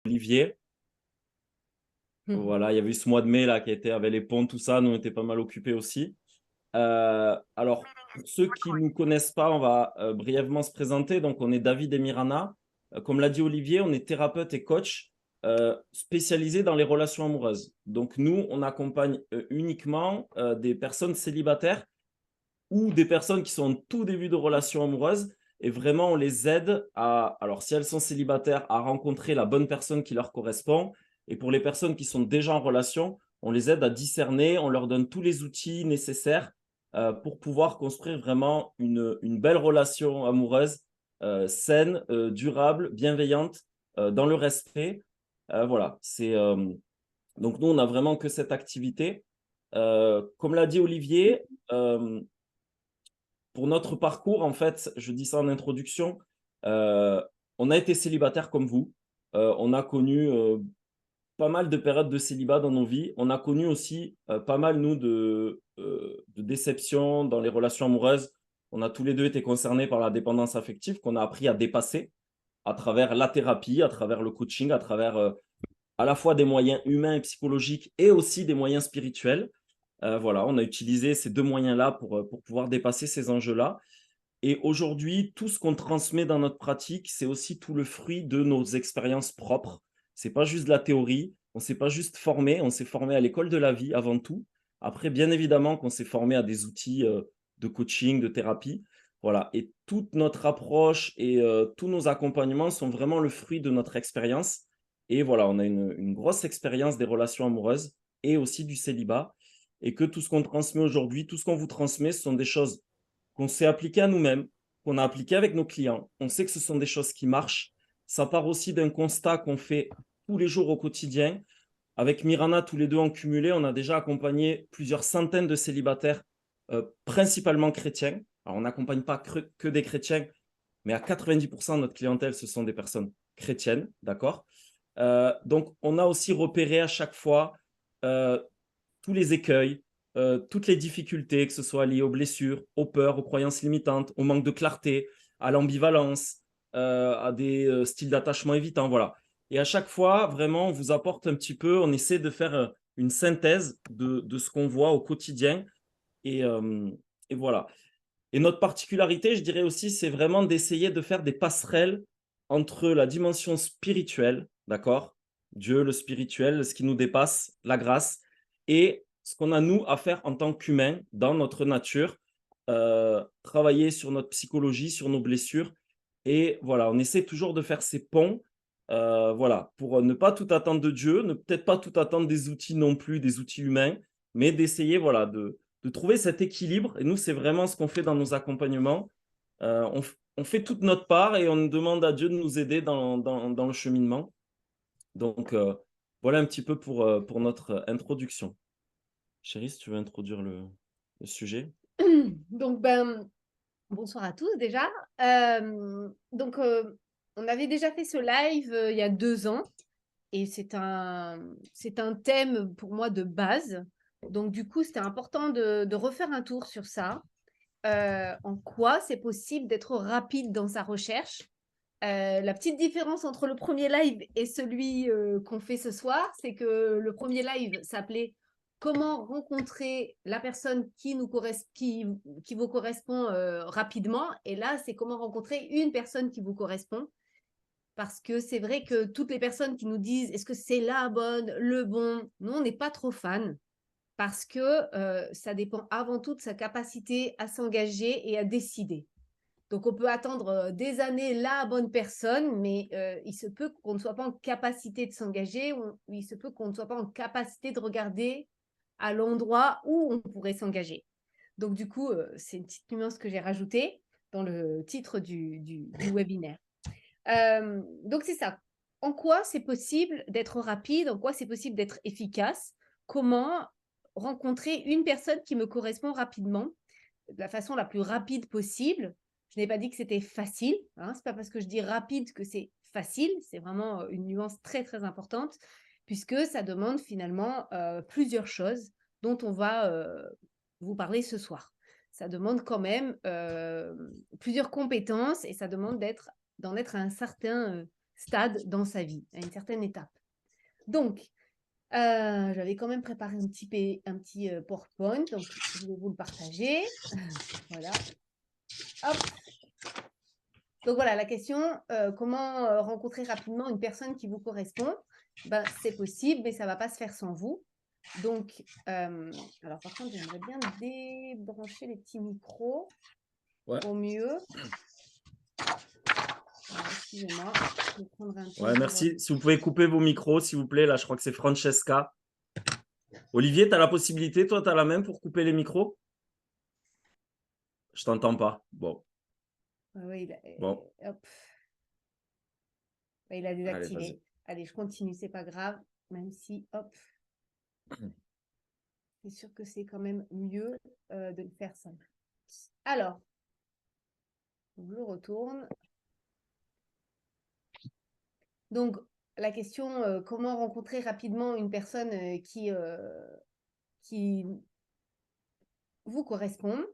Olivier. Voilà, il y avait eu ce mois de mai là qui était avec les ponts, tout ça. Nous, on était pas mal occupés aussi. Alors, pour ceux qui ne nous connaissent pas, on va brièvement se présenter. Donc, on est David et Mirana. Comme l'a dit Olivier, on est thérapeute et coach spécialisé dans les relations amoureuses. Donc, nous, on accompagne uniquement des personnes célibataires ou des personnes qui sont en tout début de relation amoureuse. Et vraiment, on les aide à, alors si elles sont célibataires, à rencontrer la bonne personne qui leur correspond. Et pour les personnes qui sont déjà en relation, on les aide à discerner, on leur donne tous les outils nécessaires pour pouvoir construire vraiment une belle relation amoureuse saine, durable, bienveillante, dans le respect. Voilà, donc nous, on n'a vraiment que cette activité. Comme l'a dit Olivier, pour notre parcours, en fait, je dis ça en introduction, euh, on a été célibataire comme vous. On a connu pas mal de périodes de célibat dans nos vies. On a connu aussi pas mal, nous, de déceptions dans les relations amoureuses. On a tous les deux été concernés par la dépendance affective qu'on a appris à dépasser à travers la thérapie, à travers le coaching, à travers à la fois des moyens humains et psychologiques et aussi des moyens spirituels. Voilà, on a utilisé ces deux moyens-là pour pouvoir dépasser ces enjeux-là. Et aujourd'hui, tout ce qu'on transmet dans notre pratique, c'est aussi tout le fruit de nos expériences propres. C'est pas juste de la théorie, on s'est pas juste formé, on s'est formé à l'école de la vie avant tout. Après, bien évidemment qu'on s'est formé à des outils de coaching, de thérapie. Voilà. Et toute notre approche et tous nos accompagnements sont vraiment le fruit de notre expérience. Et voilà, on a une grosse expérience des relations amoureuses et aussi du célibat. Et que tout ce qu'on transmet aujourd'hui, tout ce qu'on vous transmet, ce sont des choses qu'on s'est appliqué à nous-mêmes, qu'on a appliqué avec nos clients. On sait que ce sont des choses qui marchent. Ça part aussi d'un constat qu'on fait tous les jours au quotidien. Avec Mirana, tous les deux en cumulé, on a déjà accompagné plusieurs centaines de célibataires, principalement chrétiens. Alors, on n'accompagne pas que des chrétiens, mais à 90% de notre clientèle, ce sont des personnes chrétiennes, d'accord. Donc, on a aussi repéré à chaque fois euh, tous les écueils, toutes les difficultés, que ce soit liées aux blessures, aux peurs, aux croyances limitantes, au manque de clarté, à l'ambivalence, à des styles d'attachement évitants, voilà. Et à chaque fois, vraiment, on vous apporte un petit peu, on essaie de faire une synthèse de ce qu'on voit au quotidien. Et, euh, et voilà. Et notre particularité, je dirais aussi, c'est vraiment d'essayer de faire des passerelles entre la dimension spirituelle, d'accord? Dieu, le spirituel, ce qui nous dépasse, la grâce, et ce qu'on a, nous, à faire en tant qu'humains dans notre nature, travailler sur notre psychologie, sur nos blessures. Et voilà, on essaie toujours de faire ces ponts, voilà, pour ne pas tout attendre de Dieu, ne peut-être pas tout attendre des outils non plus, des outils humains, mais d'essayer, voilà, de trouver cet équilibre. Et nous, c'est vraiment ce qu'on fait dans nos accompagnements. On fait toute notre part et on demande à Dieu de nous aider dans le cheminement. Donc, voilà un petit peu pour notre introduction. Chérie, si tu veux introduire le sujet. Donc, bonsoir à tous déjà. On avait déjà fait ce live il y a 2 ans et c'est un thème pour moi de base. Donc, du coup, c'était important de refaire un tour sur ça. En quoi c'est possible d'être rapide dans sa recherche. La petite différence entre le premier live et celui qu'on fait ce soir, c'est que le premier live s'appelait Comment rencontrer la personne qui vous correspond rapidement. Et là, c'est comment rencontrer une personne qui vous correspond. Parce que c'est vrai que toutes les personnes qui nous disent est-ce que c'est la bonne, le bon, nous, on n'est pas trop fan parce que ça dépend avant tout de sa capacité à s'engager et à décider. Donc, on peut attendre des années la bonne personne, mais il se peut qu'on ne soit pas en capacité de s'engager, ou il se peut qu'on ne soit pas en capacité de regarder à l'endroit où on pourrait s'engager. Donc, du coup, c'est une petite nuance que j'ai rajoutée dans le titre du webinaire. Donc, c'est ça. En quoi c'est possible d'être rapide? En quoi c'est possible d'être efficace? Comment rencontrer une personne qui me correspond rapidement, de la façon la plus rapide possible? Je n'ai pas dit que c'était facile. Hein. Ce n'est pas parce que je dis rapide que c'est facile. C'est vraiment une nuance très, très importante, puisque ça demande finalement plusieurs choses dont on va vous parler ce soir. Ça demande quand même plusieurs compétences et ça demande d'en être à un certain stade dans sa vie, à une certaine étape. Donc, j'avais quand même préparé un petit PowerPoint, donc je vais vous le partager. Voilà. Hop. Donc voilà, la question, comment rencontrer rapidement une personne qui vous correspond? Ben, c'est possible, mais ça ne va pas se faire sans vous. Donc, alors par contre, j'aimerais bien débrancher les petits micros au mieux. Excusez-moi, je vais prendre un temps. Ouais, merci. Si vous pouvez couper vos micros, s'il vous plaît. Là, je crois que c'est Francesca. Olivier, tu as la possibilité, toi, tu as la main pour couper les micros? Je t'entends pas. Bon. Oui, Bon. hop. Il a Allez, désactivé. vas-y. Allez, je continue, c'est pas grave, même si, hop, c'est sûr que c'est quand même mieux de le faire simple. Alors, je retourne. Donc, la question, comment rencontrer rapidement une personne qui vous correspond?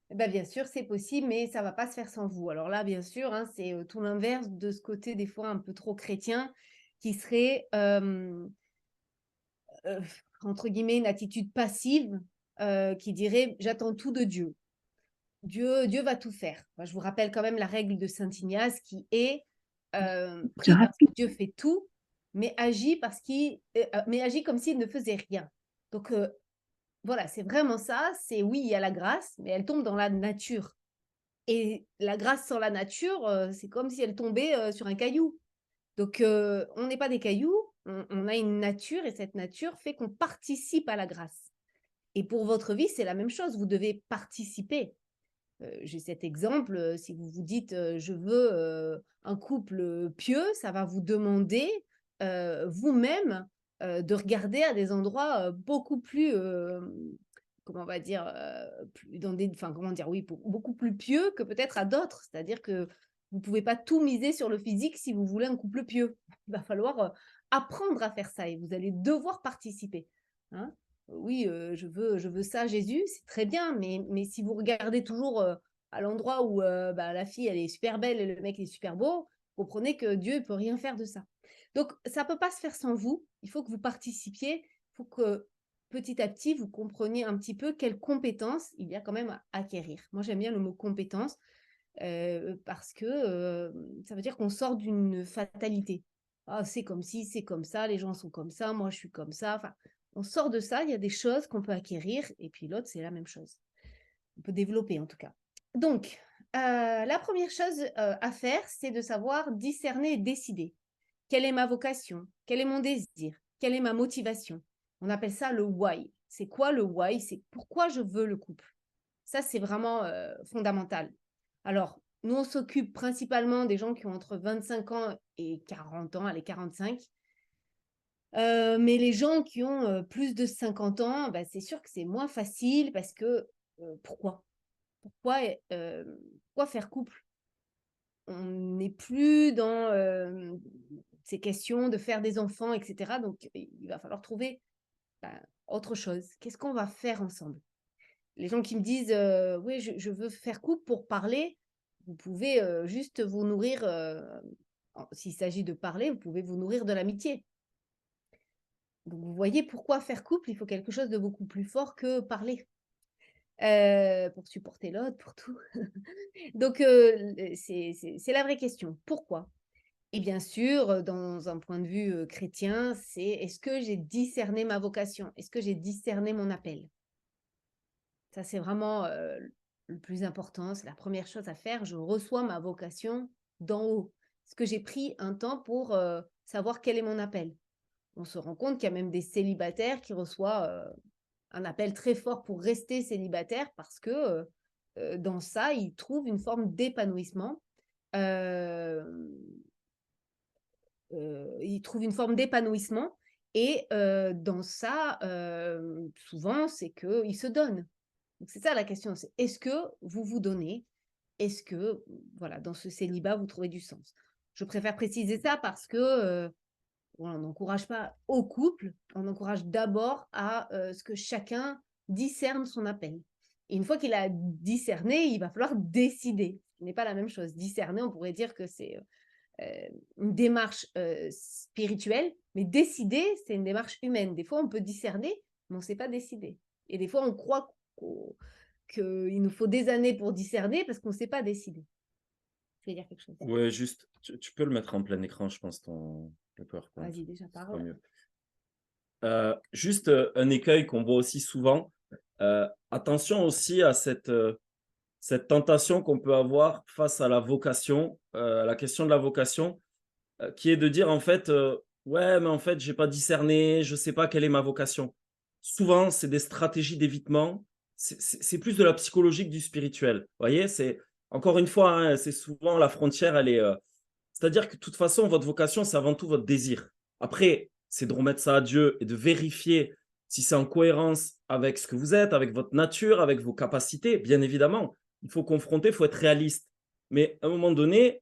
Eh ben, bien sûr, c'est possible, mais ça ne va pas se faire sans vous. Alors là, bien sûr, hein, c'est tout l'inverse de ce côté des fois un peu trop chrétien qui serait, entre guillemets, une attitude passive qui dirait « j'attends tout de Dieu ». Dieu va tout faire. Moi, je vous rappelle quand même la règle de Saint Ignace qui est prie parce que Dieu fait tout, mais agit comme s'il ne faisait rien. Donc voilà, c'est vraiment ça. C'est oui, il y a la grâce, mais elle tombe dans la nature. Et la grâce sans la nature, c'est comme si elle tombait sur un caillou. Donc on n'est pas des cailloux, on a une nature et cette nature fait qu'on participe à la grâce. Et pour votre vie, c'est la même chose. Vous devez participer. J'ai cet exemple, si vous vous dites je veux un couple pieux, ça va vous demander vous-même de regarder à des endroits beaucoup plus, comment on va dire, comment dire, oui, beaucoup plus pieux que peut-être à d'autres. C'est-à-dire que vous ne pouvez pas tout miser sur le physique si vous voulez un couple pieux. Il va falloir apprendre à faire ça et vous allez devoir participer. Hein. Oui, je veux ça, Jésus, c'est très bien, mais si vous regardez toujours à l'endroit où la fille, elle est super belle et le mec est super beau, comprenez que Dieu ne peut rien faire de ça. Donc, ça ne peut pas se faire sans vous. Il faut que vous participiez. Il faut que petit à petit, vous compreniez un petit peu quelles compétences il y a quand même à acquérir. Moi, j'aime bien le mot compétence parce que ça veut dire qu'on sort d'une fatalité. Ah, c'est comme si, c'est comme ça, les gens sont comme ça, moi je suis comme ça. Enfin, on sort de ça, il y a des choses qu'on peut acquérir et puis l'autre, c'est la même chose. On peut développer en tout cas. Donc, la première chose à faire, c'est de savoir discerner et décider. Quelle est ma vocation? Quel est mon désir? Quelle est ma motivation? On appelle ça le why. C'est quoi le why? C'est pourquoi je veux le couple. Ça, c'est vraiment fondamental. Alors, nous, on s'occupe principalement des gens qui ont entre 25 ans et 40 ans, allez, 45. Mais les gens qui ont plus de 50 ans, bah, c'est sûr que c'est moins facile parce que pourquoi? Pourquoi faire couple? On n'est plus dans ces questions de faire des enfants, etc. Donc, il va falloir trouver autre chose. Qu'est-ce qu'on va faire ensemble? Les gens qui me disent oui, je veux faire couple pour parler, vous pouvez juste vous nourrir, s'il s'agit de parler, vous pouvez vous nourrir de l'amitié. Donc, vous voyez pourquoi faire couple, il faut quelque chose de beaucoup plus fort que parler. Pour supporter l'autre, pour tout. Donc, c'est la vraie question. Pourquoi? Et bien sûr, dans un point de vue chrétien, c'est est-ce que j'ai discerné ma vocation? Est-ce que j'ai discerné mon appel? Ça, c'est vraiment le plus important. C'est la première chose à faire. Je reçois ma vocation d'en haut. Est-ce que j'ai pris un temps pour savoir quel est mon appel? On se rend compte qu'il y a même des célibataires qui reçoivent un appel très fort pour rester célibataire parce que dans ça, ils trouvent une forme d'épanouissement. Ils trouvent une forme d'épanouissement et dans ça, souvent, c'est qu'ils se donnent. Donc c'est ça la question, c'est est-ce que vous vous donnez? Est-ce que, voilà, dans ce célibat, vous trouvez du sens? Je préfère préciser ça parce que on n'encourage pas au couple, on encourage d'abord à ce que chacun discerne son appel. Et une fois qu'il a discerné, il va falloir décider. Ce n'est pas la même chose. Discerner, on pourrait dire que c'est une démarche spirituelle, mais décider, c'est une démarche humaine. Des fois, on peut discerner, mais on ne sait pas décider. Et des fois, on croit qu'il nous faut des années pour discerner parce qu'on ne sait pas décider. Je vais dire quelque chose. Ouais, juste, tu peux le mettre en plein écran, je pense, le PowerPoint. Vas-y, déjà Ce sera parle. mieux. Juste un écueil qu'on voit aussi souvent. Attention aussi à cette tentation qu'on peut avoir face à la vocation, à la question de la vocation, qui est de dire en fait, ouais, mais en fait, j'ai pas discerné, je sais pas quelle est ma vocation. Souvent, c'est des stratégies d'évitement. C'est plus de la psychologie que du spirituel. Vous voyez, c'est encore une fois, hein, c'est souvent la frontière, elle est. C'est-à-dire que de toute façon, votre vocation, c'est avant tout votre désir. Après, c'est de remettre ça à Dieu et de vérifier si c'est en cohérence avec ce que vous êtes, avec votre nature, avec vos capacités. Bien évidemment, il faut confronter, il faut être réaliste. Mais à un moment donné,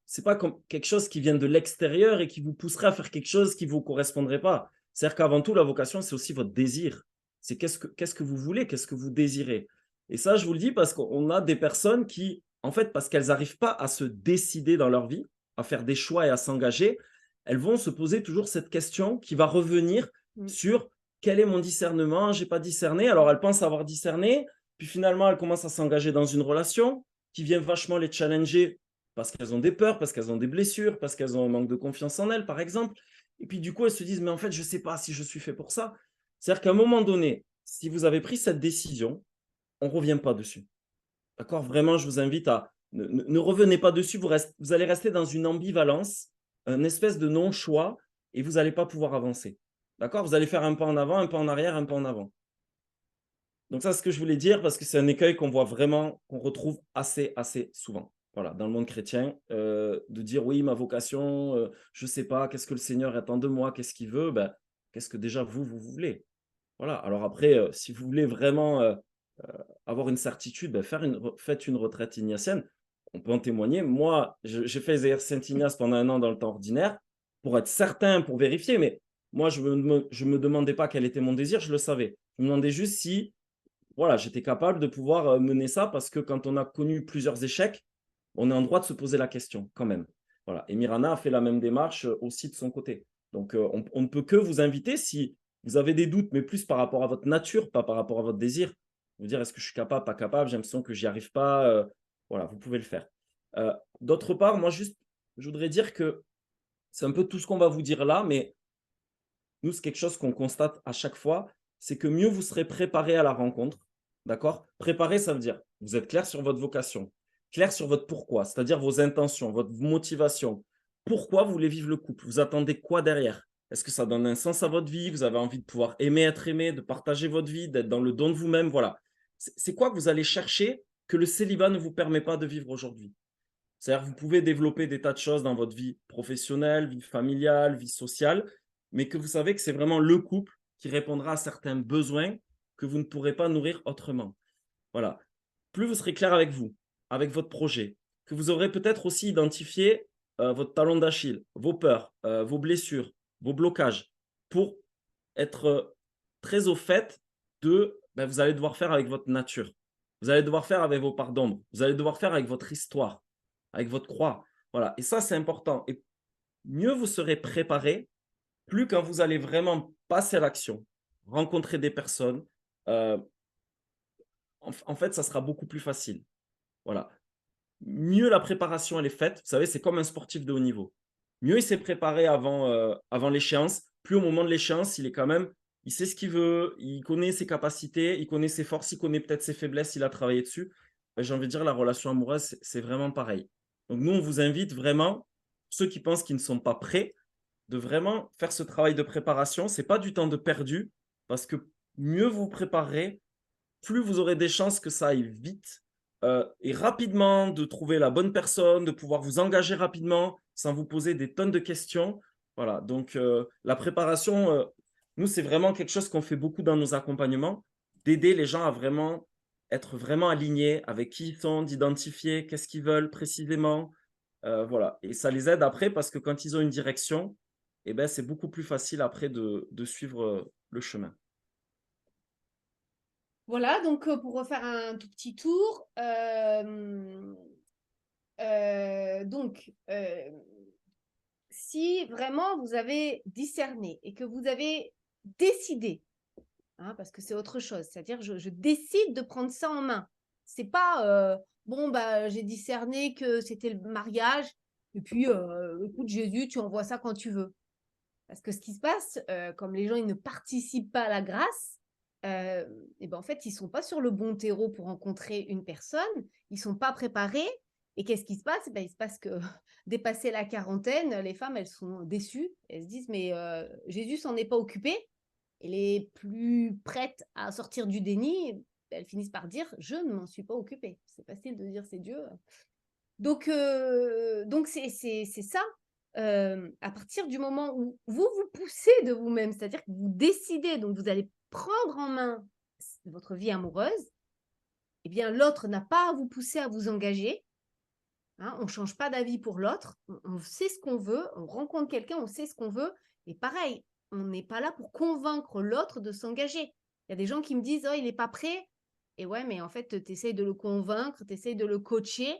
c'est pas comme quelque chose qui vient de l'extérieur et qui vous pousserait à faire quelque chose qui ne vous correspondrait pas. C'est-à-dire qu'avant tout, la vocation, c'est aussi votre désir. C'est qu'est-ce que vous voulez, qu'est-ce que vous désirez. Et ça, je vous le dis parce qu'on a des personnes qui, en fait, parce qu'elles n'arrivent pas à se décider dans leur vie, à faire des choix et à s'engager, elles vont se poser toujours cette question qui va revenir Mm. sur quel est mon discernement, j'ai pas discerné. Alors elles pensent avoir discerné, puis finalement elles commencent à s'engager dans une relation qui vient vachement les challenger parce qu'elles ont des peurs, parce qu'elles ont des blessures, parce qu'elles ont un manque de confiance en elles, par exemple. Et puis du coup, elles se disent, mais en fait, je ne sais pas si je suis fait pour ça. C'est-à-dire qu'à un moment donné, si vous avez pris cette décision, on ne revient pas dessus. D'accord? Vraiment, je vous invite à ne revenez pas dessus. Vous allez rester dans une ambivalence, une espèce de non-choix, et vous n'allez pas pouvoir avancer. D'accord? Vous allez faire un pas en avant, un pas en arrière, un pas en avant. Donc ça, c'est ce que je voulais dire parce que c'est un écueil qu'on voit vraiment, qu'on retrouve assez souvent. Voilà, dans le monde chrétien, de dire oui, ma vocation, je ne sais pas, qu'est-ce que le Seigneur attend de moi, qu'est-ce qu'il veut, ben, qu'est-ce que déjà vous voulez. Voilà, alors après, si vous voulez vraiment avoir une certitude, ben, faites une retraite ignatienne. On peut en témoigner. Moi, j'ai fait les exercices Saint-Ignace pendant un an dans le temps ordinaire pour être certain, pour vérifier, mais moi, je me demandais pas quel était mon désir, je le savais. Je me demandais juste si voilà, j'étais capable de pouvoir mener ça parce que quand on a connu plusieurs échecs, on est en droit de se poser la question quand même. Voilà. Et Mirana a fait la même démarche aussi de son côté. Donc, on ne peut que vous inviter si vous avez des doutes, mais plus par rapport à votre nature, pas par rapport à votre désir. Vous dire, est-ce que je suis capable, pas capable, j'ai l'impression que j'y arrive pas. Voilà, vous pouvez le faire. D'autre part, moi, juste, je voudrais dire que c'est un peu tout ce qu'on va vous dire là, mais nous, c'est quelque chose qu'on constate à chaque fois, c'est que mieux vous serez préparé à la rencontre, d'accord? Préparé, ça veut dire, vous êtes clair sur votre vocation, clair sur votre pourquoi, c'est-à-dire vos intentions, votre motivation. Pourquoi vous voulez vivre le couple? Vous attendez quoi derrière? Est-ce que ça donne un sens à votre vie? Vous avez envie de pouvoir aimer, être aimé, de partager votre vie, d'être dans le don de vous-même? Voilà. C'est quoi que vous allez chercher que le célibat ne vous permet pas de vivre aujourd'hui? C'est-à-dire que vous pouvez développer des tas de choses dans votre vie professionnelle, vie familiale, vie sociale, mais que vous savez que c'est vraiment le couple qui répondra à certains besoins que vous ne pourrez pas nourrir autrement. Voilà. Plus vous serez clair avec vous, avec votre projet, que vous aurez peut-être aussi identifié votre talon d'Achille, vos peurs, vos blessures, vos blocages, pour être très au fait de ben, vous allez devoir faire avec votre nature. Vous allez devoir faire avec vos parts d'ombre. Vous allez devoir faire avec votre histoire, avec votre croix. Voilà. Et ça, c'est important. Et mieux vous serez préparé, plus quand vous allez vraiment passer à l'action, rencontrer des personnes, euh, en fait, ça sera beaucoup plus facile. Voilà. Mieux la préparation elle est faite, vous savez, c'est comme un sportif de haut niveau. Mieux il s'est préparé avant l'échéance, plus au moment de l'échéance, il est quand même, il sait ce qu'il veut, il connaît ses capacités, il connaît ses forces, il connaît peut-être ses faiblesses, il a travaillé dessus. Ben, j'ai envie de dire, la relation amoureuse, c'est vraiment pareil. Donc nous, on vous invite vraiment, ceux qui pensent qu'ils ne sont pas prêts, de vraiment faire ce travail de préparation. Ce n'est pas du temps de perdu, parce que mieux vous vous préparerez, plus vous aurez des chances que ça aille vite et rapidement, de trouver la bonne personne, de pouvoir vous engager rapidement sans vous poser des tonnes de questions. Voilà, donc la préparation, nous, c'est vraiment quelque chose qu'on fait beaucoup dans nos accompagnements, d'aider les gens à vraiment être vraiment alignés avec qui ils sont, d'identifier qu'est-ce qu'ils veulent précisément. Voilà, et ça les aide après parce que quand ils ont une direction, eh ben, c'est beaucoup plus facile après de suivre le chemin. Voilà, donc pour refaire un tout petit tour, Si vraiment vous avez discerné et que vous avez décidé, hein, parce que c'est autre chose, c'est-à-dire je décide de prendre ça en main. C'est pas bon, bah, j'ai discerné que c'était le mariage, et puis écoute, Jésus, tu envoies ça quand tu veux. Parce que ce qui se passe, comme les gens ils ne participent pas à la grâce, et ben en fait, ils sont pas sur le bon terreau pour rencontrer une personne, ils sont pas préparés. Et qu'est-ce qui se passe? Ben, il se passe que dépassé la quarantaine, les femmes, elles sont déçues. Elles se disent, mais Jésus s'en est pas occupé. Et les plus prêtes à sortir du déni, elles finissent par dire, je ne m'en suis pas occupée. C'est facile de dire c'est Dieu. Donc c'est ça. À partir du moment où vous vous poussez de vous-même, c'est-à-dire que vous décidez, donc vous allez prendre en main votre vie amoureuse, eh bien l'autre n'a pas à vous pousser à vous engager. Hein, on ne change pas d'avis pour l'autre. On sait ce qu'on veut. On rencontre quelqu'un, on sait ce qu'on veut. Et pareil, on n'est pas là pour convaincre l'autre de s'engager. Il y a des gens qui me disent, oh, il n'est pas prêt. Et ouais, mais en fait, tu essayes de le convaincre, tu essayes de le coacher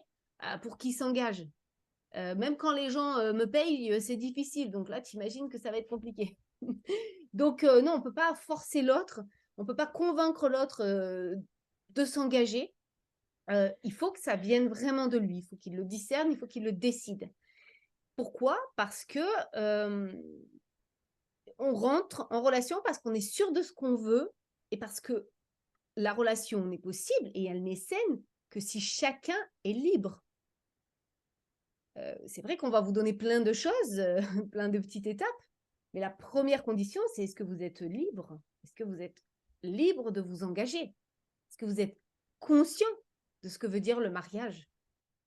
pour qu'il s'engage. Même quand les gens me payent, c'est difficile. Donc là, tu imagines que ça va être compliqué. Donc non, on ne peut pas forcer l'autre. On ne peut pas convaincre l'autre de s'engager. Il faut que ça vienne vraiment de lui. Il faut qu'il le discerne, il faut qu'il le décide. Pourquoi? Parce que on rentre en relation parce qu'on est sûr de ce qu'on veut et parce que la relation n'est possible et elle n'est saine que si chacun est libre. C'est vrai qu'on va vous donner plein de choses, plein de petites étapes, mais la première condition, c'est est-ce que vous êtes libre? Est-ce que vous êtes libre de vous engager? Est-ce que vous êtes conscient de ce que veut dire le mariage?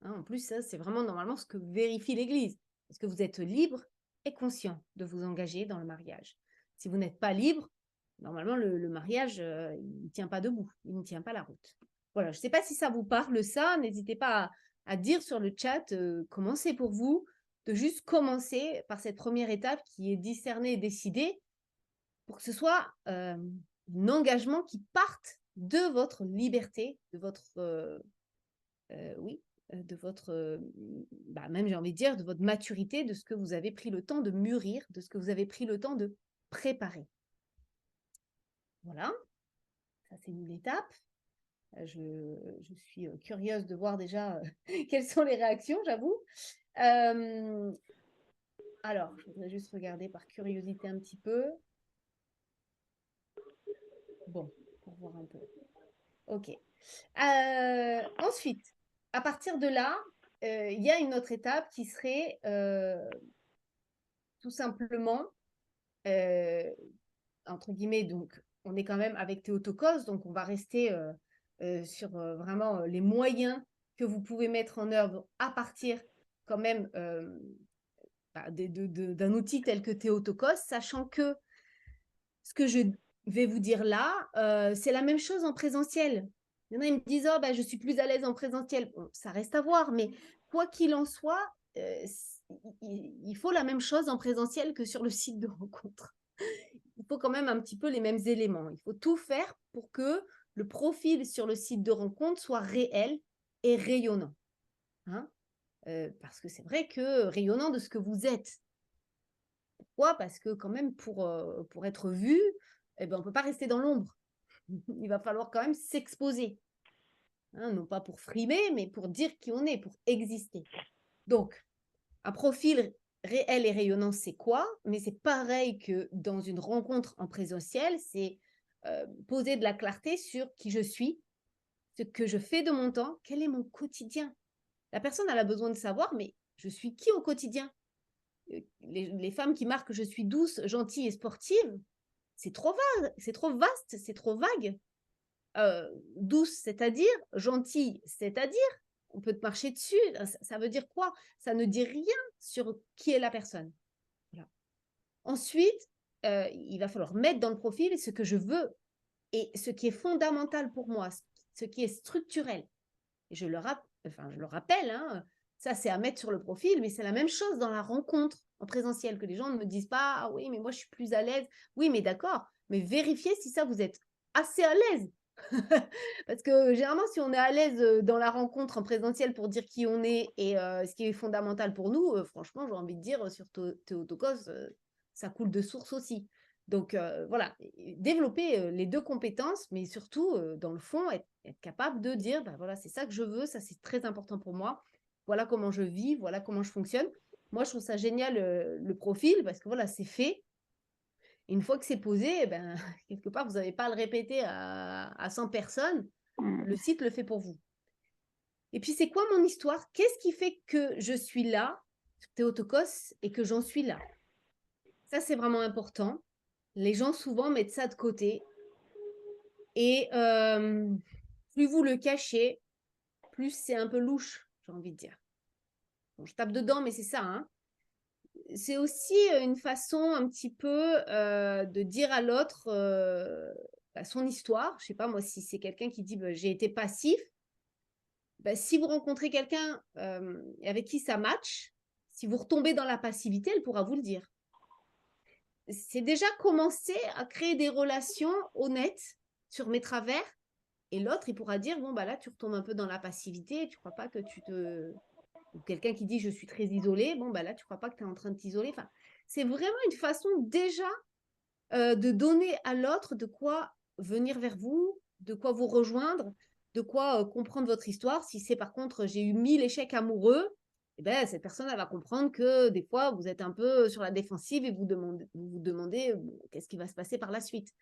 Hein, en plus, ça, c'est vraiment normalement ce que vérifie l'Église. Est-ce que vous êtes libre et conscient de vous engager dans le mariage? Si vous n'êtes pas libre, normalement, le mariage, il ne tient pas debout, il ne tient pas la route. Voilà, je ne sais pas si ça vous parle, ça. N'hésitez pas à dire sur le chat comment c'est pour vous de juste commencer par cette première étape qui est discerner et décider pour que ce soit un engagement qui parte de votre liberté, de votre, oui, de votre, même j'ai envie de dire, de votre maturité, de ce que vous avez pris le temps de mûrir, de ce que vous avez pris le temps de préparer. Voilà, ça c'est une étape. Je suis curieuse de voir déjà quelles sont les réactions, j'avoue. Alors, je voudrais juste regarder par curiosité un petit peu. Bon, pour voir un peu. Ok. Ensuite, à partir de là, il y a une autre étape qui serait tout simplement, entre guillemets, donc on est quand même avec Théotokos, donc on va rester sur vraiment les moyens que vous pouvez mettre en œuvre à partir quand même d'un outil tel que Théotokos, sachant que ce que je vais vous dire là, c'est la même chose en présentiel. Il y en a, ils me disent, oh, je suis plus à l'aise en présentiel. Bon, ça reste à voir, mais quoi qu'il en soit, il faut la même chose en présentiel que sur le site de rencontre. Il faut quand même un petit peu les mêmes éléments. Il faut tout faire pour que le profil sur le site de rencontre soit réel et rayonnant. Hein, parce que c'est vrai que rayonnant de ce que vous êtes. Pourquoi? Parce que quand même, pour être vu, on ne peut pas rester dans l'ombre. Il va falloir quand même s'exposer. Hein, non pas pour frimer, mais pour dire qui on est, pour exister. Donc, un profil réel et rayonnant, c'est quoi? Mais c'est pareil que dans une rencontre en présentiel, c'est poser de la clarté sur qui je suis, ce que je fais de mon temps, quel est mon quotidien. La personne, elle a besoin de savoir, mais je suis qui au quotidien? Les femmes qui marquent je suis douce, gentille et sportive, c'est trop vague, c'est trop vaste, c'est trop vague. Douce, c'est-à-dire, gentille, c'est-à-dire, on peut te marcher dessus, ça veut dire quoi? Ça ne dit rien sur qui est la personne. Voilà. Ensuite, il va falloir mettre dans le profil ce que je veux et ce qui est fondamental pour moi, ce qui est structurel. Et je le rappelle, hein, ça c'est à mettre sur le profil, mais c'est la même chose dans la rencontre en présentiel, que les gens ne me disent pas « Ah oui, mais moi je suis plus à l'aise ». Oui, mais d'accord, mais vérifiez si ça vous êtes assez à l'aise Parce que généralement, si on est à l'aise, dans la rencontre en présentiel pour dire qui on est et ce qui est fondamental pour nous, franchement, j'ai envie de dire, sur Théotokos, ça coule de source aussi. Donc voilà, et développer, les 2 compétences, mais surtout, dans le fond, être capable de dire: «Bah, voilà, c'est ça que je veux, ça, c'est très important pour moi. Voilà comment je vis, voilà comment je fonctionne». Moi, je trouve ça génial, le profil parce que voilà, c'est fait. Et une fois que c'est posé, eh ben, quelque part, vous n'avez pas à le répéter à 100 personnes. Mmh. Le site le fait pour vous. Et puis, c'est quoi mon histoire? Qu'est-ce qui fait que je suis là, sur Théotokos, et que j'en suis là? Ça, c'est vraiment important. Les gens, souvent, mettent ça de côté. Et plus vous le cachez, plus c'est un peu louche, j'ai envie de dire. Bon, je tape dedans, mais c'est ça, hein. C'est aussi une façon un petit peu de dire à l'autre bah, son histoire. Je sais pas, moi, si c'est quelqu'un qui dit bah, j'ai été passif, bah, si vous rencontrez quelqu'un avec qui ça match, si vous retombez dans la passivité, elle pourra vous le dire. C'est déjà commencer à créer des relations honnêtes sur mes travers. Et l'autre, il pourra dire, bon, bah là, tu retombes un peu dans la passivité, tu crois pas que tu te... Ou quelqu'un qui dit, je suis très isolé, bon, bah là, tu crois pas que tu es en train de t'isoler. Enfin, c'est vraiment une façon déjà de donner à l'autre de quoi venir vers vous, de quoi vous rejoindre, de quoi comprendre votre histoire. Si c'est par contre, j'ai eu 1000 échecs amoureux, eh ben, cette personne, elle va comprendre que des fois, vous êtes un peu sur la défensive et vous demandez bon, qu'est-ce qui va se passer par la suite.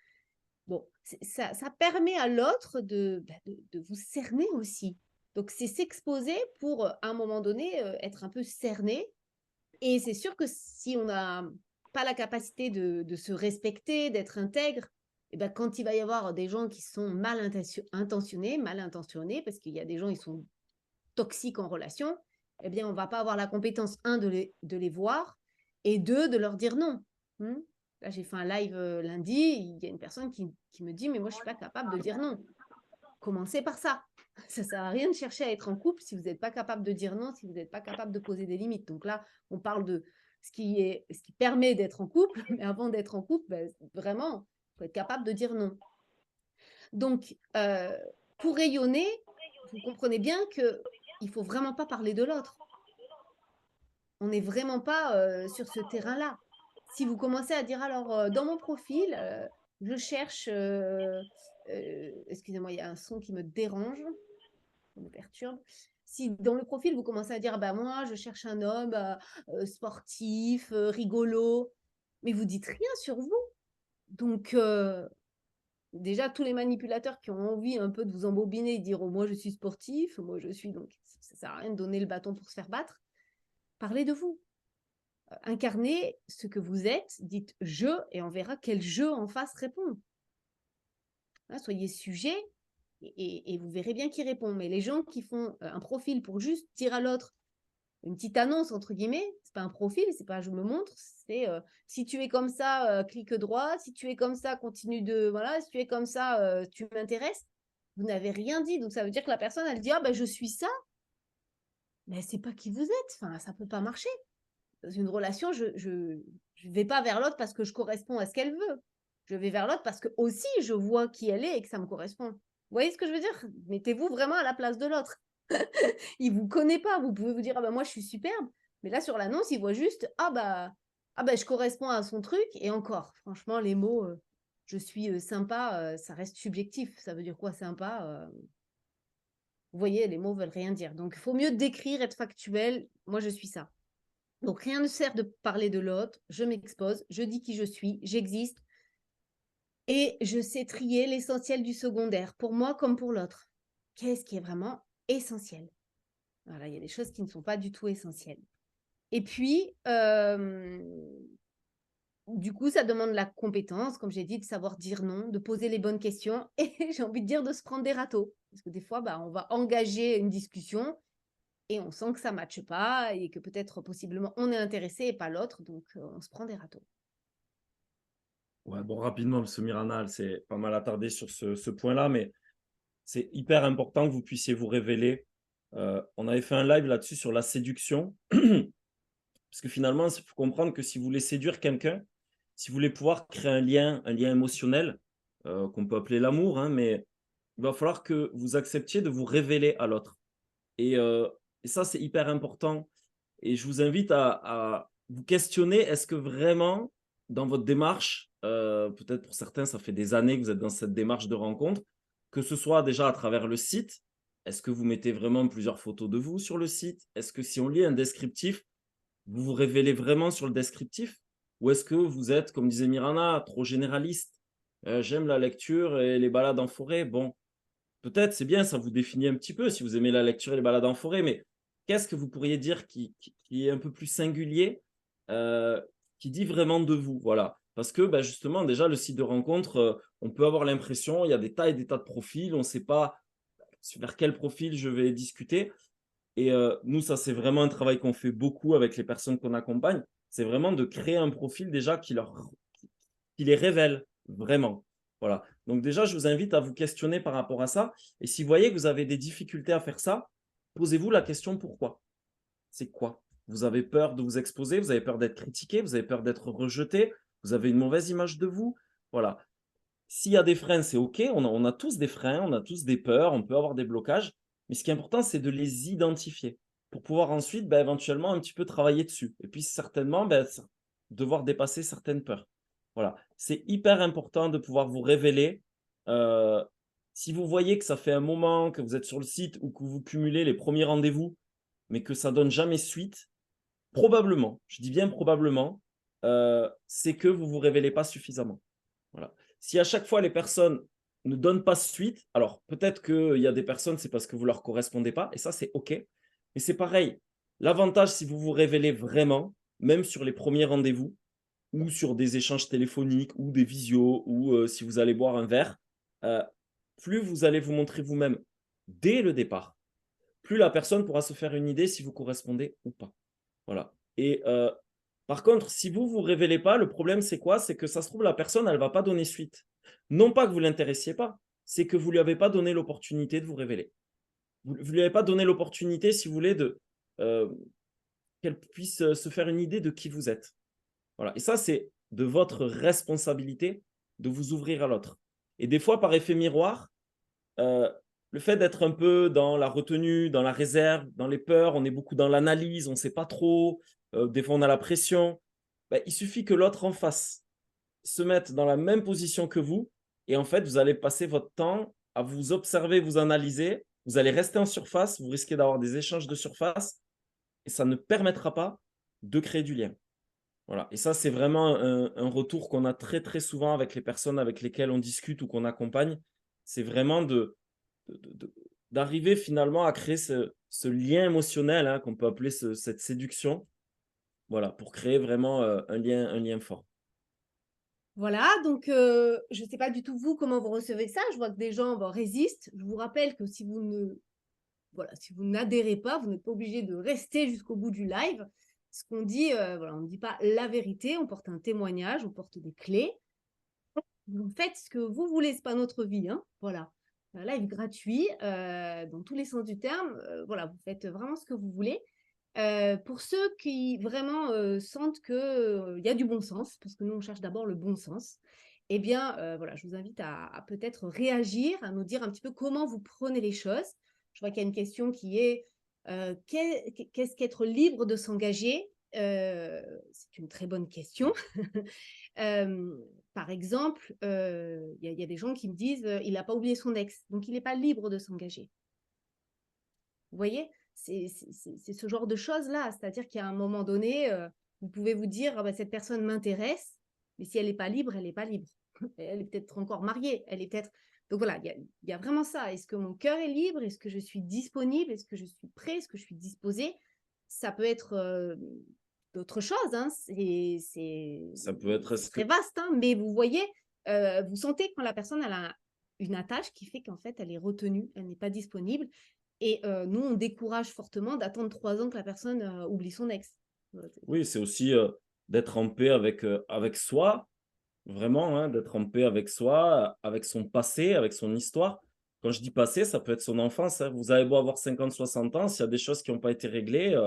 Bon, ça permet à l'autre bah, de vous cerner aussi. Donc, c'est s'exposer pour, à un moment donné, être un peu cerné. Et c'est sûr que si on n'a pas la capacité de se respecter, d'être intègre, et ben, quand il va y avoir des gens qui sont mal intentionnés, parce qu'il y a des gens, ils sont toxiques en relation, eh bien, on ne va pas avoir la compétence, un, de les voir, et deux, de leur dire non. Là, j'ai fait un live lundi, il y a une personne qui me dit, mais moi, je ne suis pas capable de dire non. Commencez par ça. Ça ne sert à rien de chercher à être en couple si vous n'êtes pas capable de dire non, si vous n'êtes pas capable de poser des limites. Donc là, on parle de ce qui permet d'être en couple, mais avant d'être en couple, ben, vraiment, il faut être capable de dire non. Donc, pour rayonner, vous comprenez bien qu'il ne faut vraiment pas parler de l'autre. On n'est vraiment pas sur ce terrain-là. Si vous commencez à dire, alors, dans mon profil, je cherche, excusez-moi, il y a un son qui me dérange, ça me perturbe. Si dans le profil, vous commencez à dire, bah, moi, je cherche un homme sportif, rigolo, mais vous dites rien sur vous. Donc, déjà, tous les manipulateurs qui ont envie un peu de vous embobiner et dire, oh, moi, je suis sportif, moi, je suis... Donc, ça ne sert à rien de donner le bâton pour se faire battre. Parlez de vous. Incarnez ce que vous êtes, dites je, et on verra quel je en face répond. Hein, soyez sujet, et vous verrez bien qui répond. Mais les gens qui font un profil pour juste dire à l'autre une petite annonce, entre guillemets, c'est pas un profil, c'est pas je me montre, c'est si tu es comme ça, clique droit, si tu es comme ça, continue de... Voilà, si tu es comme ça, tu m'intéresses. Vous n'avez rien dit, donc ça veut dire que la personne, elle dit, ah ben je suis ça, mais c'est pas qui vous êtes, enfin, ça peut pas marcher. Dans une relation, je vais pas vers l'autre parce que je corresponds à ce qu'elle veut. Je vais vers l'autre parce que aussi je vois qui elle est et que ça me correspond. Vous voyez ce que je veux dire? Mettez-vous vraiment à la place de l'autre. Il vous connaît pas. Vous pouvez vous dire, ah bah moi je suis superbe. Mais là sur l'annonce, il voit juste, ah bah je corresponds à son truc. Et encore, franchement, les mots, je suis sympa, ça reste subjectif. Ça veut dire quoi sympa? Vous voyez, les mots veulent rien dire. Donc il faut mieux décrire, être factuel. Moi je suis ça. Donc, rien ne sert de parler de l'autre. Je m'expose, je dis qui je suis, j'existe et je sais trier l'essentiel du secondaire, pour moi comme pour l'autre. Qu'est-ce qui est vraiment essentiel? Voilà, il y a des choses qui ne sont pas du tout essentielles. Et puis, du coup, ça demande la compétence, comme j'ai dit, de savoir dire non, de poser les bonnes questions et j'ai envie de dire de se prendre des râteaux. Parce que des fois, bah, on va engager une discussion et on sent que ça ne matche pas et que peut-être possiblement on est intéressé et pas l'autre, donc on se prend des râteaux. Ouais, bon, rapidement, parce que Mirana, c'est pas mal attardé sur ce point-là, mais c'est hyper important que vous puissiez vous révéler. On avait fait un live là-dessus sur la séduction, parce que finalement, il faut comprendre que si vous voulez séduire quelqu'un, si vous voulez pouvoir créer un lien émotionnel, qu'on peut appeler l'amour, hein, mais il va falloir que vous acceptiez de vous révéler à l'autre. Et, heu et ça, c'est hyper important et je vous invite à vous questionner, est-ce que vraiment dans votre démarche, peut-être pour certains, ça fait des années que vous êtes dans cette démarche de rencontre, que ce soit déjà à travers le site, est-ce que vous mettez vraiment plusieurs photos de vous sur le site? Est-ce que si on lit un descriptif, vous vous révélez vraiment sur le descriptif? Ou est-ce que vous êtes, comme disait Mirana, trop généraliste? «J'aime la lecture et les balades en forêt». Bon, peut-être, c'est bien, ça vous définit un petit peu si vous aimez la lecture et les balades en forêt, mais qu'est-ce que vous pourriez dire qui est un peu plus singulier, heu, qui dit vraiment de vous? Voilà. Parce que, bah, justement, déjà, le site de rencontre, on peut avoir l'impression, il y a des tas et des tas de profils, on ne sait pas vers quel profil je vais discuter et nous, ça, c'est vraiment un travail qu'on fait beaucoup avec les personnes qu'on accompagne. C'est vraiment de créer un profil déjà qui les révèle vraiment. Voilà. Donc déjà, je vous invite à vous questionner par rapport à ça. Et si vous voyez que vous avez des difficultés à faire ça, posez-vous la question pourquoi? C'est quoi? Vous avez peur de vous exposer, vous avez peur d'être critiqué, vous avez peur d'être rejeté, vous avez une mauvaise image de vous. Voilà. S'il y a des freins, c'est OK. On a tous des freins, on a tous des peurs, on peut avoir des blocages. Mais ce qui est important, c'est de les identifier pour pouvoir ensuite, bah, éventuellement, un petit peu travailler dessus. Et puis certainement, bah, devoir dépasser certaines peurs. Voilà. C'est hyper important de pouvoir vous révéler. Heu, Si vous voyez que ça fait un moment que vous êtes sur le site ou que vous cumulez les premiers rendez-vous, mais que ça donne jamais suite, probablement, je dis bien probablement, c'est que vous vous révélez pas suffisamment. Voilà. Si à chaque fois les personnes ne donnent pas suite, alors peut-être qu'il y a des personnes, c'est parce que vous leur correspondez pas et ça, c'est OK. Mais c'est pareil. L'avantage, si vous vous révélez vraiment, même sur les premiers rendez-vous ou sur des échanges téléphoniques ou des visios ou si vous allez boire un verre, heu, plus vous allez vous montrer vous-même dès le départ, plus la personne pourra se faire une idée si vous correspondez ou pas. Voilà et par contre, si vous vous révélez pas, le problème c'est quoi? C'est que ça se trouve la personne, elle va pas donner suite. Non pas que vous l'intéressiez pas, c'est que vous lui avez pas donné l'opportunité de vous révéler. Vous lui avez pas donné l'opportunité, si vous voulez, heu, qu'elle puisse, se faire une idée de qui vous êtes. Voilà et ça, c'est de votre responsabilité de vous ouvrir à l'autre et des fois, par effet miroir, Heu, le fait d'être un peu dans la retenue, dans la réserve, dans les peurs, on est beaucoup dans l'analyse, on ne sait pas trop, des fois on a la pression. Bah, il suffit que l'autre en face se mette dans la même position que vous et en fait, vous allez passer votre temps à vous observer, vous analyser. Vous allez rester en surface, vous risquez d'avoir des échanges de surface et ça ne permettra pas de créer du lien. Voilà et ça, c'est vraiment un retour qu'on a très, très souvent avec les personnes avec lesquelles on discute ou qu'on accompagne. C'est vraiment de d'arriver finalement à créer ce lien émotionnel, hein, qu'on peut appeler cette séduction, voilà, pour créer vraiment, un lien fort. Voilà, donc je ne sais pas du tout vous, comment vous recevez ça. Je vois que des gens, bah, résistent. Je vous rappelle que si vous ne voilà, si vous n'adhérez pas, vous n'êtes pas obligé de rester jusqu'au bout du live. Ce qu'on dit, voilà, on ne dit pas la vérité, on porte un témoignage, on porte des clés. Vous faites ce que vous voulez, c'est pas notre vie, hein, voilà. Un live gratuit, dans tous les sens du terme, voilà, vous faites vraiment ce que vous voulez. Pour ceux qui vraiment, sentent que, il y a du bon sens, parce que nous on cherche d'abord le bon sens, eh bien, voilà, je vous invite à peut-être réagir, à nous dire un petit peu comment vous prenez les choses. Je vois qu'il y a une question qui est, qu'est-ce qu'être libre de s'engager? C'est une très bonne question. Par exemple, il y a des gens qui me disent, «Il n'a pas oublié son ex, donc il n'est pas libre de s'engager». Vous voyez? C'est ce genre de choses-là, c'est-à-dire qu'à un moment donné, vous pouvez vous dire: «Ah bah, cette personne m'intéresse», mais si elle n'est pas libre, elle n'est pas libre. Elle est peut-être encore mariée, elle est peut-être donc voilà, il y a vraiment ça. Est-ce que mon cœur est libre? Est-ce que je suis disponible? Est-ce que je suis prêt? Est-ce que je suis disposée? Ça peut être, d'autres choses, hein, Ça peut être c'est est-ce très que vaste, hein, mais vous voyez, vous sentez quand la personne elle a une attache qui fait qu'en fait elle est retenue, elle n'est pas disponible et nous on décourage fortement d'attendre 3 ans que la personne, oublie son ex. C'est oui, c'est aussi, d'être en paix avec soi, vraiment, hein, d'être en paix avec soi, avec son passé, avec son histoire. Quand je dis passé, ça peut être son enfance, hein. Vous avez beau avoir 50, 60 ans, s'il y a des choses qui n'ont pas été réglées,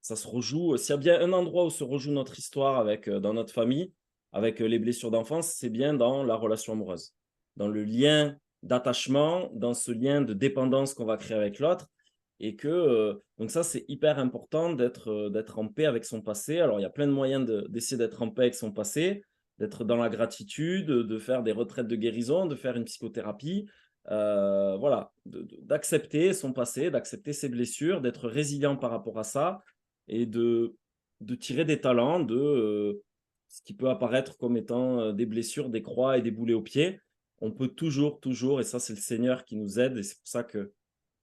ça se rejoue, s'il y a bien un endroit où se rejoue notre histoire avec, dans notre famille, avec, les blessures d'enfance, c'est bien dans la relation amoureuse. Dans le lien, d'attachement, dans ce lien de dépendance qu'on va créer avec l'autre. Et que, donc ça, c'est hyper important d'être en paix avec son passé. Alors, il y a plein de moyens d'essayer d'être en paix avec son passé, d'être dans la gratitude, de faire des retraites de guérison, de faire une psychothérapie. Voilà, d'accepter son passé, d'accepter ses blessures, d'être résilient par rapport à ça et de tirer des talents de ce qui peut apparaître comme étant des blessures, des croix et des boulets aux pieds. On peut toujours, toujours, et ça, c'est le Seigneur qui nous aide, et c'est pour ça que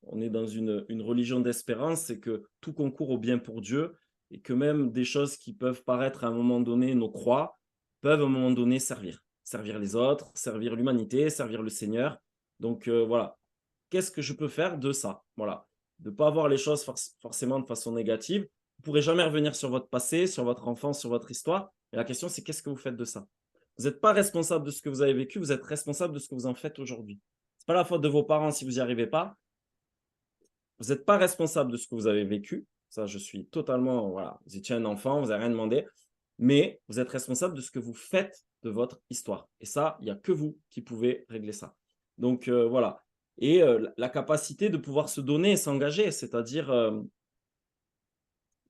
on est dans une religion d'espérance, c'est que tout concourt au bien pour Dieu et que même des choses qui peuvent paraître à un moment donné nos croix peuvent à un moment donné servir. Servir les autres, servir l'humanité, servir le Seigneur. Donc voilà, qu'est-ce que je peux faire de ça? Voilà, de ne pas voir les choses forcément de façon négative. Vous ne pourrez jamais revenir sur votre passé, sur votre enfance, sur votre histoire. Et la question, c'est qu'est-ce que vous faites de ça? Vous n'êtes pas responsable de ce que vous avez vécu, vous êtes responsable de ce que vous en faites aujourd'hui. Ce n'est pas la faute de vos parents si vous n'y arrivez pas. Vous n'êtes pas responsable de ce que vous avez vécu. Ça, je suis totalement, voilà, vous étiez un enfant, vous n'avez rien demandé. Mais vous êtes responsable de ce que vous faites de votre histoire. Et ça, il n'y a que vous qui pouvez régler ça. Donc, voilà. Et la capacité de pouvoir se donner et s'engager, c'est-à-dire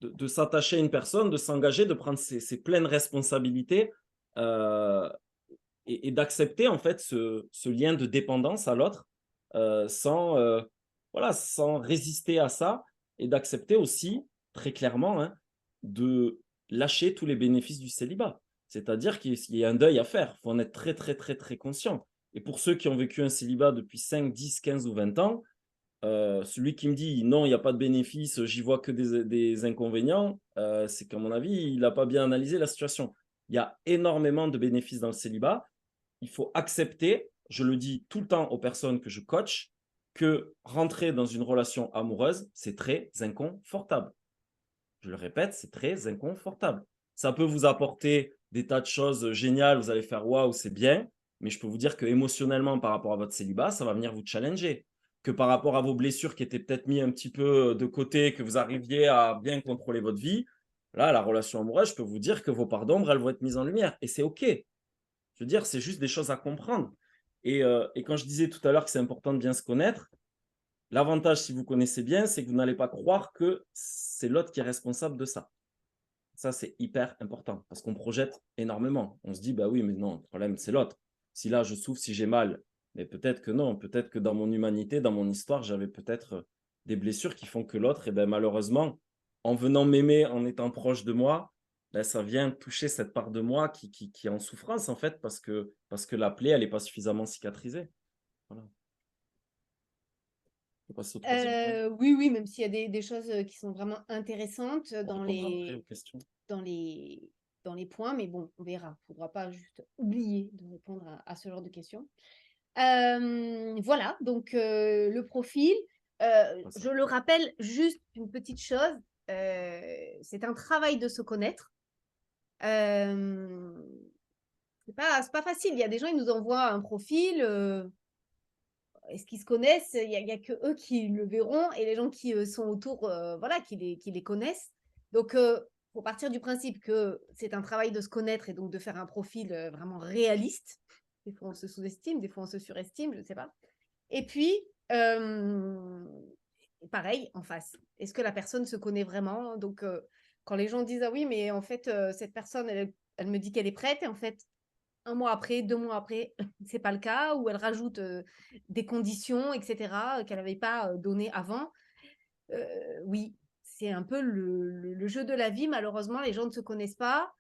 de s'attacher à une personne, de s'engager, de prendre ses pleines responsabilités euh, et d'accepter en fait ce lien de dépendance à l'autre sans, voilà, sans résister à ça et d'accepter aussi très clairement hein, de lâcher tous les bénéfices du célibat. C'est-à-dire qu'il y a un deuil à faire. Il faut en être très, très, très, très conscient. Et pour ceux qui ont vécu un célibat depuis 5, 10, 15 ou 20 ans, celui qui me dit non, il n'y a pas de bénéfice, j'y vois que des inconvénients, c'est qu'à mon avis, il n'a pas bien analysé la situation. Il y a énormément de bénéfices dans le célibat. Il faut accepter, je le dis tout le temps aux personnes que je coach, que rentrer dans une relation amoureuse, c'est très inconfortable. Je le répète, c'est très inconfortable. Ça peut vous apporter des tas de choses géniales, vous allez faire waouh, c'est bien, mais je peux vous dire que émotionnellement, par rapport à votre célibat, ça va venir vous challenger. Que par rapport à vos blessures qui étaient peut-être mis un petit peu de côté, que vous arriviez à bien contrôler votre vie, là, la relation amoureuse, je peux vous dire que vos parts d'ombre, elles vont être mises en lumière. Et c'est OK. Je veux dire, c'est juste des choses à comprendre. Et quand je disais tout à l'heure que c'est important de bien se connaître, l'avantage, si vous connaissez bien, c'est que vous n'allez pas croire que c'est l'autre qui est responsable de ça. Ça, c'est hyper important parce qu'on projette énormément. On se dit, bah oui, mais non, le problème, c'est l'autre. Si là, je souffre, si j'ai mal, mais peut-être que non, peut-être que dans mon humanité, dans mon histoire, j'avais peut-être des blessures qui font que l'autre, et ben, malheureusement, en venant m'aimer, en étant proche de moi, ben, ça vient toucher cette part de moi qui est en souffrance, en fait, parce que la plaie, elle n'est pas suffisamment cicatrisée. Voilà. On passe au troisième point. Oui, oui, même s'il y a des choses qui sont vraiment intéressantes On répondra après aux questions. dans les, dans les points, mais bon, on verra. Il ne faudra pas juste oublier de répondre à ce genre de questions. Voilà, donc le profil, je le rappelle, juste une petite chose, c'est un travail de se connaître. C'est pas facile. Il y a des gens, ils nous envoient un profil. Est-ce qu'ils se connaissent? Il y a que eux qui le verront et les gens qui sont autour, voilà, qui les connaissent. Donc, faut partir du principe que c'est un travail de se connaître et donc de faire un profil vraiment réaliste. Des fois, on se sous-estime, des fois, on se surestime, je ne sais pas. Et puis, pareil, en face. Est-ce que la personne se connaît vraiment? Donc, quand les gens disent, ah oui, mais en fait, cette personne, elle me dit qu'elle est prête, et en fait, un mois après, 2 mois après, c'est pas le cas, ou elle rajoute des conditions, etc., qu'elle n'avait pas donné avant. Oui, c'est un peu le jeu de la vie. Malheureusement, les gens ne se connaissent pas.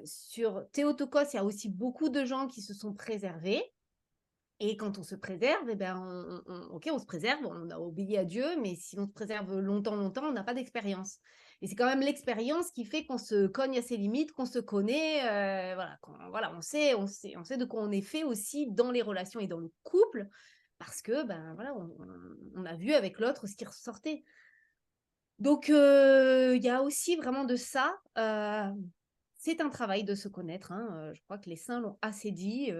Sur Théotokos, il y a aussi beaucoup de gens qui se sont préservés. Et quand on se préserve, eh ben ok, on se préserve, on a obéi à Dieu, mais si on se préserve longtemps, longtemps, on n'a pas d'expérience. Et c'est quand même l'expérience qui fait qu'on se cogne à ses limites, qu'on se connaît, voilà, on sait de quoi on est fait aussi dans les relations et dans le couple, parce que ben voilà, on a vu avec l'autre ce qui ressortait. Donc il y a aussi vraiment de ça. C'est un travail de se connaître. Hein. Je crois que les saints l'ont assez dit.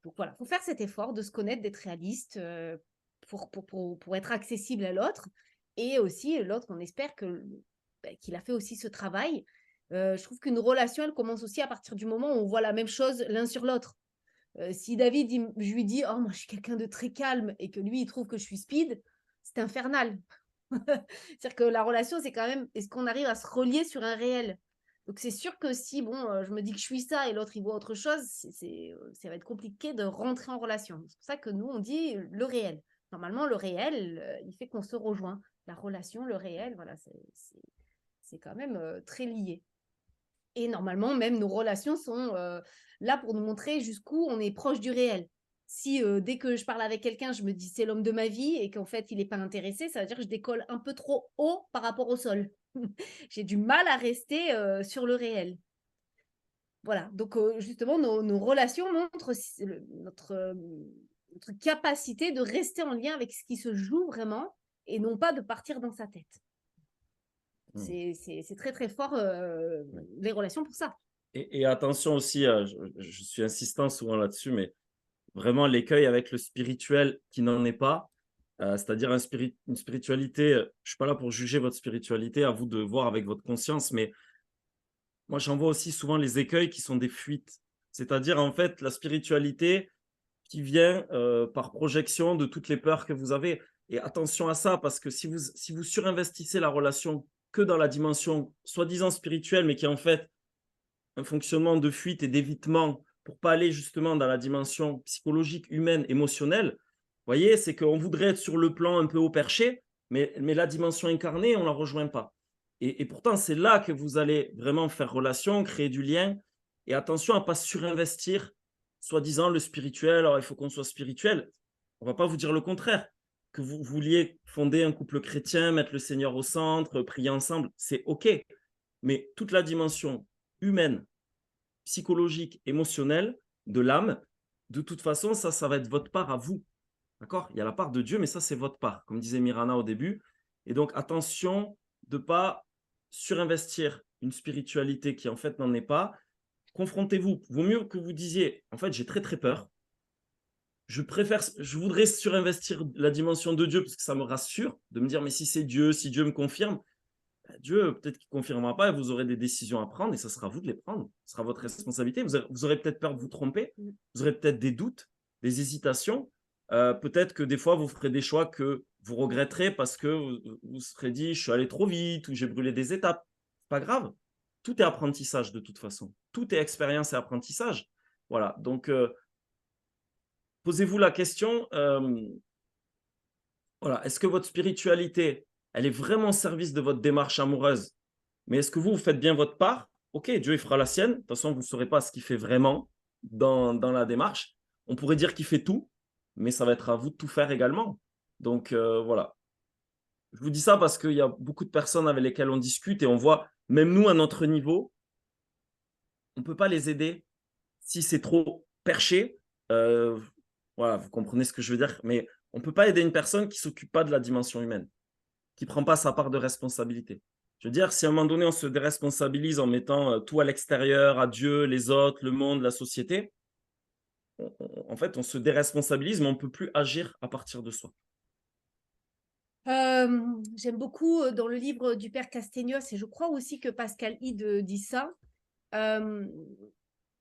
Donc voilà, il faut faire cet effort de se connaître, d'être réaliste pour être accessible à l'autre. Et aussi, l'autre, on espère qu'il a fait aussi ce travail. Je trouve qu'une relation, elle commence aussi à partir du moment où on voit la même chose l'un sur l'autre. Si David, je lui dis: «Oh moi je suis quelqu'un de très calme» et que lui il trouve que je suis speed, c'est infernal. C'est-à-dire que la relation, c'est quand même est-ce qu'on arrive à se relier sur un réel? Donc c'est sûr que si bon, je me dis que je suis ça et l'autre il voit autre chose, ça va être compliqué de rentrer en relation. C'est pour ça que nous on dit le réel. Normalement le réel, il fait qu'on se rejoint. La relation, le réel, voilà, c'est quand même, très lié et normalement même nos relations sont, là pour nous montrer jusqu'où on est proche du réel. Si, dès que je parle avec quelqu'un, je me dis: «C'est l'homme de ma vie» et qu'en fait il est pas intéressé, ça veut dire que je décolle un peu trop haut par rapport au sol. J'ai du mal à rester, sur le réel. Voilà, donc justement nos relations montrent si notre capacité de rester en lien avec ce qui se joue vraiment et non pas de partir dans sa tête. Mmh. C'est très, très fort, Ouais. les relations pour ça. Et attention aussi, je suis insistant souvent là-dessus, mais vraiment l'écueil avec le spirituel qui n'en est pas, c'est-à-dire une spiritualité, je suis pas là pour juger votre spiritualité, à vous de voir avec votre conscience, mais moi j'en vois aussi souvent les écueils qui sont des fuites. C'est-à-dire en fait la spiritualité qui vient, par projection de toutes les peurs que vous avez et attention à ça parce que si vous surinvestissez la relation que dans la dimension soi-disant spirituelle, mais qui est en fait un fonctionnement de fuite et d'évitement pour pas aller justement dans la dimension psychologique, humaine, émotionnelle, vous voyez, c'est qu'on voudrait être sur le plan un peu haut perché, mais la dimension incarnée, on ne la rejoint pas. Et pourtant, c'est là que vous allez vraiment faire relation, créer du lien. Et attention à ne pas surinvestir, soi-disant, le spirituel. Alors, il faut qu'on soit spirituel. On ne va pas vous dire le contraire. Que vous vouliez fonder un couple chrétien, mettre le Seigneur au centre, prier ensemble, c'est OK. Mais toute la dimension humaine, psychologique, émotionnelle de l'âme, de toute façon, ça va être votre part à vous. D'accord? Il y a la part de Dieu, mais ça, c'est votre part, comme disait Mirana au début. Et donc, attention de ne pas surinvestir une spiritualité qui, en fait, n'en est pas. Confrontez-vous. Vaut mieux que vous disiez, en fait, j'ai très, très peur. Je voudrais surinvestir la dimension de Dieu parce que ça me rassure de me dire, mais si c'est Dieu, si Dieu me confirme, Dieu, peut-être qu'il ne confirmera pas et vous aurez des décisions à prendre et ça sera à vous de les prendre. Ce sera votre responsabilité. Vous aurez peut-être peur de vous tromper, Mmh. vous aurez peut-être des doutes, des hésitations. Peut-être que des fois, vous ferez des choix que vous regretterez parce que vous serez dit, je suis allé trop vite ou j'ai brûlé des étapes. Pas grave. Tout est apprentissage de toute façon. Tout est expérience et apprentissage. Voilà. Donc, posez-vous la question, voilà, est-ce que votre spiritualité, elle est vraiment au service de votre démarche amoureuse? Mais est-ce que vous faites bien votre part? OK, Dieu, il fera la sienne. De toute façon, vous ne saurez pas ce qu'il fait vraiment dans la démarche. On pourrait dire qu'il fait tout, mais ça va être à vous de tout faire également. Donc, voilà. Je vous dis ça parce qu'il y a beaucoup de personnes avec lesquelles on discute et on voit, même nous, à notre niveau, on ne peut pas les aider si c'est trop perché. Heu, voilà, vous comprenez ce que je veux dire? Mais on ne peut pas aider une personne qui ne s'occupe pas de la dimension humaine, qui prend pas sa part de responsabilité. Je veux dire, si à un moment donné, on se déresponsabilise en mettant, tout à l'extérieur, à Dieu, les autres, le monde, la société, en fait, on se déresponsabilise, mais on ne peut plus agir à partir de soi. J'aime beaucoup, dans le livre du père Castegnos et je crois aussi que Pascal Hide, dit ça. Hem,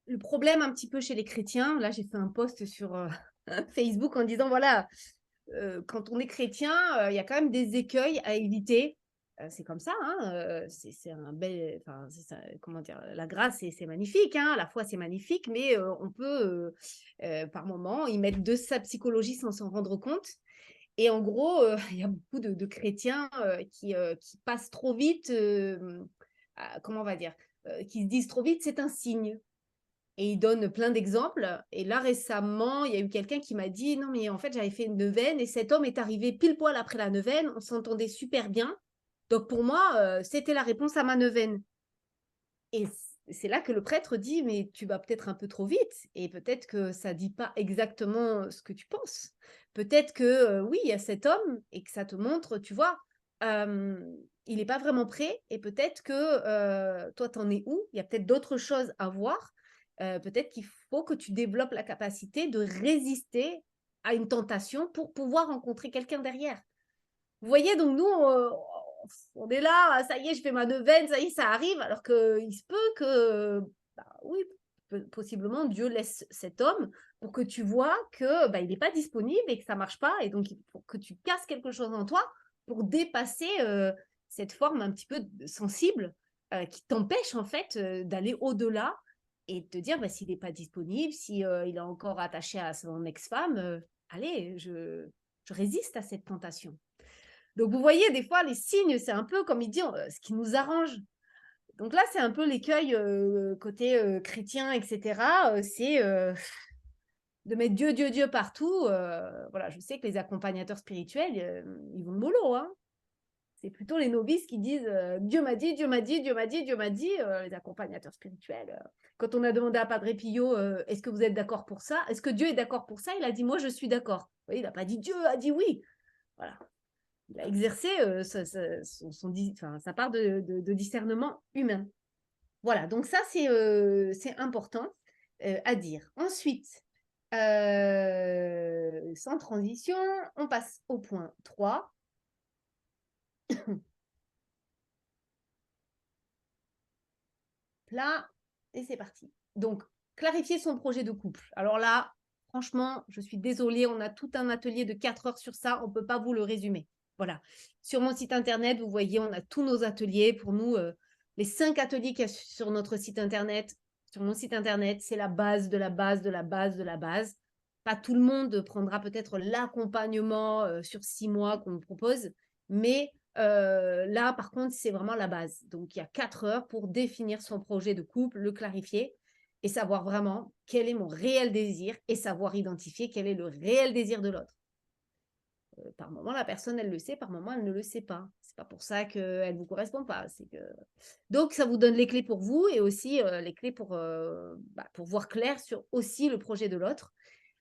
le problème un petit peu chez les chrétiens, là j'ai fait un post sur, Facebook en disant voilà, quand on est chrétien, il y a quand même des écueils à éviter. C'est comme ça, hein, c'est un bel enfin, c'est ça, comment dire? La grâce, c'est magnifique, hein, la foi, c'est magnifique, mais on peut, par moments, y mettre de sa psychologie sans s'en rendre compte et en gros, il y a beaucoup de chrétiens, qui passent trop vite, à comment on va dire? Qui se disent trop vite: «C'est un signe». Et il donne plein d'exemples. Et là, récemment, il y a eu quelqu'un qui m'a dit: «Non, mais en fait, j'avais fait une neuvaine et cet homme est arrivé pile poil après la neuvaine. On s'entendait super bien. Donc pour moi, c'était la réponse à ma neuvaine». Et c'est là que le prêtre dit: «Mais tu vas peut-être un peu trop vite et peut-être que ça dit pas exactement ce que tu penses. Peut-être que, oui, il y a cet homme et que ça te montre, tu vois, il est pas vraiment prêt et peut-être que, toi, tu en es où? Il y a peut-être d'autres choses à voir. Peut-être qu'il faut que tu développes la capacité de résister à une tentation pour pouvoir rencontrer quelqu'un derrière». Vous voyez? Donc nous, on est là, ça y est, je fais ma neuvaine, ça y est, ça arrive, alors qu'il se peut que, bah, oui, possiblement, Dieu laisse cet homme pour que tu vois que il n'est pas disponible et que ça marche pas. Et donc, il faut que tu casses quelque chose en toi pour dépasser cette forme un petit peu sensible qui t'empêche en fait d'aller au-delà et de te dire s'il n'est pas disponible, si il est encore attaché à son ex-femme, allez, je résiste à cette tentation. Donc, vous voyez, des fois, les signes, c'est un peu comme il dit, ce qui nous arrange. Donc là, c'est un peu l'écueil côté chrétien, etc. C'est de mettre Dieu, Dieu, Dieu partout. Voilà, je sais que les accompagnateurs spirituels, ils vont mollo, hein. C'est plutôt les novices qui disent Dieu m'a dit, Dieu m'a dit, Dieu m'a dit, Dieu m'a dit. Les accompagnateurs spirituels. Quand on a demandé à Padre Pio, est-ce que vous êtes d'accord pour ça? Est-ce que Dieu est d'accord pour ça? Il a dit, moi, je suis d'accord. Vous voyez, il n'a pas dit Dieu a dit oui. Voilà. Il a exercé sa part de discernement humain. Voilà, donc ça, c'est important à dire. Ensuite, sans transition, on passe au point 3. Là, et c'est parti. Donc, clarifier son projet de couple. Alors là, franchement, je suis désolée, on a tout un atelier de 4 heures sur ça, on ne peut pas vous le résumer. Voilà. Sur mon site internet, vous voyez, on a tous nos ateliers. Pour nous, les 5 ateliers qu'il y a sur notre site internet, sur mon site internet, c'est la base de la base de la base de la base. Pas tout le monde prendra peut-être l'accompagnement sur 6 mois qu'on propose, mais là, par contre, c'est vraiment la base. Donc, il y a 4 heures pour définir son projet de couple, le clarifier et savoir vraiment quel est mon réel désir et savoir identifier quel est le réel désir de l'autre. Par moment, la personne, elle le sait, par moment, elle ne le sait pas. C'est pas pour ça qu'elle ne vous correspond pas. Donc, ça vous donne les clés pour vous et aussi les clés pour voir clair sur aussi le projet de l'autre.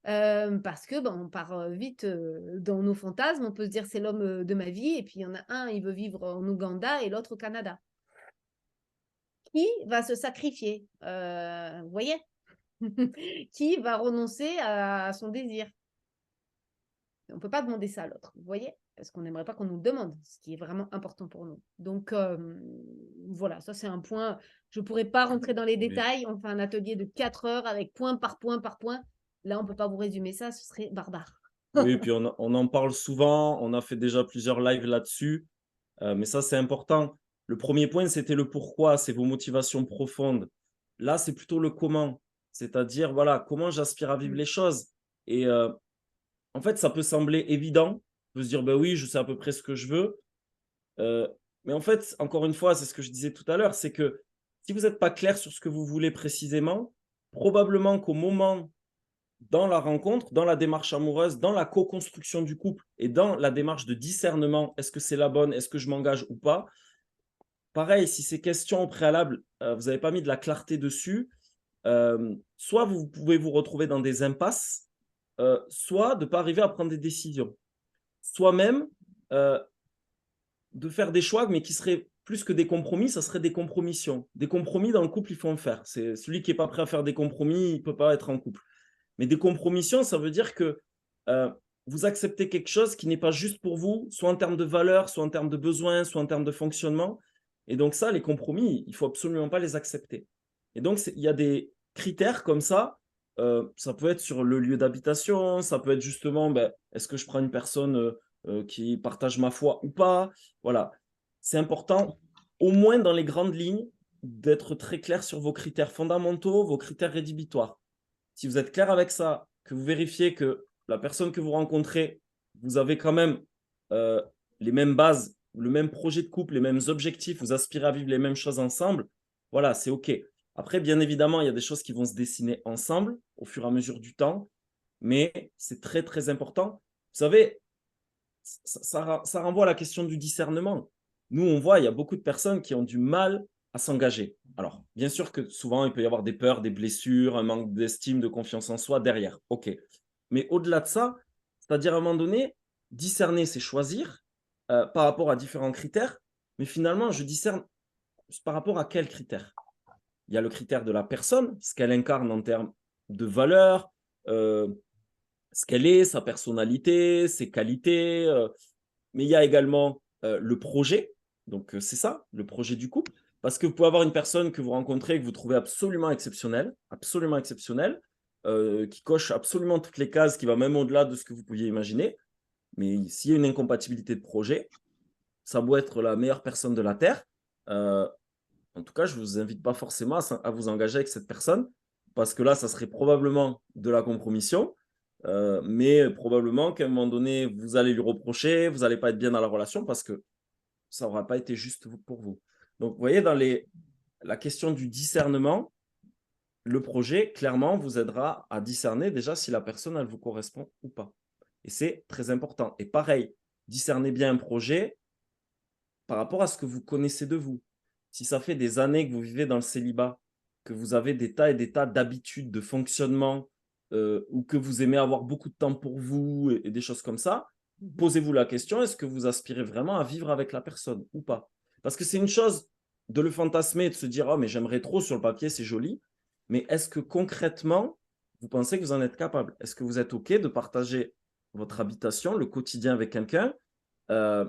Parce que on part vite dans nos fantasmes. On peut se dire c'est l'homme de ma vie et puis il y en a un, il veut vivre en Ouganda et l'autre au Canada. Qui va se sacrifier? Vous voyez? Qui va renoncer à son désir? On ne peut pas demander ça à l'autre, vous voyez? Parce qu'on n'aimerait pas qu'on nous le demande, ce qui est vraiment important pour nous. Donc, voilà, ça c'est un point. Je ne pourrais pas rentrer dans les détails. On fait un atelier de 4 heures avec point par point par point. Là, on ne peut pas vous résumer ça, ce serait barbare. Oui, puis on en parle souvent, on a fait déjà plusieurs lives là-dessus, mais ça, c'est important. Le premier point, c'était le pourquoi, c'est vos motivations profondes. Là, c'est plutôt le comment, c'est-à-dire, voilà, comment j'aspire à vivre les choses. Et en fait, ça peut sembler évident, on peut se dire, ben oui, je sais à peu près ce que je veux. Mais en fait, encore une fois, c'est ce que je disais tout à l'heure, c'est que si vous n'êtes pas clair sur ce que vous voulez précisément, probablement qu'au moment dans la rencontre, dans la démarche amoureuse, dans la co-construction du couple et dans la démarche de discernement, est-ce que c'est la bonne, est-ce que je m'engage ou pas? Pareil, si ces questions au préalable, vous n'avez pas mis de la clarté dessus, soit vous pouvez vous retrouver dans des impasses, soit de ne pas arriver à prendre des décisions. Soit même de faire des choix, mais qui seraient plus que des compromis, ça serait des compromissions. Des compromis dans le couple, il faut en faire. C'est celui qui n'est pas prêt à faire des compromis, il ne peut pas être en couple. Mais des compromissions, ça veut dire que vous acceptez quelque chose qui n'est pas juste pour vous, soit en termes de valeur, soit en termes de besoins, soit en termes de fonctionnement. Et donc ça, les compromis, il faut absolument pas les accepter. Et donc, il y a des critères comme ça. Ça peut être sur le lieu d'habitation, ça peut être justement, est-ce que je prends une personne qui partage ma foi ou pas? Voilà. C'est important, au moins dans les grandes lignes, d'être très clair sur vos critères fondamentaux, vos critères rédhibitoires. Si vous êtes clair avec ça, que vous vérifiez que la personne que vous rencontrez, vous avez quand même les mêmes bases, le même projet de couple, les mêmes objectifs, vous aspirez à vivre les mêmes choses ensemble, voilà, c'est OK. Après, bien évidemment, il y a des choses qui vont se dessiner ensemble au fur et à mesure du temps, mais c'est très, très important. Vous savez, ça renvoie à la question du discernement. Nous, on voit, il y a beaucoup de personnes qui ont du mal à s'engager. Alors, bien sûr que souvent, il peut y avoir des peurs, des blessures, un manque d'estime, de confiance en soi derrière. OK. Mais au-delà de ça, c'est-à-dire à un moment donné, discerner, c'est choisir par rapport à différents critères. Mais finalement, je discerne par rapport à quels critères? Il y a le critère de la personne, ce qu'elle incarne en termes de valeur, ce qu'elle est, sa personnalité, ses qualités. Mais il y a également le projet. Donc, c'est ça, le projet du couple. Parce que vous pouvez avoir une personne que vous rencontrez et que vous trouvez absolument exceptionnelle, qui coche absolument toutes les cases, qui va même au-delà de ce que vous pouviez imaginer. Mais s'il y a une incompatibilité de projet, ça doit être la meilleure personne de la Terre. euh, En tout cas, je ne vous invite pas forcément à vous engager avec cette personne, parce que là, ça serait probablement de la compromission, mais probablement qu'à un moment donné, vous allez lui reprocher, vous n'allez pas être bien dans la relation, parce que ça n'aura pas été juste pour vous. Donc, vous voyez, la question du discernement, le projet, clairement, vous aidera à discerner déjà si la personne, elle vous correspond ou pas. Et c'est très important. Et pareil, discernez bien un projet par rapport à ce que vous connaissez de vous. Si ça fait des années que vous vivez dans le célibat, que vous avez des tas et des tas d'habitudes, de fonctionnement, ou que vous aimez avoir beaucoup de temps pour vous et des choses comme ça, posez-vous la question, est-ce que vous aspirez vraiment à vivre avec la personne ou pas? Parce que c'est une chose de le fantasmer et de se dire, oh, mais j'aimerais trop sur le papier, c'est joli, mais est-ce que concrètement, vous pensez que vous en êtes capable? Est-ce que vous êtes OK de partager votre habitation, le quotidien avec quelqu'un, euh,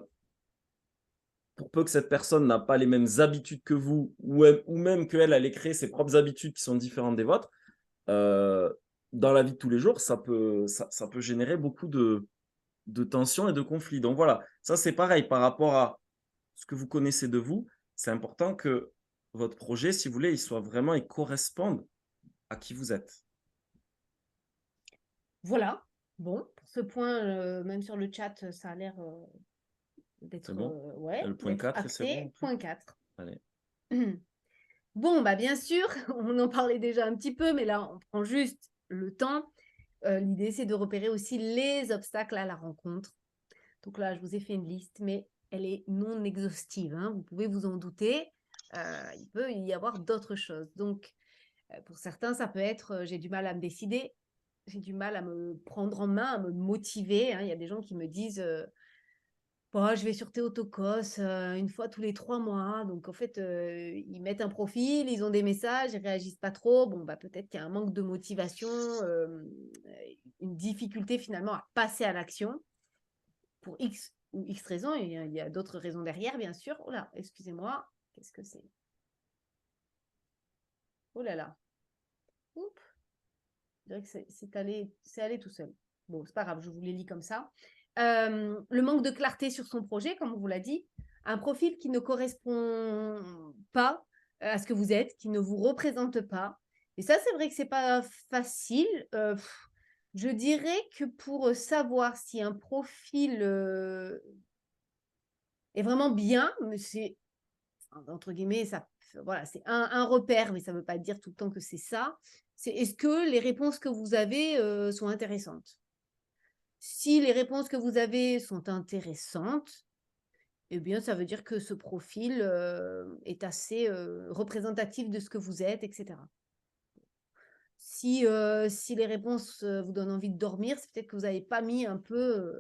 pour peu que cette personne n'a pas les mêmes habitudes que vous, ou même qu'elle, elle ait créé ses propres habitudes qui sont différentes des vôtres, euh, dans la vie de tous les jours, ça peut générer beaucoup de tensions et de conflits. Donc voilà, ça c'est pareil par rapport à ce que vous connaissez de vous. C'est important que votre projet, si vous voulez, il corresponde à qui vous êtes. Voilà. Bon, pour ce point, même sur le chat, ça a l'air C'est d'être bon? ouais, Le point d'être 4 et c'est bon acté. après? Point 4. Allez. Bon, bah bien sûr, on en parlait déjà un petit peu, mais là, on prend juste le temps. L'idée, c'est de repérer aussi les obstacles à la rencontre. Donc là, je vous ai fait une liste, mais elle est non exhaustive, hein. Vous pouvez vous en douter. Il peut y avoir d'autres choses. Donc, pour certains, ça peut être j'ai du mal à me décider, j'ai du mal à me prendre en main, à me motiver, hein. Il y a des gens qui me disent bah, je vais sur Théotokos une fois tous les 3 mois. Donc, en fait, ils mettent un profil, ils ont des messages, ils réagissent pas trop. Bon, bah, peut-être qu'il y a un manque de motivation, une difficulté finalement à passer à l'action pour X ou X raisons. Il y a d'autres raisons derrière, bien sûr. Oh là, excusez-moi. Qu'est-ce que c'est? Oh là là. Oups. Je dirais que c'est allé tout seul. Bon, c'est pas grave, je vous les lis comme ça. Le manque de clarté sur son projet, comme on vous l'a dit. Un profil qui ne correspond pas à ce que vous êtes, qui ne vous représente pas. Et ça, c'est vrai que c'est pas facile. Je dirais que pour savoir si un profil est vraiment bien, mais c'est entre guillemets, ça, voilà, c'est un repère, mais ça ne veut pas dire tout le temps que c'est ça. C'est est-ce que les réponses que vous avez sont intéressantes? Si les réponses que vous avez sont intéressantes, eh bien, ça veut dire que ce profil est assez représentatif de ce que vous êtes, etc. Si les réponses vous donnent envie de dormir, c'est peut-être que vous n'avez pas mis un peu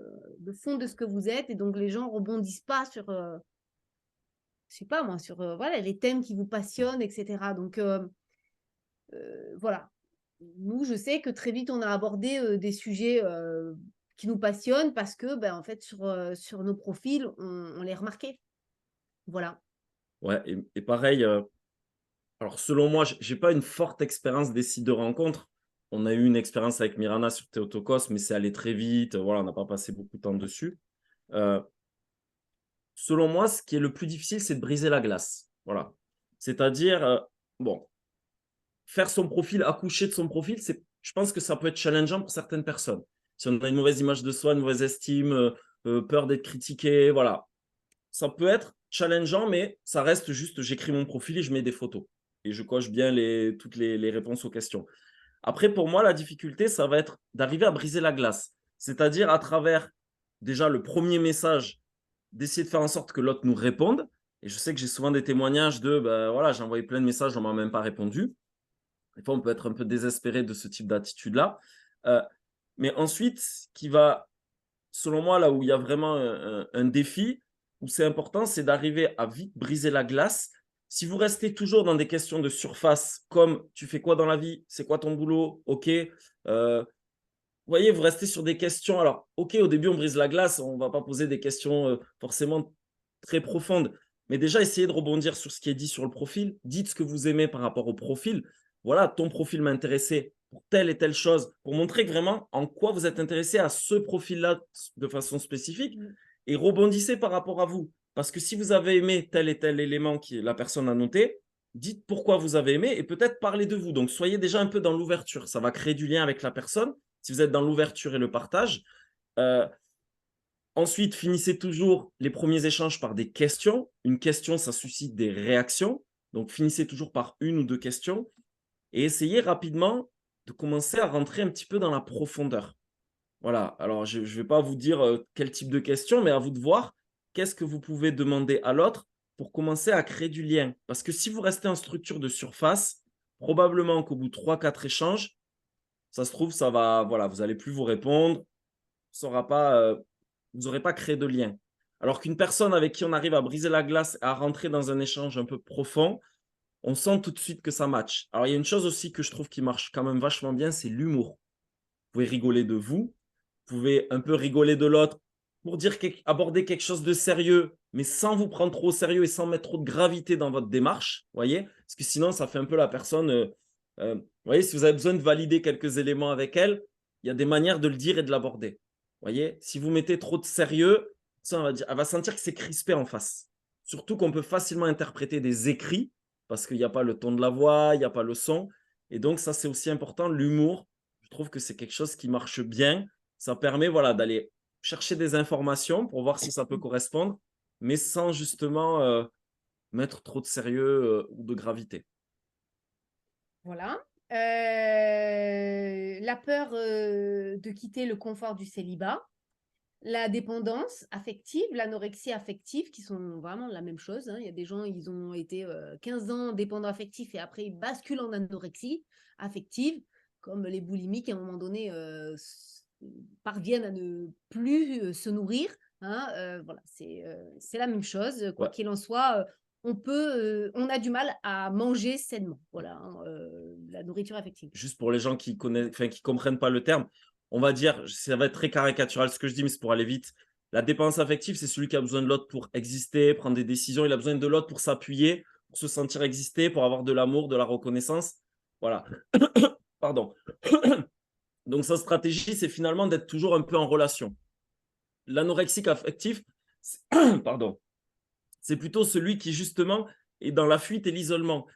le fond de ce que vous êtes et donc les gens rebondissent pas sur je sais pas moi, sur voilà, les thèmes qui vous passionnent, etc. Donc voilà. Nous, je sais que très vite, on a abordé des sujets qui nous passionnent parce que, ben, en fait, sur nos profils, on les remarquait. Voilà. Ouais, et pareil, alors selon moi, j'ai pas une forte expérience des sites de rencontres. On a eu une expérience avec Mirana sur Théotokos, mais c'est allé très vite. Voilà, on n'a pas passé beaucoup de temps dessus. Euh, Selon moi, ce qui est le plus difficile, c'est de briser la glace. Voilà. C'est-à-dire, bon, faire son profil, accoucher de son profil, je pense que ça peut être challengeant pour certaines personnes. Si on a une mauvaise image de soi, une mauvaise estime, peur d'être critiqué, voilà. Ça peut être challengeant, mais ça reste juste, j'écris mon profil et je mets des photos. Et je coche bien toutes les réponses aux questions. Après, pour moi, la difficulté, ça va être d'arriver à briser la glace. C'est-à-dire à travers déjà le premier message, d'essayer de faire en sorte que l'autre nous réponde. Et je sais que j'ai souvent des témoignages de, ben, voilà, j'ai envoyé plein de messages, on ne m'a même pas répondu. Des fois, on peut être un peu désespéré de ce type d'attitude-là. Euh, mais ensuite, qui va, selon moi, là où il y a vraiment un défi, où c'est important, c'est d'arriver à vite briser la glace. Si vous restez toujours dans des questions de surface, comme tu fais quoi dans la vie, c'est quoi ton boulot, ok, vous voyez, vous restez sur des questions. Alors, ok, au début, on brise la glace, on ne va pas poser des questions forcément très profondes, Mais déjà, essayez de rebondir sur ce qui est dit sur le profil. Dites ce que vous aimez par rapport au profil. Voilà, ton profil m'a intéressé pour telle et telle chose, pour montrer que vraiment en quoi vous êtes intéressé à ce profil-là de façon spécifique Mmh. et rebondissez par rapport à vous. Parce que si vous avez aimé tel et tel élément que la personne a noté, dites pourquoi vous avez aimé et peut-être parlez de vous. Donc, soyez déjà un peu dans l'ouverture. Ça va créer du lien avec la personne. Si vous êtes dans l'ouverture et le partage, euh, ensuite, finissez toujours les premiers échanges par des questions. Une question, ça suscite des réactions. Donc, finissez toujours par une ou deux questions et essayez rapidement de commencer à rentrer un petit peu dans la profondeur. Voilà. Alors, je ne vais pas vous dire quel type de question, mais à vous de voir qu'est-ce que vous pouvez demander à l'autre pour commencer à créer du lien. Parce que si vous restez en structure de surface, probablement qu'au bout de 3-4 échanges, ça se trouve, ça va, voilà, vous n'allez plus vous répondre, saura pas, vous n'aurez pas créé de lien. Alors qu'une personne avec qui on arrive à briser la glace, à rentrer dans un échange un peu profond, on sent tout de suite que ça match. Alors, il y a une chose aussi que je trouve qui marche quand même vachement bien, c'est l'humour. Vous pouvez rigoler de vous, vous pouvez un peu rigoler de l'autre pour dire aborder quelque chose de sérieux, mais sans vous prendre trop au sérieux et sans mettre trop de gravité dans votre démarche, voyez? Parce que sinon, ça fait un peu la personne. Vous voyez, si vous avez besoin de valider quelques éléments avec elle, il y a des manières de le dire et de l'aborder. Voyez, si vous mettez trop de sérieux, ça, elle va sentir que c'est crispé en face. Surtout qu'on peut facilement interpréter des écrits parce qu'il n'y a pas le ton de la voix, il n'y a pas le son. Et donc, ça, c'est aussi important. L'humour, je trouve que c'est quelque chose qui marche bien. Ça permet voilà, d'aller chercher des informations pour voir si ça peut correspondre, mais sans justement mettre trop de sérieux ou de gravité. Voilà. La peur de quitter le confort du célibat, la dépendance affective, l'anorexie affective, qui sont vraiment la même chose, hein. Il y a des gens, ils ont été 15 ans dépendants affectifs et après ils basculent en anorexie affective, comme les boulimiques, à un moment donné, parviennent à ne plus se nourrir, hein. Voilà, c'est la même chose. Quoi Ouais. qu'il en soit, on a du mal à manger sainement. Voilà, hein, la nourriture affective. Juste pour les gens qui connaissent, enfin, qui comprennent pas le terme, on va dire, ça va être très caricatural ce que je dis, mais c'est pour aller vite. La dépendance affective, c'est celui qui a besoin de l'autre pour exister, prendre des décisions. Il a besoin de l'autre pour s'appuyer, pour se sentir exister, pour avoir de l'amour, de la reconnaissance. Voilà. Pardon. Donc, sa stratégie, c'est finalement d'être toujours un peu en relation. L'anorexique affectif, pardon, c'est plutôt celui qui, justement, est dans la fuite et l'isolement.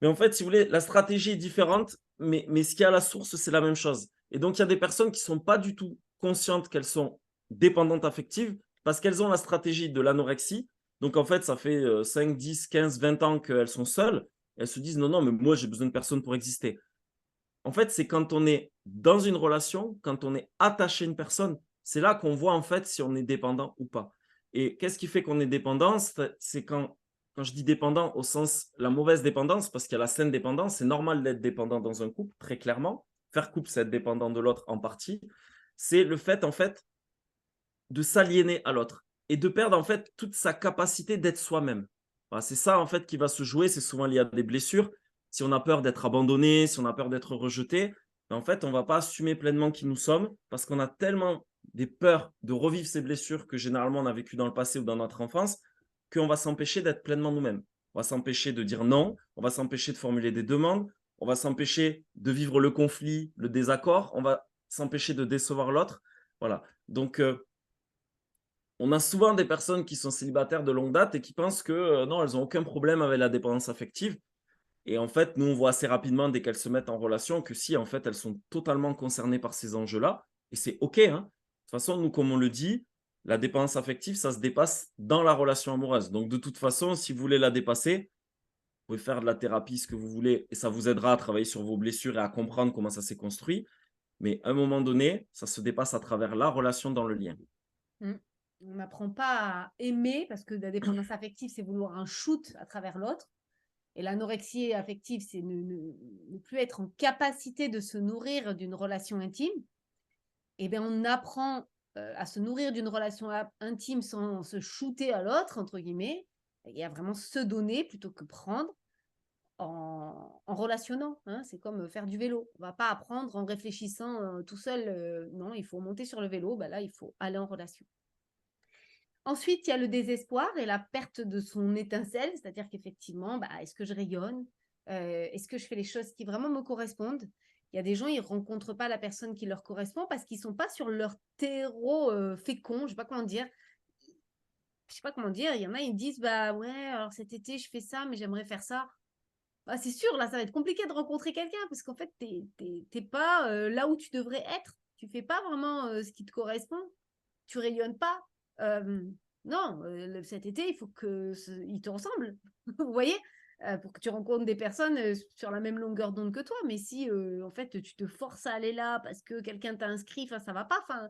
Mais en fait, si vous voulez, la stratégie est différente, mais ce qui est à la source, c'est la même chose. Et donc, il y a des personnes qui ne sont pas du tout conscientes qu'elles sont dépendantes affectives parce qu'elles ont la stratégie de l'anorexie. Donc, en fait, ça fait 5, 10, 15, 20 ans qu'elles sont seules. Elles se disent, non, non, mais moi, j'ai besoin de personne pour exister. En fait, c'est quand on est dans une relation, quand on est attaché à une personne, c'est là qu'on voit en fait si on est dépendant ou pas. Et qu'est-ce qui fait qu'on est dépendant? C'est quand je dis dépendant au sens la mauvaise dépendance, parce qu'il y a la saine dépendance, c'est normal d'être dépendant dans un couple, très clairement. Faire couple, c'est être dépendant de l'autre en partie. C'est le fait, en fait, de s'aliéner à l'autre et de perdre, en fait, toute sa capacité d'être soi-même. Voilà, c'est ça, en fait, qui va se jouer. C'est souvent lié à des blessures. Si on a peur d'être abandonné, si on a peur d'être rejeté, ben, en fait, on ne va pas assumer pleinement qui nous sommes parce qu'on a tellement des peurs de revivre ces blessures que généralement on a vécues dans le passé ou dans notre enfance qu'on va s'empêcher d'être pleinement nous-mêmes. On va s'empêcher de dire non, on va s'empêcher de formuler des demandes, on va s'empêcher de vivre le conflit, le désaccord, on va s'empêcher de décevoir l'autre. Voilà. Donc, on a souvent des personnes qui sont célibataires de longue date et qui pensent que non, elles n'ont aucun problème avec la dépendance affective. Et en fait, nous, on voit assez rapidement dès qu'elles se mettent en relation que si, en fait, elles sont totalement concernées par ces enjeux-là. Et c'est OK, hein. De toute façon, nous, comme on le dit, la dépendance affective, ça se dépasse dans la relation amoureuse. Donc, de toute façon, si vous voulez la dépasser, vous pouvez faire de la thérapie, ce que vous voulez, et ça vous aidera à travailler sur vos blessures et à comprendre comment ça s'est construit. Mais à un moment donné, ça se dépasse à travers la relation dans le lien. Mmh. On n'apprend pas à aimer parce que la dépendance affective, c'est vouloir un shoot à travers l'autre. Et l'anorexie affective, c'est ne plus être en capacité de se nourrir d'une relation intime. Et bien, on apprend à se nourrir d'une relation intime sans se shooter à l'autre, entre guillemets. Il y a vraiment se donner plutôt que prendre en relationnant, hein. C'est comme faire du vélo. On ne va pas apprendre en réfléchissant tout seul. Non, il faut monter sur le vélo. Ben là, il faut aller en relation. Ensuite, il y a le désespoir et la perte de son étincelle, c'est-à-dire qu'effectivement, est-ce que je rayonne? Est-ce que je fais les choses qui vraiment me correspondent? Il y a des gens, ils ne rencontrent pas la personne qui leur correspond parce qu'ils ne sont pas sur leur terreau fécond, je ne sais pas comment dire. Je sais pas comment dire, il y en a, ils disent, bah ouais, alors cet été, je fais ça, mais j'aimerais faire ça. Bah, c'est sûr, là, ça va être compliqué de rencontrer quelqu'un parce qu'en fait, t'es pas là où tu devrais être. Tu fais pas vraiment ce qui te correspond. Tu rayonnes pas. Euh, non, cet été, il faut il te ressemble. Vous voyez? Pour que tu rencontres des personnes sur la même longueur d'onde que toi. Mais si, en fait, tu te forces à aller là parce que quelqu'un t'a inscrit, ça va pas.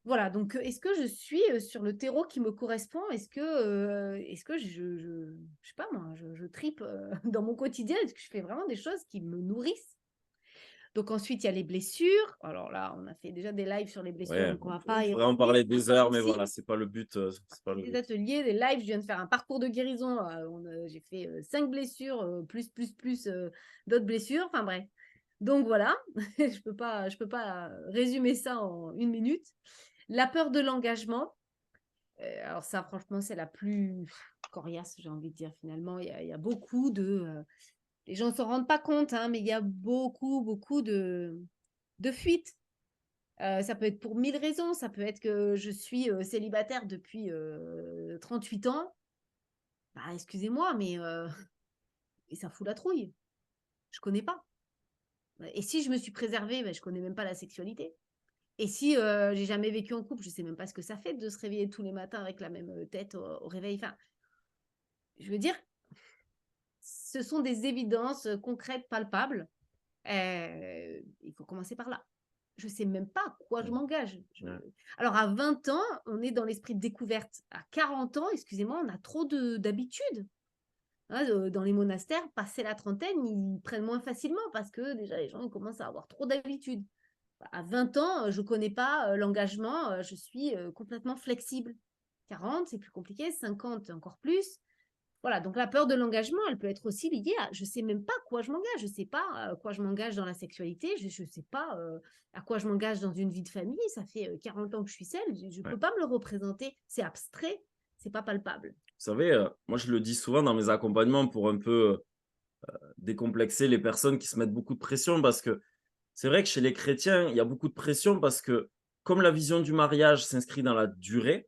Voilà, donc est-ce que je suis sur le terreau qui me correspond? Est-ce que je sais pas moi, je tripe dans mon quotidien? Est-ce que je fais vraiment des choses qui me nourrissent? Donc ensuite, il y a les blessures. Alors là, on a fait déjà des lives sur les blessures, Ouais, donc on va on pas y pourrait en revenir. parler des heures, mais Si, voilà, c'est pas le but. C'est pas le des but. ateliers, des lives, je viens de faire un parcours de guérison. J'ai fait 5 blessures, plus d'autres blessures. Enfin bref. Donc voilà, je peux pas résumer ça en 1 minute. La peur de l'engagement. Alors ça, franchement, c'est la plus coriace, j'ai envie de dire finalement. Il y a beaucoup de... les gens ne s'en rendent pas compte, hein, mais il y a beaucoup, beaucoup de fuites. Ça peut être pour 1000 raisons. Ça peut être que je suis célibataire depuis 38 ans. Bah, excusez-moi, mais et ça fout la trouille. Je connais pas. Et si je me suis préservée, je connais même pas la sexualité. Et si j'ai jamais vécu en couple, je sais même pas ce que ça fait de se réveiller tous les matins avec la même tête au réveil. Enfin, je veux dire, ce sont des évidences concrètes, palpables. Il faut commencer par là. Je ne sais même pas à quoi je Ouais, m'engage. ouais. Alors, à 20 ans, on est dans l'esprit de découverte. À 40 ans, excusez-moi, on a trop d'habitudes. Hein, dans les monastères, passé la trentaine, ils prennent moins facilement parce que déjà, les gens ils commencent à avoir trop d'habitudes. À 20 ans, je ne connais pas l'engagement, je suis complètement flexible. 40, c'est plus compliqué, 50, encore plus. Voilà, donc la peur de l'engagement, elle peut être aussi liée à je ne sais même pas à quoi je m'engage. Je ne sais pas à quoi je m'engage dans la sexualité. Je ne sais pas à quoi je m'engage dans une vie de famille. Ça fait 40 ans que je suis seule. Je ne Ouais. peux pas me le représenter. C'est abstrait, c'est pas palpable. Vous savez, moi, je le dis souvent dans mes accompagnements pour un peu décomplexer les personnes qui se mettent beaucoup de pression parce que c'est vrai que chez les chrétiens, il y a beaucoup de pression parce que comme la vision du mariage s'inscrit dans la durée,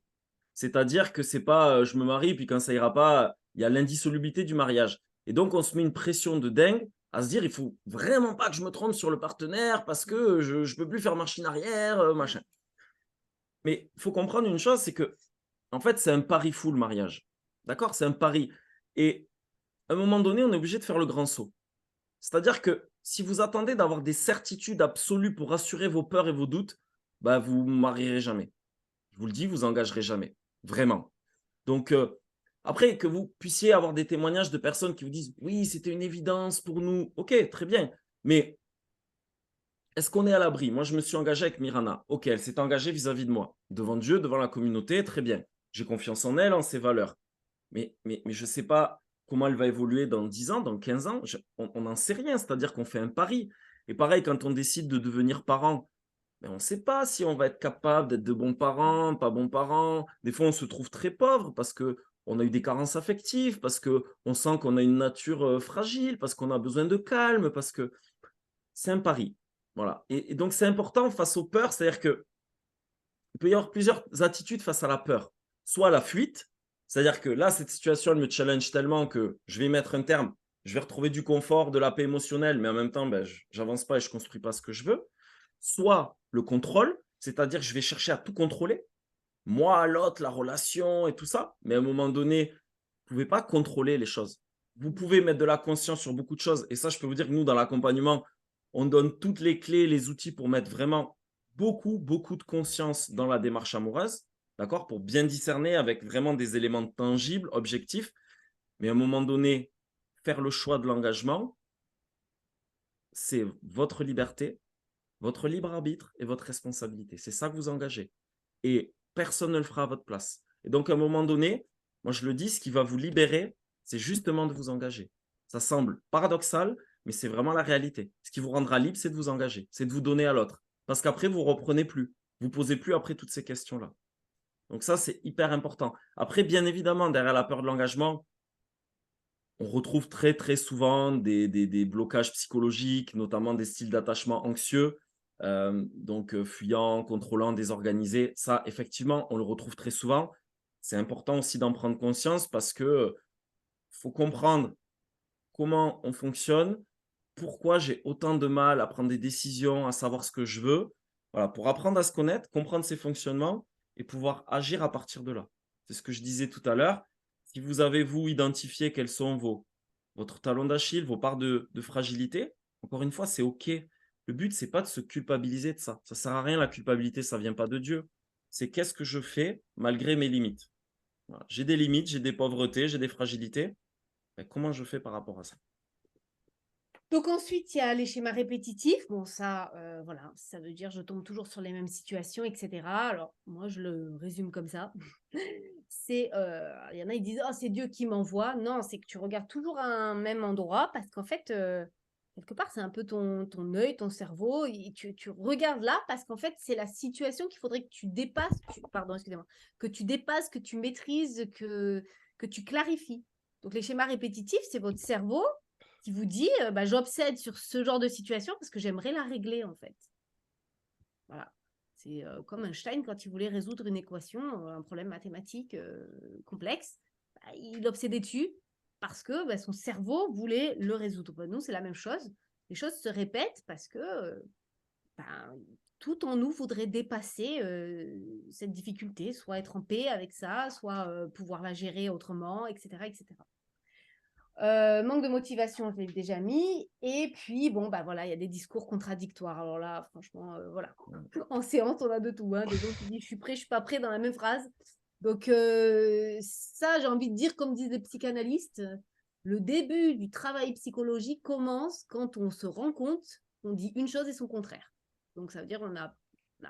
c'est-à-dire que c'est pas je me marie puis quand ça ira pas, il y a l'indissolubilité du mariage. Et donc on se met une pression de dingue à se dire il faut vraiment pas que je me trompe sur le partenaire parce que je peux plus faire machine arrière, machin. Mais il faut comprendre une chose, c'est que en fait, c'est un pari fou le mariage. D'accord? C'est un pari. Et à un moment donné, on est obligé de faire le grand saut. C'est-à-dire que si vous attendez d'avoir des certitudes absolues pour rassurer vos peurs et vos doutes, bah, vous ne vous marierez jamais. Je vous le dis, vous engagerez jamais. Vraiment. Donc, après, que vous puissiez avoir des témoignages de personnes qui vous disent oui, c'était une évidence pour nous. Ok, très bien. Mais est-ce qu'on est à l'abri? Moi, je me suis engagé avec Mirana. Ok, elle s'est engagée vis-à-vis de moi, devant Dieu, devant la communauté. Très bien. J'ai confiance en elle, en ses valeurs. Mais je ne sais pas comment elle va évoluer dans 10 ans, dans 15 ans. On n'en sait rien, c'est-à-dire qu'on fait un pari. Et pareil, quand on décide de devenir parent, ben on ne sait pas si on va être capable d'être de bons parents, pas bons parents. Des fois, on se trouve très pauvre parce que on a eu des carences affectives, parce qu'on sent qu'on a une nature fragile, parce qu'on a besoin de calme, parce que c'est un pari. Voilà. Et donc, c'est important face aux peurs, c'est-à-dire que il peut y avoir plusieurs attitudes face à la peur. Soit la fuite, c'est-à-dire que là, cette situation, elle me challenge tellement que je vais y mettre un terme, je vais retrouver du confort, de la paix émotionnelle, mais en même temps, ben, je n'avance pas et je ne construis pas ce que je veux. Soit le contrôle, c'est-à-dire que je vais chercher à tout contrôler, moi, l'autre, la relation et tout ça, mais à un moment donné, vous ne pouvez pas contrôler les choses. Vous pouvez mettre de la conscience sur beaucoup de choses, et ça, je peux vous dire que nous, dans l'accompagnement, on donne toutes les clés, les outils pour mettre vraiment beaucoup, beaucoup de conscience dans la démarche amoureuse, d'accord, pour bien discerner avec vraiment des éléments tangibles, objectifs. Mais à un moment donné, faire le choix de l'engagement, c'est votre liberté, votre libre arbitre et votre responsabilité. C'est ça que vous engagez. Et personne ne le fera à votre place. Et donc, à un moment donné, moi je le dis, ce qui va vous libérer, c'est justement de vous engager. Ça semble paradoxal, mais c'est vraiment la réalité. Ce qui vous rendra libre, c'est de vous engager, c'est de vous donner à l'autre. Parce qu'après, vous ne reprenez plus. Vous ne posez plus après toutes ces questions-là. Donc ça, c'est hyper important. Après, bien évidemment, derrière la peur de l'engagement, on retrouve très, très souvent des blocages psychologiques, notamment des styles d'attachement anxieux, donc fuyant, contrôlant, désorganisé. Ça, effectivement, on le retrouve très souvent. C'est important aussi d'en prendre conscience parce que faut comprendre comment on fonctionne, pourquoi j'ai autant de mal à prendre des décisions, à savoir ce que je veux. Voilà, pour apprendre à se connaître, comprendre ses fonctionnements et pouvoir agir à partir de là. C'est ce que je disais tout à l'heure. Si vous avez, vous, identifié quels sont votre talon d'Achille, vos parts de fragilité, encore une fois, c'est OK. Le but, c'est pas de se culpabiliser de ça. Ça sert à rien, la culpabilité, ça vient pas de Dieu. C'est qu'est-ce que je fais malgré mes limites. Voilà. J'ai des limites, j'ai des pauvretés, j'ai des fragilités. Ben, comment je fais par rapport à ça? Donc ensuite, il y a les schémas répétitifs. Bon, ça, voilà, ça veut dire je tombe toujours sur les mêmes situations, etc. Alors, moi, je le résume comme ça. Il y en a, ils disent, oh, c'est Dieu qui m'envoie. Non, c'est que tu regardes toujours à un même endroit parce qu'en fait, quelque part, c'est un peu ton œil, ton cerveau. Et tu regardes là parce qu'en fait, c'est la situation qu'il faudrait que tu dépasses. Pardon, excusez-moi. Que tu dépasses, que tu maîtrises, que tu clarifies. Donc, les schémas répétitifs, c'est votre cerveau qui vous dit bah, j'obsède sur ce genre de situation parce que j'aimerais la régler en fait. Voilà. C'est comme Einstein quand il voulait résoudre une équation, un problème mathématique complexe, bah, il obsédait dessus parce que bah, son cerveau voulait le résoudre. Bah, nous, c'est la même chose. Les choses se répètent parce que bah, tout en nous voudrait dépasser cette difficulté, soit être en paix avec ça, soit pouvoir la gérer autrement, etc. etc. Manque de motivation, je l'ai déjà mis. Et puis, bon, bah voilà, il y a des discours contradictoires. Alors là, franchement, voilà. En séance, on a de tout. Hein. Des gens qui disent je suis prêt, je suis pas prêt dans la même phrase. Donc, ça, j'ai envie de dire, comme disent les psychanalystes, le début du travail psychologique commence quand on se rend compte qu'on dit une chose et son contraire. Donc, ça veut dire qu'on n'a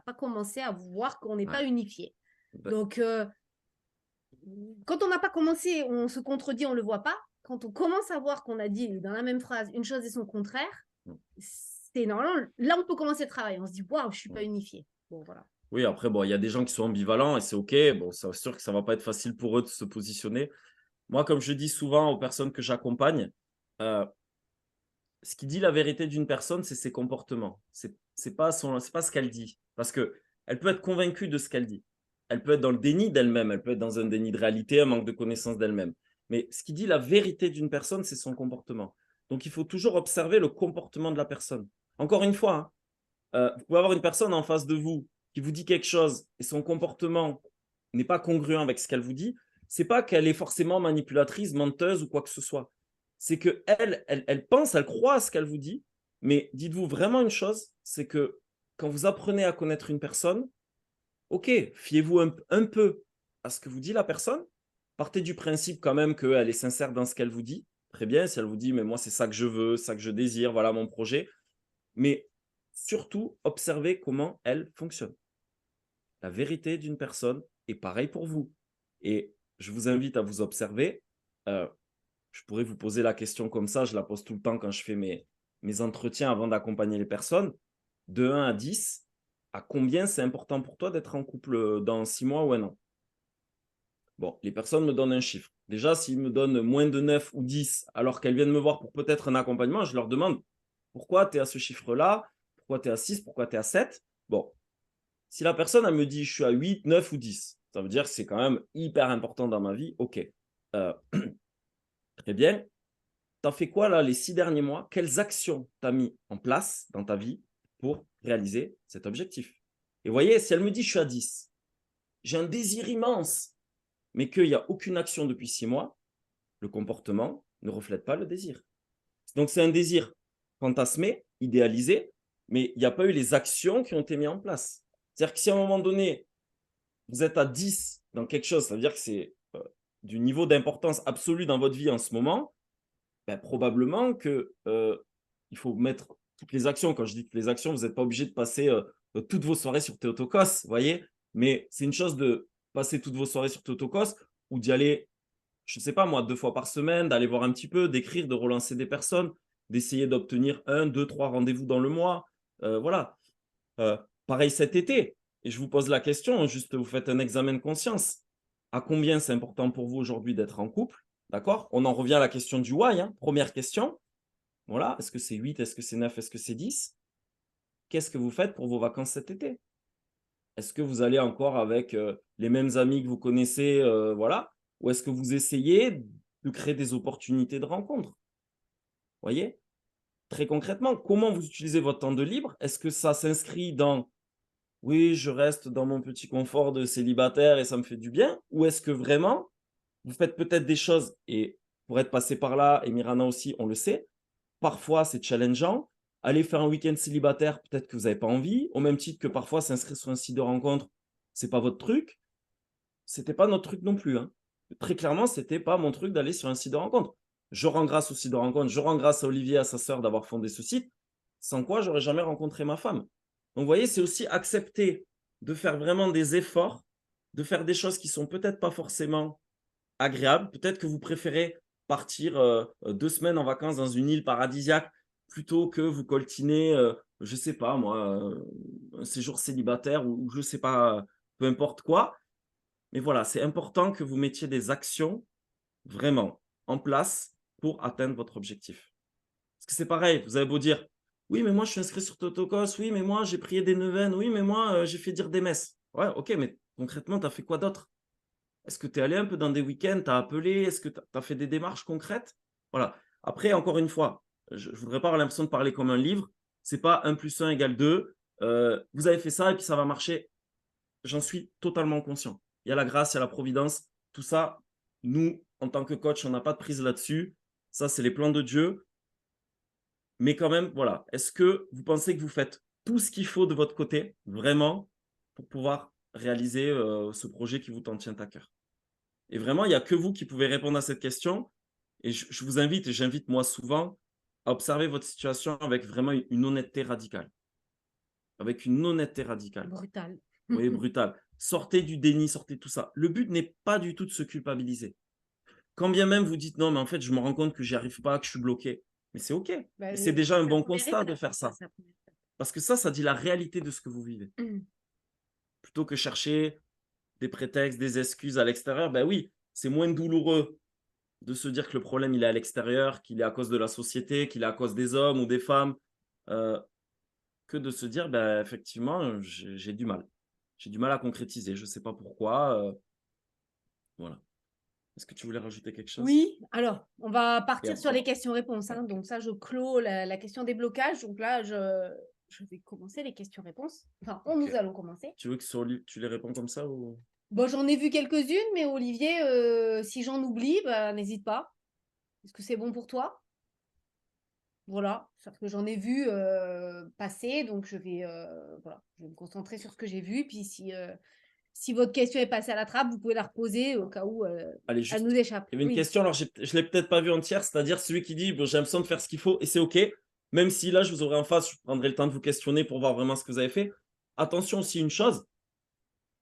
pas commencé à voir qu'on n'est Ouais. pas unifié. Ben, Donc, quand on n'a pas commencé, on se contredit, on ne le voit pas. Quand on commence à voir qu'on a dit dans la même phrase une chose et son contraire, c'est normalement, là on peut commencer le travail. On se dit, waouh, je ne suis pas unifié. Bon, voilà. oui, après, bon, il y a des gens qui sont ambivalents et c'est OK. Bon, c'est sûr que ça va pas être facile pour eux de se positionner. Moi, comme je dis souvent aux personnes que j'accompagne, heu, ce qui dit la vérité d'une personne, c'est ses comportements. C'est pas ce qu'elle dit. Parce que elle peut être convaincue de ce qu'elle dit. Elle peut être dans le déni d'elle-même, elle peut être dans un déni de réalité, un manque de connaissance d'elle-même. Mais ce qui dit la vérité d'une personne, c'est son comportement. Donc il faut toujours observer le comportement de la personne. Encore une fois, hein, vous pouvez avoir une personne en face de vous qui vous dit quelque chose et son comportement n'est pas congruent avec ce qu'elle vous dit. C'est pas qu'elle est forcément manipulatrice, menteuse ou quoi que ce soit. C'est que elle pense, elle croit à ce qu'elle vous dit. Mais dites-vous vraiment une chose, c'est que quand vous apprenez à connaître une personne, ok, fiez-vous un peu à ce que vous dit la personne. Partez du principe quand même qu'elle est sincère dans ce qu'elle vous dit. Très bien, si elle vous dit, mais moi c'est ça que je veux, ça que je désire, voilà mon projet. Mais surtout, observez comment elle fonctionne. La vérité d'une personne est pareil pour vous. Et je vous invite à vous observer. Euh, je pourrais vous poser la question comme ça, je la pose tout le temps quand je fais mes entretiens avant d'accompagner les personnes. De 1 à 10, à combien c'est important pour toi d'être en couple dans 6 mois ou un an? Bon, les personnes me donnent un chiffre. Déjà, s'ils me donnent moins de 9 ou 10, alors qu'elles viennent me voir pour peut-être un accompagnement, je leur demande pourquoi tu es à ce chiffre-là, pourquoi tu es à 6, pourquoi tu es à 7. Bon, si la personne elle me dit je suis à 8, 9 ou 10, ça veut dire que c'est quand même hyper important dans ma vie. Ok. Euh, très bien. T'as fait quoi là les 6 derniers mois? Quelles actions t'as mis en place dans ta vie pour réaliser cet objectif? Et vous voyez, si elle me dit je suis à 10, j'ai un désir immense, mais qu'il n'y a aucune action depuis 6 mois, le comportement ne reflète pas le désir. Donc c'est un désir fantasmé, idéalisé, mais il n'y a pas eu les actions qui ont été mises en place. C'est-à-dire que si à un moment donné, vous êtes à 10 dans quelque chose, ça veut dire que c'est du niveau d'importance absolue dans votre vie en ce moment, ben, probablement que il faut mettre toutes les actions. Quand je dis toutes les actions, vous n'êtes pas obligé de passer toutes vos soirées sur Théotokos, vous voyez. Mais c'est une chose de passer toutes vos soirées sur Théotokos ou d'y aller, je ne sais pas moi, 2 fois par semaine, d'aller voir un petit peu, d'écrire, de relancer des personnes, d'essayer d'obtenir 1, 2, 3 rendez-vous dans le mois. Voilà. Pareil cet été. Et je vous pose la question, juste vous faites un examen de conscience. À combien c'est important pour vous aujourd'hui d'être en couple? D'accord? On en revient à la question du why, hein. Première question. Voilà. Est-ce que c'est 8? Est-ce que c'est 9? Est-ce que c'est 10? Qu'est-ce que vous faites pour vos vacances cet été? Est-ce que vous allez encore avec les mêmes amis que vous connaissez, voilà? Ou est-ce que vous essayez de créer des opportunités de rencontre? Voyez? Très concrètement, comment vous utilisez votre temps de libre? Est-ce que ça s'inscrit dans oui, je reste dans mon petit confort de célibataire et ça me fait du bien? Ou est-ce que vraiment, vous faites peut-être des choses et pour être passé par là, et Mirana aussi, on le sait, parfois c'est challengeant. Aller faire un week-end célibataire, peut-être que vous n'avez pas envie, au même titre que parfois s'inscrire sur un site de rencontre, c'est pas votre truc. C'était pas notre truc non plus, hein. Très clairement, c'était pas mon truc d'aller sur un site de rencontre. Je rends grâce au site de rencontre, je rends grâce à Olivier, à sa sœur d'avoir fondé ce site, sans quoi j'aurais jamais rencontré ma femme. Donc, vous voyez, c'est aussi accepter de faire vraiment des efforts, de faire des choses qui sont peut-être pas forcément agréables. Peut-être que vous préférez partir 2 semaines en vacances dans une île paradisiaque plutôt que vous coltiner, je sais pas moi, un séjour célibataire ou je sais pas, peu importe quoi. Mais voilà, c'est important que vous mettiez des actions vraiment en place pour atteindre votre objectif. Parce que c'est pareil, vous avez beau dire: «Oui, mais moi je suis inscrit sur Totokos. Oui, mais moi j'ai prié des neuvaines. Oui, mais moi, j'ai fait dire des messes». Ouais, OK, mais concrètement, tu as fait quoi d'autre? Est-ce que tu es allé un peu dans des week-ends? Tu as appelé? Est-ce que tu as fait des démarches concrètes? Voilà. Après, encore une fois, je ne voudrais pas avoir l'impression de parler comme un livre. C'est pas 1 + 1 = 2. Vous avez fait ça et puis ça va marcher. J'en suis totalement conscient. Il y a la grâce, il y a la providence. Tout ça, nous, en tant que coach, on n'a pas de prise là-dessus. Ça, c'est les plans de Dieu. Mais quand même, voilà. Est-ce que vous pensez que vous faites tout ce qu'il faut de votre côté, vraiment, pour pouvoir réaliser ce projet qui vous tient à cœur? Et vraiment, il n'y a que vous qui pouvez répondre à cette question. Et je vous invite, et j'invite moi souvent, à observer votre situation avec vraiment une honnêteté radicale. Avec une honnêteté radicale. Brutal. Oui, brutal. Sortez du déni, sortez de tout ça. Le but n'est pas du tout de se culpabiliser. Quand bien même vous dites: «Non, mais en fait, je me rends compte que j'y arrive pas, que je suis bloqué». Mais c'est OK. Bah, Et c'est déjà un la bon première constat de étape, faire ça, ça. c'est la première étape. Parce que ça dit la réalité de ce que vous vivez. Plutôt que chercher des prétextes, des excuses à l'extérieur, ben oui, c'est moins douloureux de se dire que le problème, il est à l'extérieur, qu'il est à cause de la société, qu'il est à cause des hommes ou des femmes, heu, que de se dire: «Bah, effectivement, j'ai du mal. J'ai du mal à concrétiser, je ne sais pas pourquoi», voilà. Est-ce que tu voulais rajouter quelque chose? Oui, alors, on va Et partir sur après les questions-réponses, hein. Donc ça, je clôt la question des blocages. Donc là, je vais commencer les questions-réponses. Enfin, nous OK. allons commencer. Tu veux que sur tu les réponds comme ça ou? Bon, j'en ai vu quelques-unes, mais Olivier, si j'en oublie, bah, n'hésite pas. Est-ce que c'est bon pour toi? Voilà, parce que j'en ai vu passer, donc voilà, je vais me concentrer sur ce que j'ai vu. Puis si votre question est passée à la trappe, vous pouvez la reposer au cas où Allez, elle juste, nous échappe. il y avait une Oui. question, alors je l'ai peut-être pas vue entière, c'est-à-dire celui qui dit: «Bon, j'ai l'impression de faire ce qu'il faut» et c'est OK. Même si là, je vous aurai en face, je prendrai le temps de vous questionner pour voir vraiment ce que vous avez fait. Attention aussi une chose,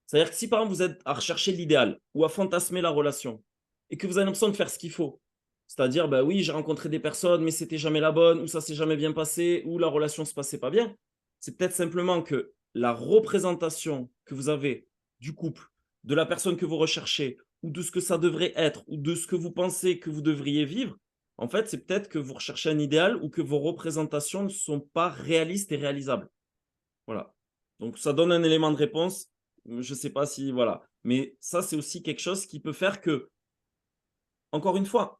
c'est-à-dire que si par exemple vous êtes à rechercher l'idéal ou à fantasmer la relation et que vous avez l'impression de faire ce qu'il faut, c'est-à-dire, bah oui, j'ai rencontré des personnes, mais c'était jamais la bonne, ou ça s'est jamais bien passé, ou la relation se passait pas bien, c'est peut-être simplement que la représentation que vous avez du couple, de la personne que vous recherchez, ou de ce que ça devrait être, ou de ce que vous pensez que vous devriez vivre, en fait, c'est peut-être que vous recherchez un idéal ou que vos représentations ne sont pas réalistes et réalisables. Voilà. Donc ça donne un élément de réponse. Je ne sais pas si voilà. Mais ça, c'est aussi quelque chose qui peut faire que, encore une fois,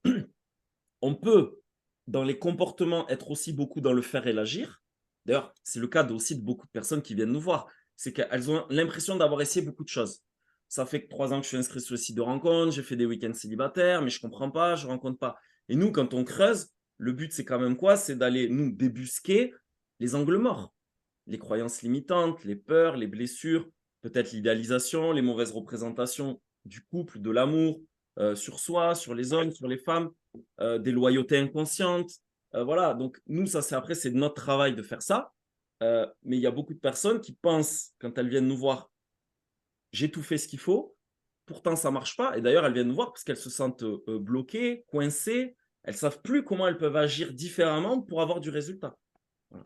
on peut, dans les comportements, être aussi beaucoup dans le faire et l'agir. D'ailleurs, c'est le cas aussi de beaucoup de personnes qui viennent nous voir. C'est qu'elles ont l'impression d'avoir essayé beaucoup de choses. Ça fait que 3 ans que je suis inscrit sur le site de rencontre, j'ai fait des week-ends célibataires, mais je ne comprends pas, je ne rencontre pas. Et nous, quand on creuse, le but, c'est quand même quoi? C'est d'aller nous débusquer les angles morts. Les croyances limitantes, les peurs, les blessures, peut-être l'idéalisation, les mauvaises représentations du couple, de l'amour, sur soi, sur les hommes, sur les femmes, des loyautés inconscientes. Voilà, donc nous, ça c'est après, c'est notre travail de faire ça. Mais il y a beaucoup de personnes qui pensent, quand elles viennent nous voir, j'ai tout fait ce qu'il faut, pourtant ça marche pas. Et d'ailleurs, elles viennent nous voir parce qu'elles se sentent bloquées, coincées. Elles savent plus comment elles peuvent agir différemment pour avoir du résultat. Voilà.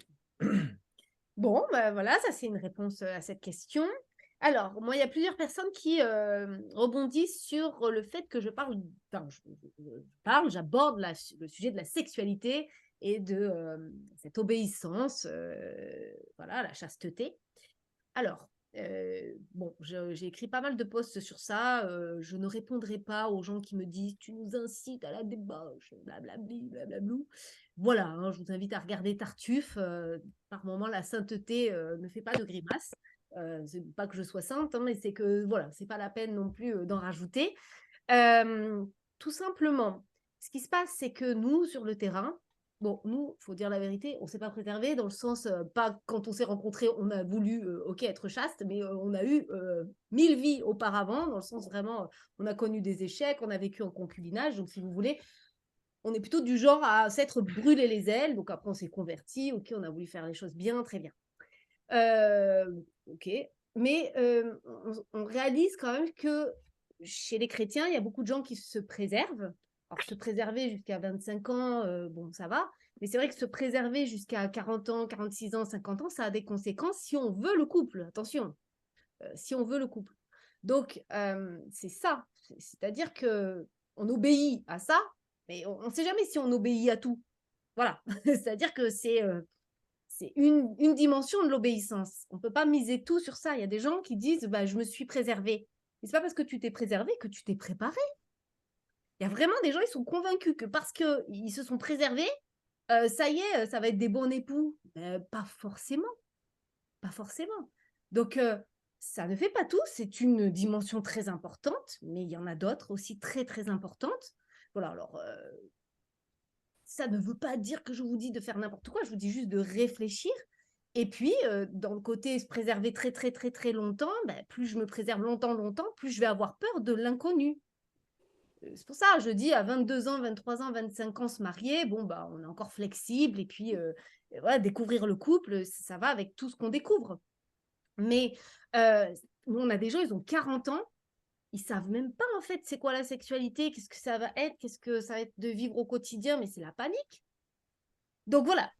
Bon, bah voilà, ça c'est une réponse à cette question. Alors, moi, il y a plusieurs personnes qui rebondissent sur le fait que je parle, enfin, j'aborde le sujet de la sexualité et de cette obéissance, voilà, la chasteté. Alors, bon, j'ai écrit pas mal de posts sur ça. Je ne répondrai pas aux gens qui me disent tu nous incites à la débauche, blablabli, blablablou. Voilà, hein, je vous invite à regarder Tartuffe. Par moment, la sainteté ne fait pas de grimace. C'est pas que je sois sainte, hein, mais c'est que voilà, c'est pas la peine non plus d'en rajouter. Euh, Tout simplement, ce qui se passe, c'est que nous, sur le terrain, bon, nous, faut dire la vérité, on s'est pas préservé dans le sens, pas quand on s'est rencontrés, on a voulu, ok, être chaste, mais on a eu 1000 vies auparavant, dans le sens vraiment, on a connu des échecs, on a vécu en concubinage, donc si vous voulez, on est plutôt du genre à s'être brûlé les ailes, donc après on s'est converti, ok, on a voulu faire les choses bien, très bien. Ok, mais on réalise quand même que chez les chrétiens, il y a beaucoup de gens qui se préservent. Alors, se préserver jusqu'à 25 ans, bon, ça va. Mais c'est vrai que se préserver jusqu'à 40 ans, 46 ans, 50 ans, ça a des conséquences si on veut le couple. Attention, si on veut le couple. Donc, c'est ça. C'est-à-dire que on obéit à ça, mais on ne sait jamais si on obéit à tout. Voilà. C'est-à-dire que c'est une dimension de l'obéissance. On ne peut pas miser tout sur ça. Il y a des gens qui disent bah, je me suis préservé. Mais ce n'est pas parce que tu t'es préservé que tu t'es préparé. Il y a vraiment des gens, ils sont convaincus que parce qu'ils se sont préservés, ça y est, ça va être des bons époux. Pas forcément. Pas forcément. Donc, ça ne fait pas tout. C'est une dimension très importante, mais il y en a d'autres aussi très, très importantes. Voilà, alors, ça ne veut pas dire que je vous dis de faire n'importe quoi. Je vous dis juste de réfléchir. Et puis, dans le côté se préserver très, très, très, très longtemps, ben, plus je me préserve longtemps, longtemps, plus je vais avoir peur de l'inconnu. C'est pour ça, je dis à 22 ans, 23 ans, 25 ans, se marier, bon, bah, on est encore flexible. Et puis, voilà, découvrir le couple, ça va avec tout ce qu'on découvre. Mais nous, on a des gens, ils ont 40 ans, ils savent même pas, en fait, c'est quoi la sexualité, qu'est-ce que ça va être, qu'est-ce que ça va être de vivre au quotidien, mais c'est la panique. Donc voilà,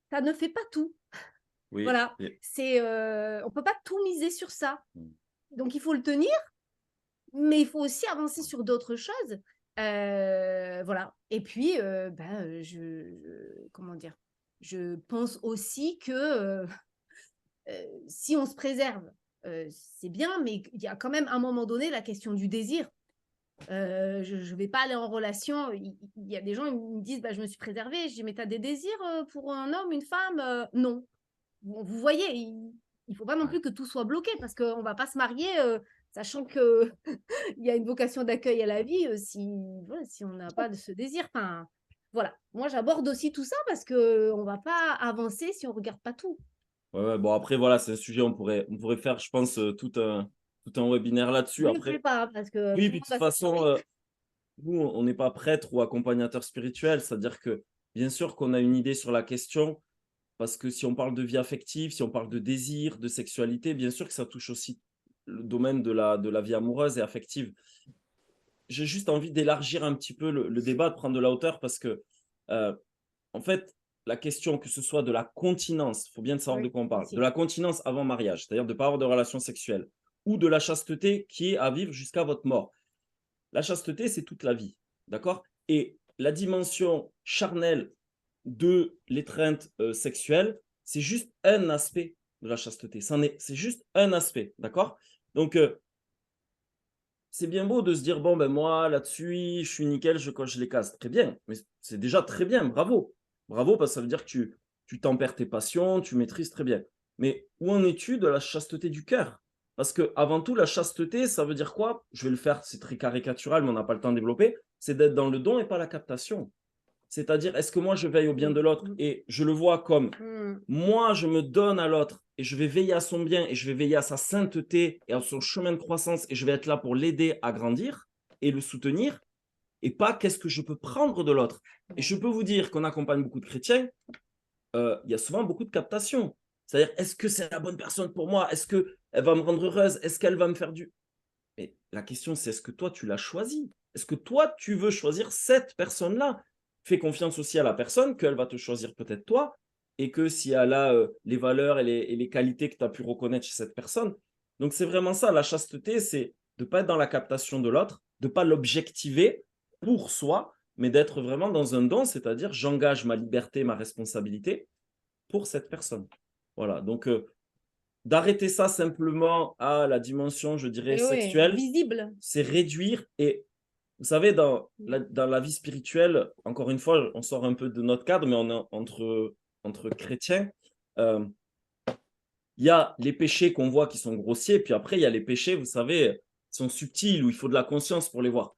ça ne fait pas tout. Oui. Voilà, on peut pas tout miser sur ça. Donc il faut le tenir, mais il faut aussi avancer sur d'autres choses. Voilà. Et puis, comment dire, je pense aussi que si on se préserve, c'est bien, mais il y a quand même à un moment donné la question du désir. Je ne vais pas aller en relation. Il y a des gens qui me disent bah, je me suis préservée. Je dis mais tu as des désirs pour un homme, une femme Non. Bon, vous voyez, il ne faut pas non plus que tout soit bloqué parce qu'on ne va pas se marier sachant qu'il y a une vocation d'accueil à la vie voilà, si on n'a pas de ce désir. Enfin, voilà. Moi, j'aborde aussi tout ça parce qu'on ne va pas avancer si on ne regarde pas tout. Ouais, ouais, bon, après, voilà, c'est un sujet, on pourrait faire, je pense, tout un webinaire là-dessus. Je ne le fais Après, pas parce que oui, tout le puis de monde toute va façon, s'énerver. nous, on n'est pas prêtre ou accompagnateur spirituel, c'est-à-dire que, bien sûr qu'on a une idée sur la question, parce que si on parle de vie affective, si on parle de désir, de sexualité, bien sûr que ça touche aussi le domaine de la vie amoureuse et affective. J'ai juste envie d'élargir un petit peu le débat, de prendre de la hauteur, parce que, euh, en fait, la question, que ce soit de la continence, il faut bien savoir de Oui, quoi on parle, de aussi. la continence avant mariage, c'est-à-dire de ne pas avoir de relations sexuelles, ou de la chasteté qui est à vivre jusqu'à votre mort. La chasteté, c'est toute la vie, d'accord? Et la dimension charnelle de l'étreinte sexuelle, c'est juste un aspect de la chasteté. C'est juste un aspect, d'accord? Donc, c'est bien beau de se dire, bon, ben moi, là-dessus, je suis nickel, je coche les cases. Très bien, mais c'est déjà très bien, bravo. Bravo, parce que ça veut dire que tu tempères tes passions, tu maîtrises très bien. Mais où en es-tu de la chasteté du cœur? Parce que avant tout, la chasteté, ça veut dire quoi? Je vais le faire, c'est très caricatural, mais on n'a pas le temps de développer. C'est d'être dans le don et pas la captation. C'est-à-dire, est-ce que moi, je veille au bien de l'autre et je le vois comme moi, je me donne à l'autre et je vais veiller à son bien et je vais veiller à sa sainteté et à son chemin de croissance et je vais être là pour l'aider à grandir et le soutenir et pas qu'est-ce que je peux prendre de l'autre. Et je peux vous dire qu'on accompagne beaucoup de chrétiens, il y a souvent beaucoup de captation. C'est-à-dire, est-ce que c'est la bonne personne pour moi? Est-ce qu'elle va me rendre heureuse? Est-ce qu'elle va me faire du... Mais la question, c'est est-ce que toi, tu l'as choisi? Est-ce que toi, tu veux choisir cette personne-là? Fais confiance aussi à la personne, qu'elle va te choisir peut-être toi, et que si elle a les valeurs et les qualités que tu as pu reconnaître chez cette personne, Donc, c'est vraiment ça, la chasteté, c'est de ne pas être dans la captation de l'autre, de ne pas l'objectiver pour soi, mais d'être vraiment dans un don, c'est-à-dire j'engage ma liberté, ma responsabilité pour cette personne. Voilà, donc d'arrêter ça simplement à la dimension, je dirais, Et ouais, sexuelle, visible. c'est réduire. Et vous savez, dans la vie spirituelle, encore une fois, on sort un peu de notre cadre, mais on est entre chrétiens. euh, Il y a les péchés qu'on voit qui sont grossiers, puis après, il y a les péchés, vous savez, qui sont subtils, où il faut de la conscience pour les voir.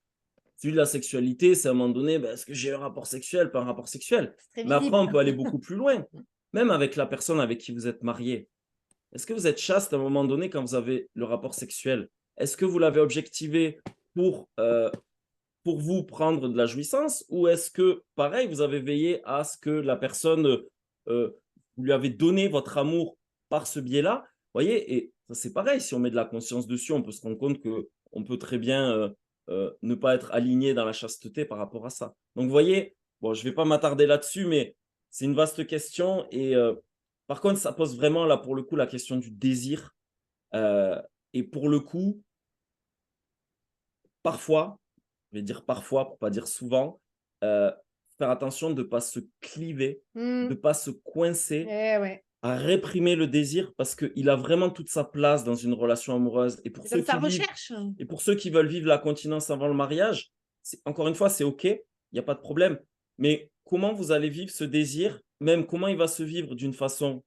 Celui de la sexualité, c'est à un moment donné, ben, est-ce que j'ai un rapport sexuel, pas un rapport sexuel? C'est très Mais après, visible. on peut aller beaucoup plus loin. Même avec la personne avec qui vous êtes marié. Est-ce que vous êtes chaste à un moment donné quand vous avez le rapport sexuel? Est-ce que vous l'avez objectivé pour vous prendre de la jouissance? Ou est-ce que, pareil, vous avez veillé à ce que la personne, vous lui avez donné votre amour par ce biais-là? Vous voyez, et ça, c'est pareil, si on met de la conscience dessus, on peut se rendre compte qu'on peut très bien ne pas être aligné dans la chasteté par rapport à ça. Donc, vous voyez, bon, je ne vais pas m'attarder là-dessus, mais c'est une vaste question. Et par contre, ça pose vraiment, là, pour le coup, la question du désir. Et pour le coup, parfois, je vais dire parfois pour pas dire souvent, heu, faire attention de ne pas se cliver, de Mmh. ne pas se coincer, Eh ouais. à réprimer le désir parce qu'il a vraiment toute sa place dans une relation amoureuse. Et pour C'est ceux comme sa qui vivent recherche. et pour ceux qui veulent vivre la continence avant le mariage, c'est encore une fois, c'est OK, il y a pas de problème. Mais comment vous allez vivre ce désir, même comment il va se vivre d'une façon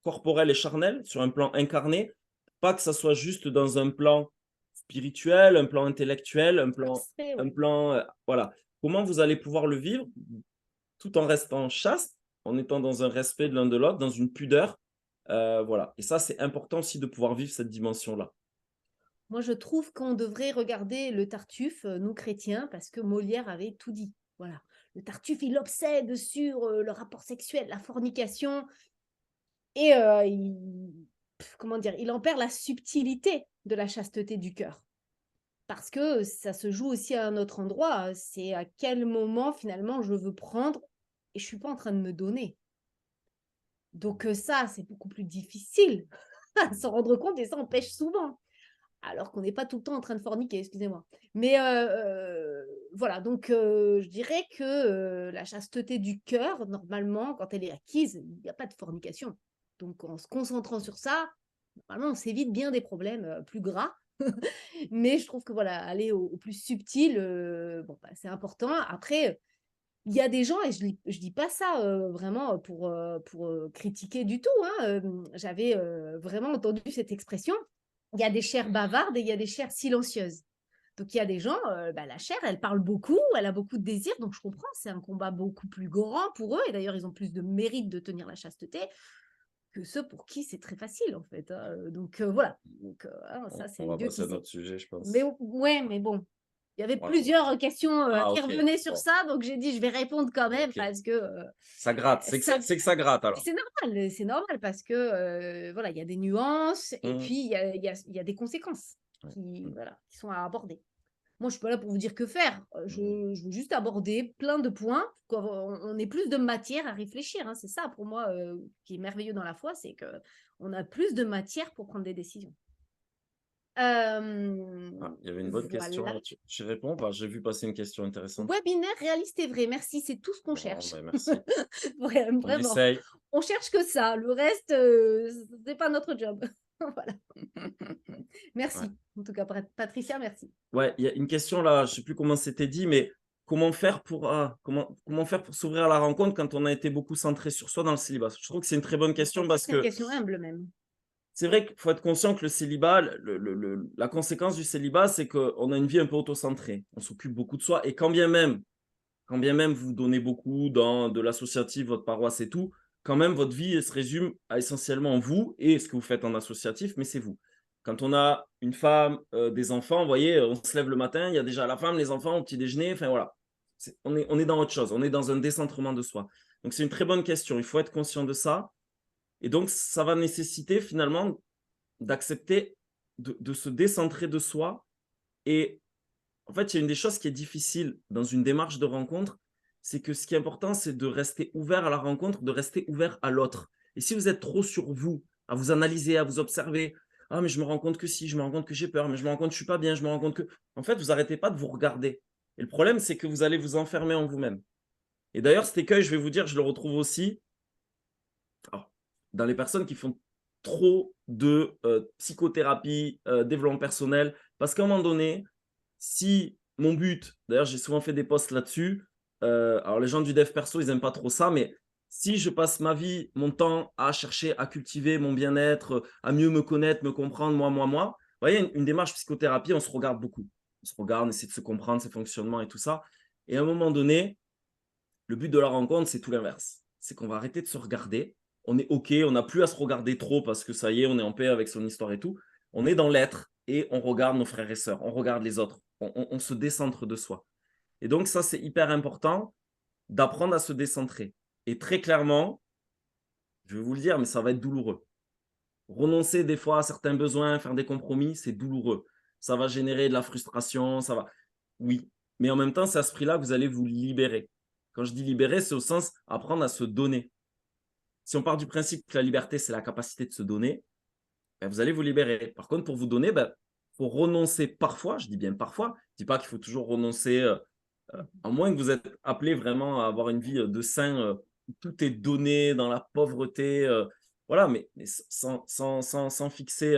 corporelle et charnelle, sur un plan incarné, pas que ça soit juste dans un plan spirituel, un plan intellectuel, Abstrait, un ouais. plan, voilà. Comment vous allez pouvoir le vivre tout en restant chaste, en étant dans un respect de l'un de l'autre, dans une pudeur, voilà. Et ça, c'est important aussi de pouvoir vivre cette dimension-là. Moi, je trouve qu'on devrait regarder le Tartuffe, nous chrétiens, parce que Molière avait tout dit. Voilà. Le Tartuffe, il obsède sur le rapport sexuel, la fornication, et comment dire, il en perd la subtilité de la chasteté du cœur. Parce que ça se joue aussi à un autre endroit. C'est à quel moment finalement je veux prendre et je suis pas en train de me donner. Donc ça, c'est beaucoup plus difficile à s'en rendre compte et ça empêche souvent. Alors qu'on n'est pas tout le temps en train de forniquer, excusez-moi. Mais voilà, donc je dirais que, la chasteté du cœur, normalement, quand elle est acquise, il y a pas de fornication. Donc en se concentrant sur ça, normalement, on s'évite bien des problèmes, plus gras. Mais je trouve que voilà, aller au plus subtil, bon, bah, c'est important. Après, il y a des gens et je dis pas ça, vraiment, pour, critiquer du tout, hein, j'avais, vraiment entendu cette expression. Il y a des chairs bavardes et il y a des chairs silencieuses. Donc il y a des gens, bah, la chair, elle parle beaucoup, elle a beaucoup de désirs, donc je comprends, c'est un combat beaucoup plus grand pour eux et d'ailleurs ils ont plus de mérite de tenir la chasteté que ceux pour qui c'est très facile en fait, hein, donc voilà. Donc hein, ça On c'est va Dieu passer qui à sait. notre sujet, je Mais pense. ouais, mais bon, il y avait Voilà. plusieurs questions, Ah, qui OK. revenaient sur Bon, ça, donc j'ai dit: «Je vais répondre quand même» OK. parce que, Ça gratte. C'est que ça c'est que ça gratte alors. c'est normal parce que, voilà, il y a des nuances et Mmh. puis il y a des conséquences Ouais. qui, Mmh. voilà, qui sont à aborder. Moi, je suis pas là pour vous dire que faire, Mmh. je veux juste aborder plein de points pour qu'on ait plus de matière à réfléchir, hein. C'est ça pour moi, qui est merveilleux dans la foi, c'est qu'on a plus de matière pour prendre des décisions. Ah, il y avait une bonne question Voilà. là. Tu réponds? Bah, j'ai vu passer une question intéressante. Webinaire réaliste et vrai, merci, c'est tout ce qu'on Bon, cherche. ben, merci. On Vraiment. essaye. On cherche que ça, le reste, c'est pas notre job. Voilà. Ouais. Merci. En tout cas, Patricia, merci. Ouais, il y a une question là, je sais plus comment c'était dit, mais comment faire pour s'ouvrir à la rencontre quand on a été beaucoup centré sur soi dans le célibat? Je trouve que c'est une très bonne question Ça, parce c'est une que question humble même. c'est vrai qu'il faut être conscient que le célibat, la conséquence du célibat, c'est qu'on a une vie un peu auto-centrée. On s'occupe beaucoup de soi et quand bien même vous donnez beaucoup dans de l'associatif, votre paroisse et tout, quand même votre vie elle se résume à essentiellement vous et ce que vous faites en associatif, mais c'est vous. Quand on a une femme, des enfants, vous voyez, on se lève le matin, il y a déjà la femme, les enfants au petit déjeuner, enfin voilà. On est dans autre chose, on est dans un décentrement de soi. Donc c'est une très bonne question, il faut être conscient de ça et donc ça va nécessiter finalement d'accepter de se décentrer de soi et en fait, il y a une des choses qui est difficile dans une démarche de rencontre, c'est que ce qui est important, c'est de rester ouvert à la rencontre, de rester ouvert à l'autre. Et si vous êtes trop sur vous, à vous analyser, à vous observer, Ah, mais je me rends compte que si, je me rends compte que j'ai peur, mais je me rends compte que je suis pas bien, je me rends compte que en fait, vous arrêtez pas de vous regarder et le problème, c'est que vous allez vous enfermer en vous-même et d'ailleurs, cet écueil, je vais vous dire, je le retrouve aussi alors, dans les personnes qui font trop de, psychothérapie, développement personnel, parce qu'à un moment donné, si mon but d'ailleurs, j'ai souvent fait des posts là-dessus, alors les gens du dev perso, ils aiment pas trop ça, mais si je passe ma vie, mon temps à chercher à cultiver mon bien-être, à mieux me connaître, me comprendre, moi, vous voyez, une démarche psychothérapie, on se regarde beaucoup. On se regarde, on essaie de se comprendre, ses fonctionnements et tout ça et à un moment donné, le but de la rencontre, c'est tout l'inverse. C'est qu'on va arrêter de se regarder. On est OK, on n'a plus à se regarder trop parce que ça y est, on est en paix avec son histoire et tout. On est dans l'être et on regarde nos frères et sœurs, on regarde les autres, on se décentre de soi. Et donc ça, c'est hyper important d'apprendre à se décentrer. Et très clairement, je vais vous le dire, mais ça va être douloureux. Renoncer des fois à certains besoins, faire des compromis, c'est douloureux. Ça va générer de la frustration, ça va oui, mais en même temps, c'est à ce prix-là que vous allez vous libérer. Quand je dis libérer, c'est au sens apprendre à se donner. Si on part du principe que la liberté, c'est la capacité de se donner, ben, vous allez vous libérer. Par contre, pour vous donner, ben, faut renoncer parfois, je dis bien parfois, je dis pas qu'il faut toujours renoncer, à moins que vous êtes appelé vraiment à avoir une vie, de saint, où tout est donné dans la pauvreté, voilà, mais sans fixer,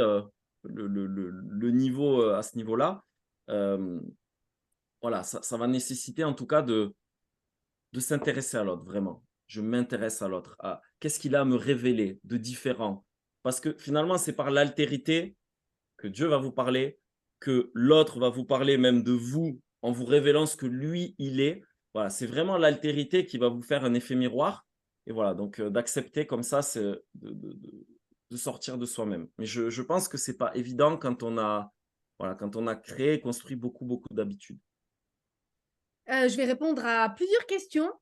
le niveau, à ce niveau-là. Hem, voilà, ça va nécessiter en tout cas de s'intéresser à l'autre, vraiment. Je m'intéresse à l'autre, à qu'est-ce qu'il a à me révéler de différent? Parce que finalement, c'est par l'altérité que Dieu va vous parler, que l'autre va vous parler même de vous en vous révélant ce que lui, il est. Voilà, c'est vraiment l'altérité qui va vous faire un effet miroir et voilà, donc d'accepter comme ça, c'est de sortir de soi-même. Mais je pense que c'est pas évident quand on a voilà, quand on a créé et construit beaucoup d'habitudes. Je vais répondre à plusieurs questions,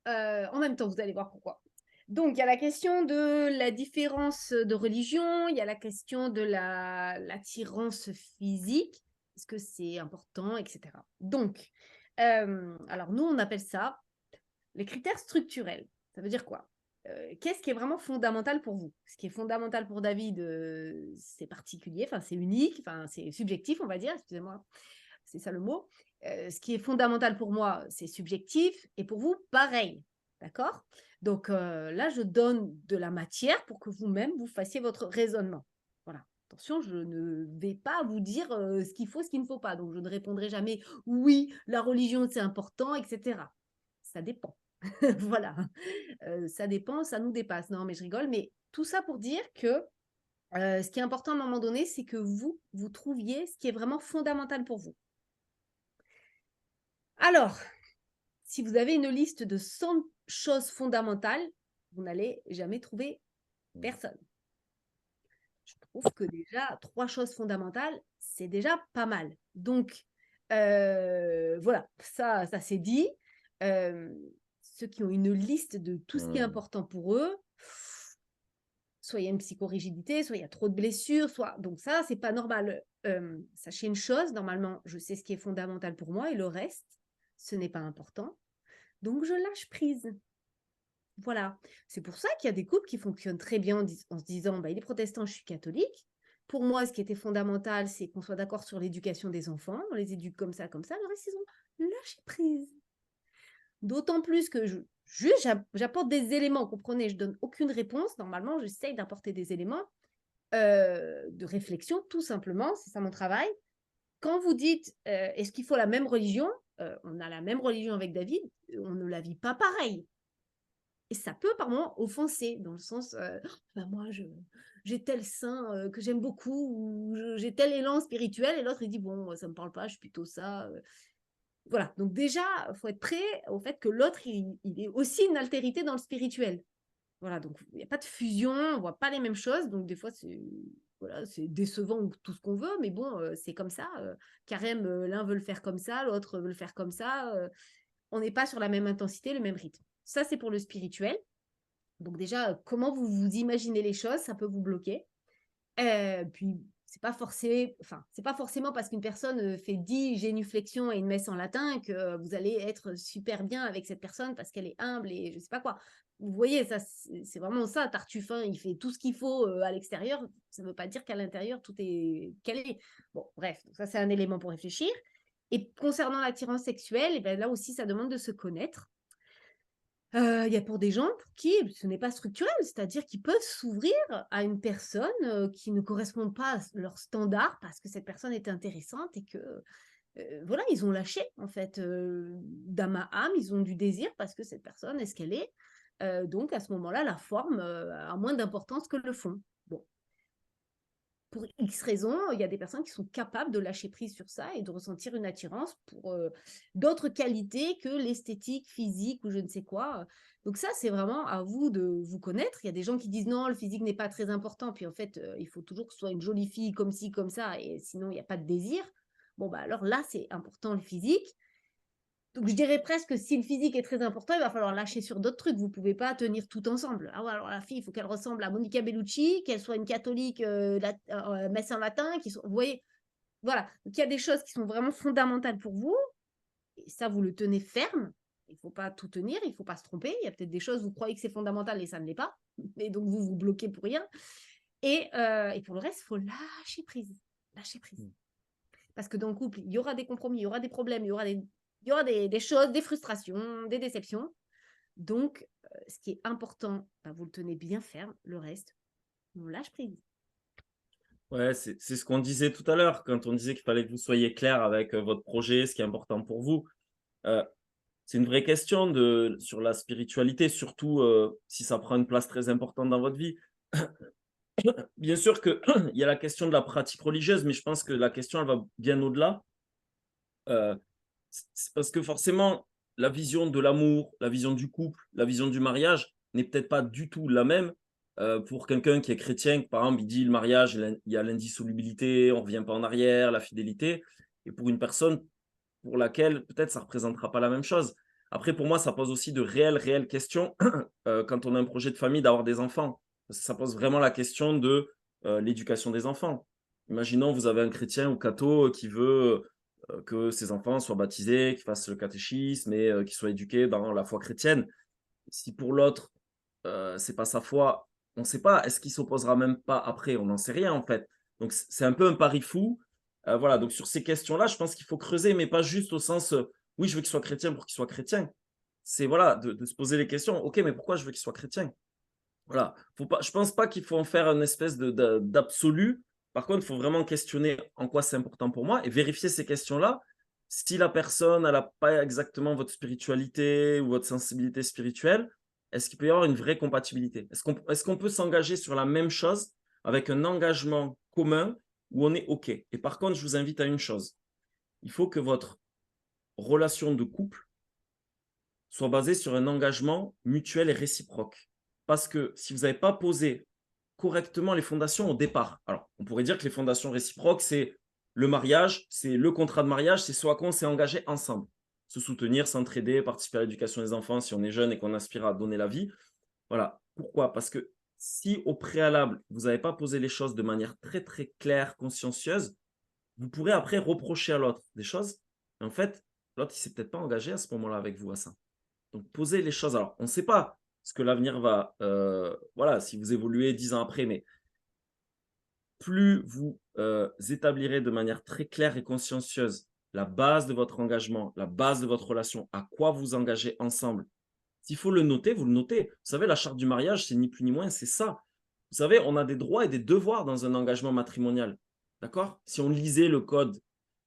en même temps, vous allez voir pourquoi. Donc il y a la question de la différence, de religion, il y a la question de l'attirance physique. Est-ce que c'est important? Et cetera. Donc, alors nous, on appelle ça les critères structurels. Ça veut dire quoi? Qu'est-ce qui est vraiment fondamental pour vous? Ce qui est fondamental pour David, c'est particulier, enfin c'est unique, enfin c'est subjectif, on va dire, excusez-moi, c'est ça le mot. Ce qui est fondamental pour moi, c'est subjectif et pour vous, pareil. D'accord? Donc là, je donne de la matière pour que vous-même, vous fassiez votre raisonnement. Voilà. Attention, je ne vais pas vous dire ce qu'il faut, ce qu'il ne faut pas. Donc, je ne répondrai jamais oui, la religion, c'est important, etc. Ça dépend. Voilà. Ça dépend, ça nous dépasse. Non, mais je rigole. Mais tout ça pour dire que ce qui est important à un moment donné, c'est que vous, vous trouviez ce qui est vraiment fondamental pour vous. Alors, si vous avez une liste de 100 choses fondamentales, vous n'allez jamais trouver personne. Je trouve que déjà, 3 choses fondamentales, c'est déjà pas mal. Donc, voilà, ça c'est dit. Ceux qui ont une liste de tout ce qui est Mmh. important pour eux, soit il y a une psychorigidité, soit il y a trop de blessures, soit donc ça, c'est pas normal. Sachez une chose, normalement, je sais ce qui est fondamental pour moi et le reste, ce n'est pas important. Donc je lâche prise. Voilà. C'est pour ça qu'il y a des couples qui fonctionnent très bien en se disant, bah, il est protestant, je suis catholique. Pour moi, ce qui était fondamental, c'est qu'on soit d'accord sur l'éducation des enfants. On les éduque comme ça, comme ça. Le reste, ils ont lâché prise. D'autant plus que juste, j'apporte des éléments, comprenez, je donne aucune réponse. Normalement, j'essaye d'apporter des éléments de réflexion, tout simplement. C'est ça mon travail. Quand vous dites, est-ce qu'il faut la même religion? On a la même religion avec David, on ne la vit pas pareil. Et ça peut, par moments, offenser, dans le sens, bah, moi, j'ai tel saint que j'aime beaucoup, ou j'ai tel élan spirituel, et l'autre, il dit, bon, ça ne me parle pas, je suis plutôt ça. Voilà. Donc, déjà, il faut être prêt au fait que l'autre, il est aussi une altérité dans le spirituel. Voilà. Donc, il n'y a pas de fusion, on ne voit pas les mêmes choses. Donc, des fois, c'est voilà, c'est décevant ou tout ce qu'on veut, mais bon, c'est comme ça. Carême, l'un veut le faire comme ça, l'autre veut le faire comme ça. On n'est pas sur la même intensité, le même rythme. Ça, c'est pour le spirituel. Donc déjà, comment vous vous imaginez les choses, ça peut vous bloquer. Puis, c'est pas forcément parce qu'une personne fait 10 génuflexions et une messe en latin que vous allez être super bien avec cette personne parce qu'elle est humble et je sais pas quoi. vous voyez, ça, c'est vraiment ça. Tartuffe, il fait tout ce qu'il faut à l'extérieur. Ça ne veut pas dire qu'à l'intérieur, tout est calé. Bon, bref, donc ça, c'est un élément pour réfléchir. Et concernant l'attirance sexuelle, eh ben, là aussi, ça demande de se connaître. Il y a pour des gens pour qui ce n'est pas structurel, c'est-à-dire qu'ils peuvent s'ouvrir à une personne, qui ne correspond pas à leurs standards parce que cette personne est intéressante et que, voilà, ils ont lâché en fait, d'âme à âme, ils ont du désir parce que cette personne est ce qu'elle est. Donc à ce moment-là, la forme, a moins d'importance que le fond. Bon, pour X raisons, il y a des personnes qui sont capables de lâcher prise sur ça et de ressentir une attirance pour d'autres qualités que l'esthétique physique ou je ne sais quoi. Donc ça, c'est vraiment à vous de vous connaître. Il y a des gens qui disent non, le physique n'est pas très important. Puis en fait, il faut toujours que ce soit une jolie fille comme ci, comme ça, et sinon, il n'y a pas de désir. Bon, bah alors là, c'est important le physique. Donc, je dirais presque que si le physique est très important, il va falloir lâcher sur d'autres trucs. Vous ne pouvez pas tenir tout ensemble. Ah ouais, alors la fille, il faut qu'elle ressemble à Monica Bellucci, qu'elle soit une catholique messe en latin. Vous voyez, voilà. Donc, il y a des choses qui sont vraiment fondamentales pour vous. Et ça, vous le tenez ferme. Il ne faut pas tout tenir, il ne faut pas se tromper. Il y a peut-être des choses, vous croyez que c'est fondamental et ça ne l'est pas. Et donc, vous vous bloquez pour rien. Et pour le reste, il faut lâcher prise. Lâcher prise. Parce que dans le couple, il y aura des compromis, il y aura des problèmes, il y aura des choses, des frustrations, des déceptions. Donc, ce qui est important, bah, vous le tenez bien ferme. Le reste, on lâche prise. Ouais, c'est ce qu'on disait tout à l'heure, quand on disait qu'il fallait que vous soyez clair avec votre projet, ce qui est important pour vous. Euh, c'est une vraie question sur la spiritualité, surtout si ça prend une place très importante dans votre vie. Bien sûr qu'il y a la question de la pratique religieuse, mais je pense que la question, elle va bien au-delà. Euh, c'est parce que forcément, la vision de l'amour, la vision du couple, la vision du mariage n'est peut-être pas du tout la même pour quelqu'un qui est chrétien. Par exemple, il dit le mariage, il y a l'indissolubilité, on ne revient pas en arrière, la fidélité. Et pour une personne pour laquelle peut-être ça ne représentera pas la même chose. Après, pour moi, ça pose aussi de réelles questions quand on a un projet de famille d'avoir des enfants. Parce que ça pose vraiment la question de l'éducation des enfants. Imaginons, vous avez un chrétien ou catho qui veut que ses enfants soient baptisés, qu'ils fassent le catéchisme et qu'ils soient éduqués dans la foi chrétienne. Si pour l'autre, c'est pas sa foi, on ne sait pas. Est-ce qu'il s'opposera même pas après? On n'en sait rien en fait. Donc c'est un peu un pari fou. Voilà, donc sur ces questions-là, je pense qu'il faut creuser, mais pas juste au sens, oui, je veux qu'il soit chrétien pour qu'il soit chrétien. C'est voilà, de se poser les questions. Ok, mais pourquoi je veux qu'il soit chrétien? Voilà, faut pas, je pense pas qu'il faut en faire une espèce d'absolu. Par contre, il faut vraiment questionner en quoi c'est important pour moi et vérifier ces questions-là. Si la personne n'a pas exactement votre spiritualité ou votre sensibilité spirituelle, est-ce qu'il peut y avoir une vraie compatibilité? Est-ce qu'on peut s'engager sur la même chose avec un engagement commun où on est OK? Et par contre, je vous invite à une chose. Il faut que votre relation de couple soit basée sur un engagement mutuel et réciproque. Parce que si vous n'avez pas posé correctement les fondations au départ, alors on pourrait dire que les fondations réciproques, c'est le mariage, c'est le contrat de mariage, c'est ce à quoi on s'est engagé ensemble. Se soutenir, s'entraider, participer à l'éducation des enfants si on est jeune et qu'on aspire à donner la vie. Voilà. Pourquoi? Parce que si au préalable, vous n'avez pas posé les choses de manière très claire, consciencieuse, vous pourrez après reprocher à l'autre des choses. Et en fait, l'autre, il ne s'est peut-être pas engagé à ce moment-là avec vous à ça. Donc, posez les choses. Alors, on ne sait pas ce que l'avenir va, voilà, si vous évoluez 10 ans après, mais plus vous établirez de manière très claire et consciencieuse la base de votre engagement, la base de votre relation, à quoi vous engagez ensemble. S'il faut le noter, vous le notez. Vous savez, la charte du mariage, c'est ni plus ni moins, c'est ça. Vous savez, on a des droits et des devoirs dans un engagement matrimonial. D'accord? Si on lisait le code,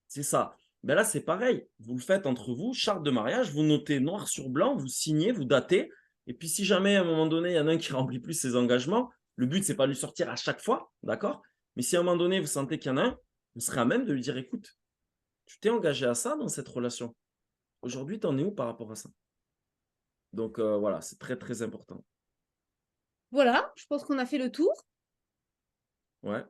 c'est ça. Ben là, c'est pareil. Vous le faites entre vous, charte de mariage, vous notez noir sur blanc, vous signez, vous datez. Et puis, si jamais à un moment donné, il y en a un qui remplit plus ses engagements, le but, c'est pas de lui sortir à chaque fois, d'accord? Mais si à un moment donné, vous sentez qu'il y en a un, vous serez à même de lui dire, écoute, tu t'es engagé à ça dans cette relation. Aujourd'hui, tu en es où par rapport à ça? Donc, voilà, c'est très important. Voilà, je pense qu'on a fait le tour. Ouais,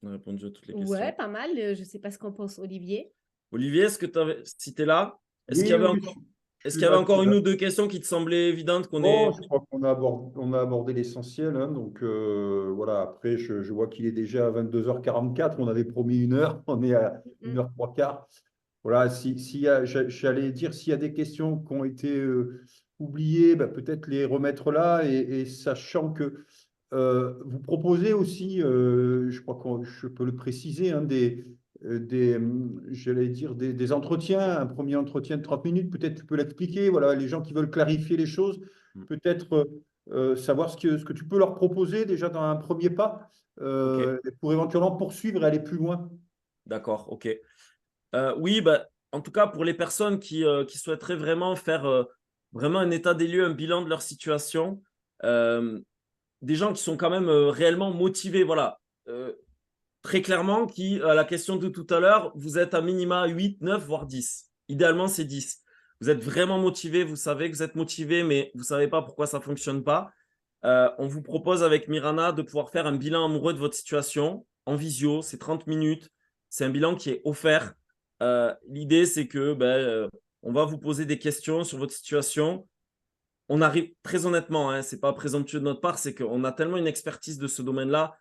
on a répondu à toutes les Ouais, questions. pas mal. Je ne sais pas ce qu'en pense Olivier. Olivier, si tu es là, est-ce qu'il y Oui, avait oui, encore, je est-ce suis qu'il y avait là, je encore suis une là. ou deux questions qui te semblaient évidentes qu'on Oh, ait. je crois qu'on a abordé l'essentiel, hein, donc voilà, après, je vois qu'il est déjà à 22h44. On avait promis 1 heure, on est à Mm. 1h 3 quarts. Voilà, j'allais dire, s'il y a des questions qui ont été oublié, bah, peut-être les remettre là et sachant que vous proposez aussi, je crois que je peux le préciser, hein, j'allais dire des entretiens, un premier entretien de 30 minutes, peut-être tu peux l'expliquer, voilà, les gens qui veulent clarifier les choses, peut-être savoir ce que tu peux leur proposer déjà dans un premier pas Ok, pour éventuellement poursuivre et aller plus loin. d'accord, ok. Oui, bah, en tout cas, pour les personnes qui souhaiteraient vraiment faire vraiment un état des lieux, un bilan de leur situation, euh, des gens qui sont quand même réellement motivés, voilà. Très clairement, à la question de tout à l'heure, vous êtes à minima 8, 9, voire 10. Idéalement, c'est 10. Vous êtes vraiment motivé, vous savez que vous êtes motivé, mais vous ne savez pas pourquoi ça ne fonctionne pas. On vous propose avec Mirana de pouvoir faire un bilan amoureux de votre situation en visio. C'est 30 minutes. C'est un bilan qui est offert. L'idée, c'est que on va vous poser des questions sur votre situation. On arrive très honnêtement, hein, ce n'est pas présomptueux de notre part, c'est qu'on a tellement une expertise de ce domaine-là,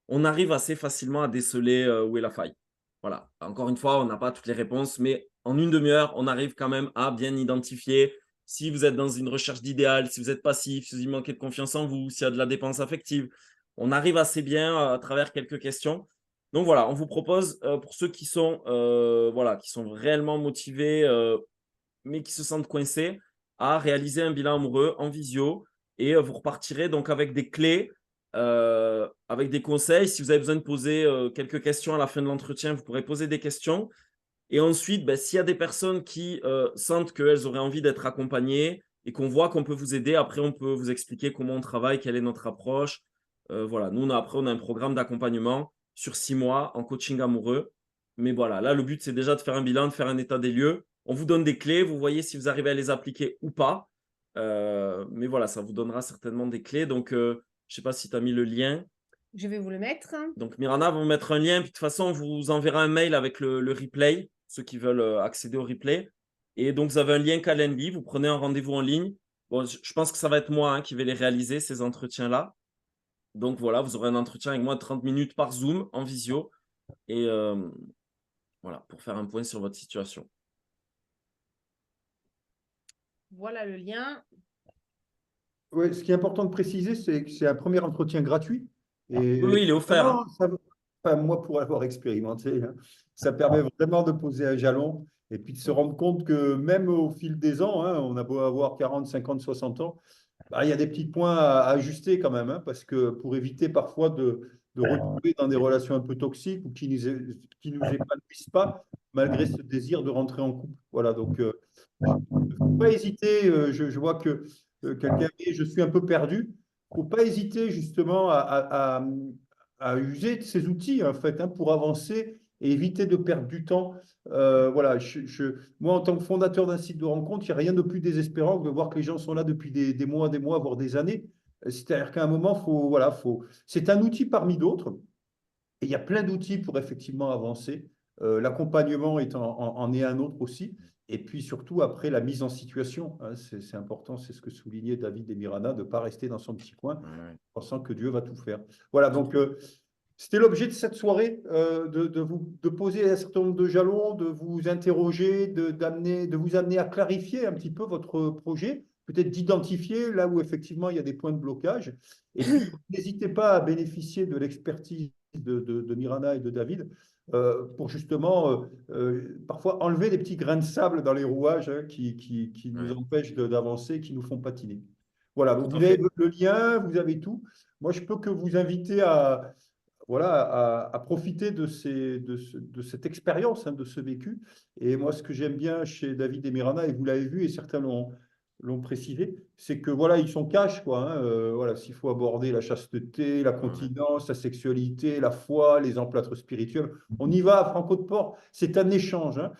on arrive assez facilement à déceler où est la faille. Voilà. Encore une fois, on n'a pas toutes les réponses, mais en une demi-heure, on arrive quand même à bien identifier si vous êtes dans une recherche d'idéal, si vous êtes passif, si vous manquez de confiance en vous, s'il y a de la dépense affective. On arrive assez bien à travers quelques questions. Donc voilà, on vous propose pour ceux qui sont réellement motivés, mais qui se sentent coincés, à réaliser un bilan amoureux en visio et vous repartirez donc avec des clés, avec des conseils. Si vous avez besoin de poser quelques questions à la fin de l'entretien, vous pourrez poser des questions. Et ensuite, s'il y a des personnes qui sentent qu'elles auraient envie d'être accompagnées et qu'on voit qu'on peut vous aider, après, on peut vous expliquer comment on travaille, quelle est notre approche. Voilà, nous, après, on a un programme d'accompagnement sur 6 mois en coaching amoureux. Mais voilà, là, le but, c'est déjà de faire un bilan, de faire un état des lieux. On vous donne des clés, vous voyez si vous arrivez à les appliquer ou pas. Mais voilà, ça vous donnera certainement des clés. Donc, je ne sais pas si tu as mis le lien. Je vais vous le mettre. Donc, Mirana va vous mettre un lien. Puis, de toute façon, on vous enverra un mail avec le replay, ceux qui veulent accéder au replay. Et donc, vous avez un lien Calendly. Vous prenez un rendez-vous en ligne. Bon, je pense que ça va être moi qui vais les réaliser, ces entretiens-là. Donc, voilà, vous aurez un entretien avec moi de 30 minutes par Zoom en visio. Et voilà, pour faire un point sur votre situation. Voilà le lien. Ouais, ce qui est important de préciser, c'est que c'est un premier entretien gratuit. Et Oui, il est offert, hein. vraiment, enfin, moi, pour avoir expérimenté, hein, ça permet vraiment de poser un jalon et puis de se rendre compte que même au fil des ans, hein, on a beau avoir 40, 50, 60 ans, bah, il y a des petits points à ajuster quand même, hein, parce que pour éviter parfois de retomber dans des relations un peu toxiques ou qui nous épanouissent pas, malgré ce désir de rentrer en couple. Voilà, donc faut pas hésiter. Je vois que quelqu'un dit je suis un peu perdu. Faut pas hésiter justement à user de ces outils en fait hein, pour avancer et éviter de perdre du temps. Voilà, moi en tant que fondateur d'un site de rencontre, il n'y a rien de plus désespérant que de voir que les gens sont là depuis des mois, voire des années. C'est-à-dire qu'à un moment, c'est un outil parmi d'autres. Et il y a plein d'outils pour effectivement avancer. L'accompagnement en est un autre aussi. Et puis surtout, après, la mise en situation. Hein, c'est important, c'est ce que soulignait David et Mirana, de ne pas rester dans son petit coin, Ouais. pensant que Dieu va tout faire. Voilà, donc c'était l'objet de cette soirée, de poser un certain nombre de jalons, de vous interroger, de vous amener à clarifier un petit peu votre projet, peut-être d'identifier là où effectivement il y a des points de blocage. Et puis, n'hésitez pas à bénéficier de l'expertise de Mirana et de David pour justement parfois enlever des petits grains de sable dans les rouages hein, qui nous Ouais. empêchent d'avancer, qui nous font patiner. Voilà, donc Tout à vous avez fait. le lien, vous avez tout. Moi, je peux que vous inviter voilà, à profiter de cette expérience, hein, de ce vécu. Et moi, ce que j'aime bien chez David et Mirana, et vous l'avez vu, et certains l'ont précisé, c'est que voilà, ils sont cash, quoi. Hein, voilà, s'il faut aborder la chasteté, la Ouais. continence, la sexualité, la foi, les emplâtres spirituels, on y va à Franco de Port. C'est un échange, hein,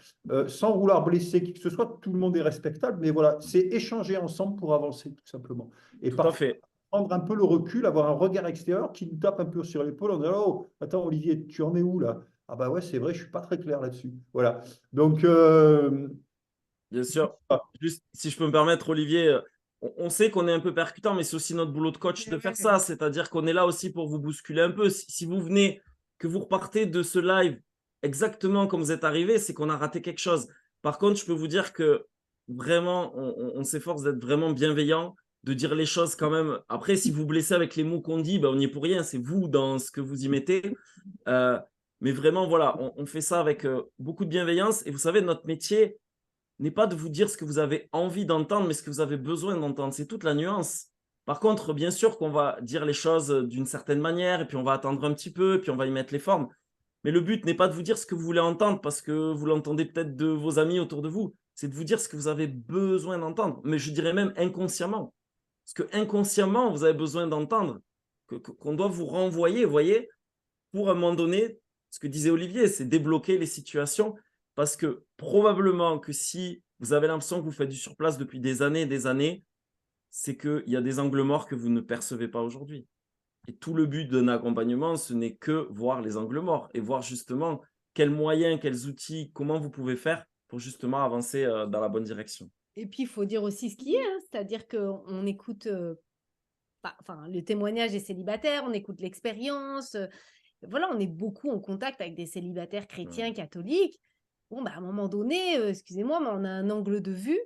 sans vouloir blesser qui que ce soit. Tout le monde est respectable, mais voilà, c'est échanger ensemble pour avancer, tout simplement. Et Tout à parfois, fait. prendre un peu le recul, avoir un regard extérieur qui nous tape un peu sur l'épaule en disant oh, attends, Olivier, tu en es où là? Ah, bah ouais, c'est vrai, je suis pas très clair là-dessus. Voilà. Donc, Bien sûr. Juste, si je peux me permettre, Olivier, on sait qu'on est un peu percutant, mais c'est aussi notre boulot de coach de faire ça. C'est-à-dire qu'on est là aussi pour vous bousculer un peu. Si vous venez, que vous repartez de ce live exactement comme vous êtes arrivé, c'est qu'on a raté quelque chose. Par contre, je peux vous dire que vraiment, on s'efforce d'être vraiment bienveillant, de dire les choses quand même. Après, si vous blessez avec les mots qu'on dit, ben, on n'y est pour rien. C'est vous dans ce que vous y mettez. Euh, mais vraiment, voilà, on fait ça avec beaucoup de bienveillance. Et vous savez, notre métier n'est pas de vous dire ce que vous avez envie d'entendre, mais ce que vous avez besoin d'entendre. C'est toute la nuance. Par contre, bien sûr qu'on va dire les choses d'une certaine manière, et puis on va attendre un petit peu, et puis on va y mettre les formes. Mais le but n'est pas de vous dire ce que vous voulez entendre, parce que vous l'entendez peut-être de vos amis autour de vous. C'est de vous dire ce que vous avez besoin d'entendre. Mais je dirais même inconsciemment. Parce que inconsciemment, vous avez besoin d'entendre, qu'on doit vous renvoyer, vous voyez, pour à un moment donné, ce que disait Olivier, c'est débloquer les situations. Parce que probablement que si vous avez l'impression que vous faites du surplace depuis des années, c'est qu'il y a des angles morts que vous ne percevez pas aujourd'hui. Et tout le but d'un accompagnement, ce n'est que voir les angles morts et voir justement quels moyens, quels outils, comment vous pouvez faire pour justement avancer dans la bonne direction. Et puis, il faut dire aussi ce qui est, hein, c'est-à-dire qu'on écoute le témoignage des célibataires, on écoute l'expérience. Voilà, on est beaucoup en contact avec des célibataires chrétiens, catholiques. Bon, à un moment donné, excusez-moi, mais on a un angle de vue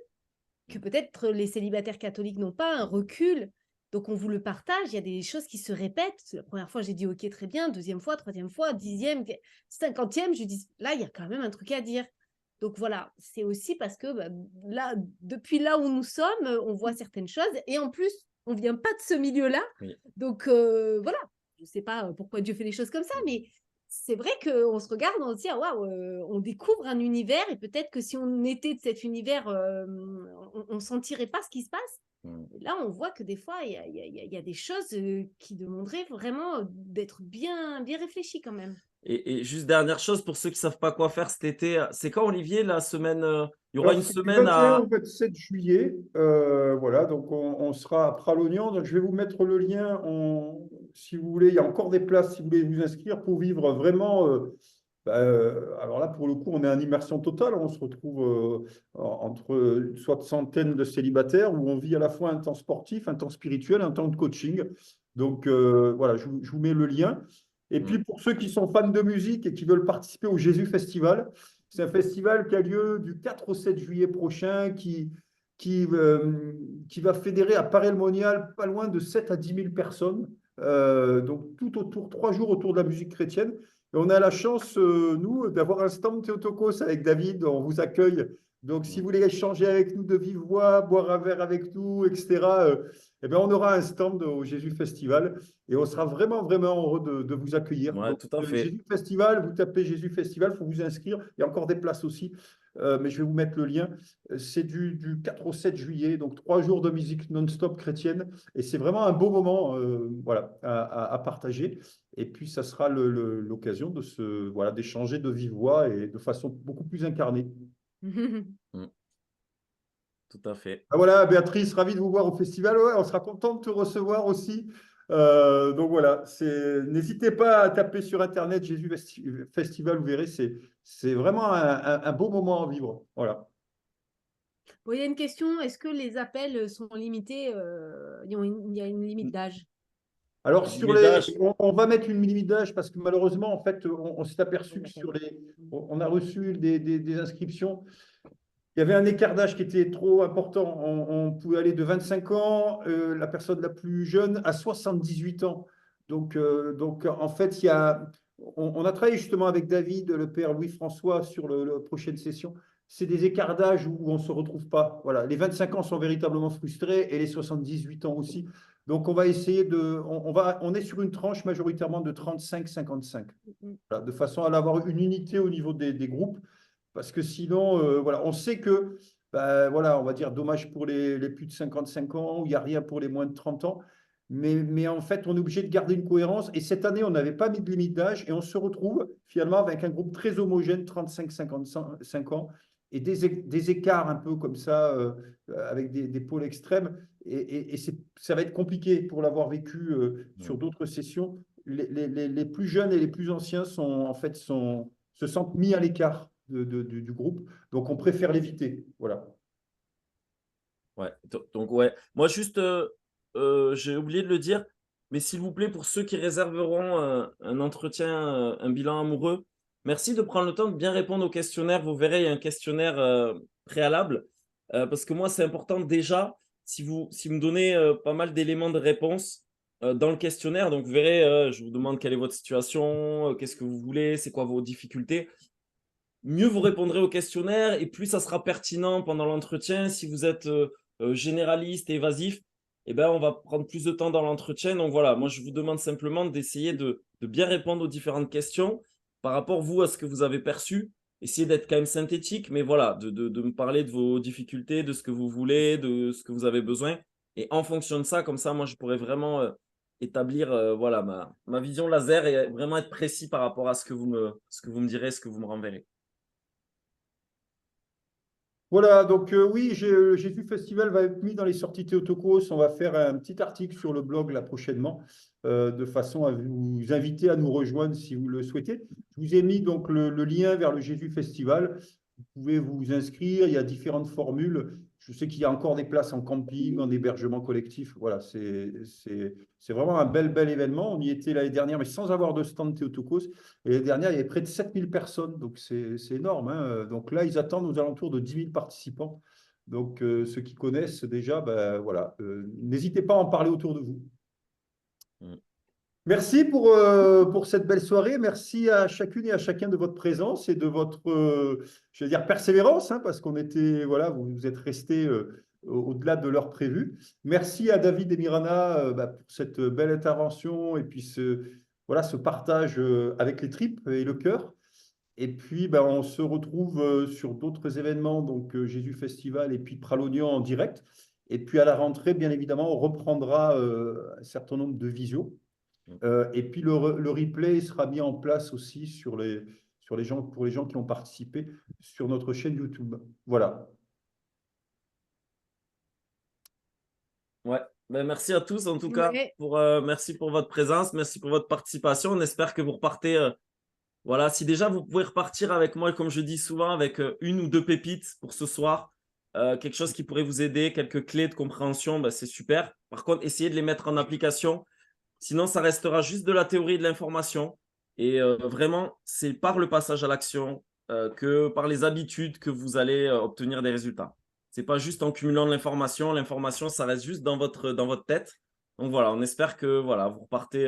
que peut-être les célibataires catholiques n'ont pas, un recul. Donc, on vous le partage. Il y a des choses qui se répètent. La première fois, j'ai dit OK, très bien. Deuxième fois, troisième fois, 10e, 50e, je dis là, il y a quand même un truc à dire. Donc voilà, c'est aussi parce que là, depuis là où nous sommes, on voit certaines choses. Et en plus, on ne vient pas de ce milieu-là. Oui. Donc voilà, je ne sais pas pourquoi Dieu fait les choses comme ça, mais c'est vrai qu'on se regarde, on se dit, ah, waouh, on découvre un univers et peut-être que si on était de cet univers, on ne sentirait pas ce qui se passe. Et là, on voit que des fois, il y a des choses qui demanderaient vraiment d'être bien, bien réfléchies quand même. Et juste dernière chose pour ceux qui ne savent pas quoi faire cet été, c'est quand Olivier, la semaine il y aura Alors, une c'est du semaine 21 à. au 27 juillet. Voilà, donc on sera à Pralognan. Donc, je vais vous mettre le lien si vous voulez. Il y a encore des places si vous voulez vous inscrire pour vivre vraiment. Alors là, pour le coup, on est en immersion totale. On se retrouve entre une soixantaine de célibataires où on vit à la fois un temps sportif, un temps spirituel, un temps de coaching. Donc voilà, je vous mets le lien. Et puis pour ceux qui sont fans de musique et qui veulent participer au Jésus Festival, c'est un festival qui a lieu du 4 au 7 juillet prochain, qui va fédérer à Paray-le-Monial pas loin de 7 à 10 000 personnes. Donc tout autour, 3 jours autour de la musique chrétienne. Et on a la chance, nous, d'avoir un stand Théotokos avec David. On vous accueille. Donc, si vous voulez échanger avec nous de vive voix, boire un verre avec nous, etc., eh bien, on aura un stand au Jésus Festival et on sera vraiment, vraiment heureux de vous accueillir. Ouais, Donc, tout à fait. Jésus Festival, vous tapez Jésus Festival, il faut vous inscrire. Il y a encore des places aussi, mais je vais vous mettre le lien. C'est du 4 au 7 juillet, donc 3 jours de musique non-stop chrétienne. Et c'est vraiment un beau moment voilà, à partager. Et puis, ça sera l'occasion d'échanger de vive voix et de façon beaucoup plus incarnée. Tout à fait. Voilà, Béatrice, ravi de vous voir au festival. Ouais, on sera content de te recevoir aussi. Donc voilà, n'hésitez pas à taper sur Internet Jésus Festival, vous verrez, c'est vraiment un beau moment à vivre. Voilà. Bon, il y a une question, est-ce que les appels sont limités il y a une limite d'âge? Alors, d'âge. on va mettre une limite d'âge parce que malheureusement, en fait, on s'est aperçu que on a reçu des inscriptions. Il y avait un écart d'âge qui était trop important. On pouvait aller de 25 ans, la personne la plus jeune, à 78 ans. Donc en fait, on a travaillé justement avec David, le père Louis-François, sur la prochaine session. C'est des écarts d'âge où on ne se retrouve pas. Voilà. Les 25 ans sont véritablement frustrés et les 78 ans aussi. Donc, on va essayer on est sur une tranche majoritairement de 35-55, voilà, de façon à avoir une unité au niveau des groupes. Parce que sinon, voilà, on sait que, voilà, on va dire dommage pour les plus de 55 ans, où il n'y a rien pour les moins de 30 ans. Mais en fait, on est obligé de garder une cohérence. Et cette année, on n'avait pas mis de limite d'âge et on se retrouve finalement avec un groupe très homogène, 35-55 ans, et des écarts un peu comme ça, avec des pôles extrêmes. Et ça va être compliqué pour l'avoir vécu sur d'autres sessions. Les plus jeunes et les plus anciens se sentent mis à l'écart du groupe. Donc, on préfère l'éviter. Voilà. Ouais. Donc, ouais. Moi, juste, j'ai oublié de le dire, mais s'il vous plaît, pour ceux qui réserveront un entretien, un bilan amoureux, merci de prendre le temps de bien répondre au questionnaire. Vous verrez, il y a un questionnaire préalable. parce que moi, c'est important déjà, si vous me donnez pas mal d'éléments de réponse dans le questionnaire, donc vous verrez, je vous demande quelle est votre situation, qu'est-ce que vous voulez, c'est quoi vos difficultés. Mieux vous répondrez au questionnaire et plus ça sera pertinent pendant l'entretien. Si vous êtes généraliste et évasif, eh ben, on va prendre plus de temps dans l'entretien. Donc voilà, moi je vous demande simplement d'essayer de bien répondre aux différentes questions par rapport, vous, à ce que vous avez perçu. Essayez d'être quand même synthétique, mais voilà, de me parler de vos difficultés, de ce que vous voulez, de ce que vous avez besoin. Et en fonction de ça, comme ça, moi je pourrais vraiment établir voilà, ma vision laser et vraiment être précis par rapport à ce que vous me direz, ce que vous me renverrez. Voilà, donc oui, Jésus Festival va être mis dans les sorties Théotokos. On va faire un petit article sur le blog là prochainement, de façon à vous inviter à nous rejoindre si vous le souhaitez. Je vous ai mis donc le lien vers le Jésus Festival. Vous pouvez vous inscrire, il y a différentes formules. Je sais qu'il y a encore des places en camping, en hébergement collectif. Voilà, c'est vraiment un bel événement. On y était l'année dernière, mais sans avoir de stand Théotokos. Et l'année dernière, il y avait près de 7000 personnes, donc c'est énorme, hein. Donc là, ils attendent aux alentours de 10 000 participants. Donc ceux qui connaissent déjà, ben, voilà, n'hésitez pas à en parler autour de vous. Mm. Merci pour cette belle soirée. Merci à chacune et à chacun de votre présence et de votre, je vais dire, persévérance, hein, parce qu'on était, voilà, vous êtes restés au-delà de l'heure prévue. Merci à David et Mirana bah, pour cette belle intervention et puis voilà, ce partage avec les tripes et le cœur. Et puis, bah, on se retrouve sur d'autres événements, donc Jésus Festival et puis Pralognan en direct. Et puis à la rentrée, bien évidemment, on reprendra un certain nombre de visios. Et puis le replay sera mis en place aussi sur les gens, pour les gens qui ont participé sur notre chaîne YouTube. Voilà. Ouais. Ben, merci à tous en tout cas. Ouais. Merci pour votre présence, merci pour votre participation. On espère que vous repartez. Voilà, si déjà vous pouvez repartir avec moi, comme je dis souvent, avec une ou deux pépites pour ce soir, quelque chose qui pourrait vous aider, quelques clés de compréhension, ben, c'est super. Par contre, essayez de les mettre en application. Sinon, ça restera juste de la théorie et de l'information. Et vraiment, c'est par le passage à l'action que par les habitudes que vous allez obtenir des résultats. C'est pas juste en cumulant de l'information. L'information, ça reste juste dans votre tête. Donc voilà, on espère que voilà, vous repartez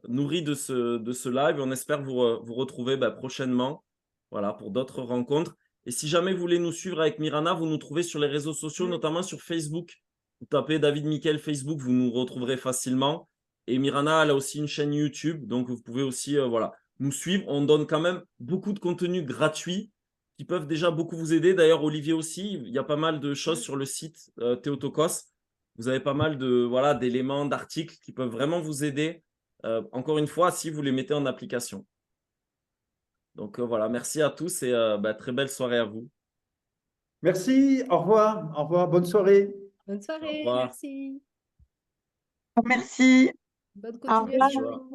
nourri de ce live. On espère vous retrouver prochainement voilà, pour d'autres rencontres. Et si jamais vous voulez nous suivre avec Mirana, vous nous trouvez sur les réseaux sociaux, notamment sur Facebook. Vous tapez David Mickel Facebook, vous nous retrouverez facilement. Et Mirana, elle a aussi une chaîne YouTube, donc vous pouvez aussi voilà, nous suivre. On donne quand même beaucoup de contenu gratuit qui peuvent déjà beaucoup vous aider. D'ailleurs, Olivier aussi, il y a pas mal de choses sur le site Théotokos. Vous avez pas mal de voilà, d'éléments, d'articles qui peuvent vraiment vous aider. Encore une fois, si vous les mettez en application. Donc voilà, merci à tous et très belle soirée à vous. Merci, au revoir, bonne soirée. Bonne Au soirée, revoir. merci. Merci. Bonne Au revoir. continuation.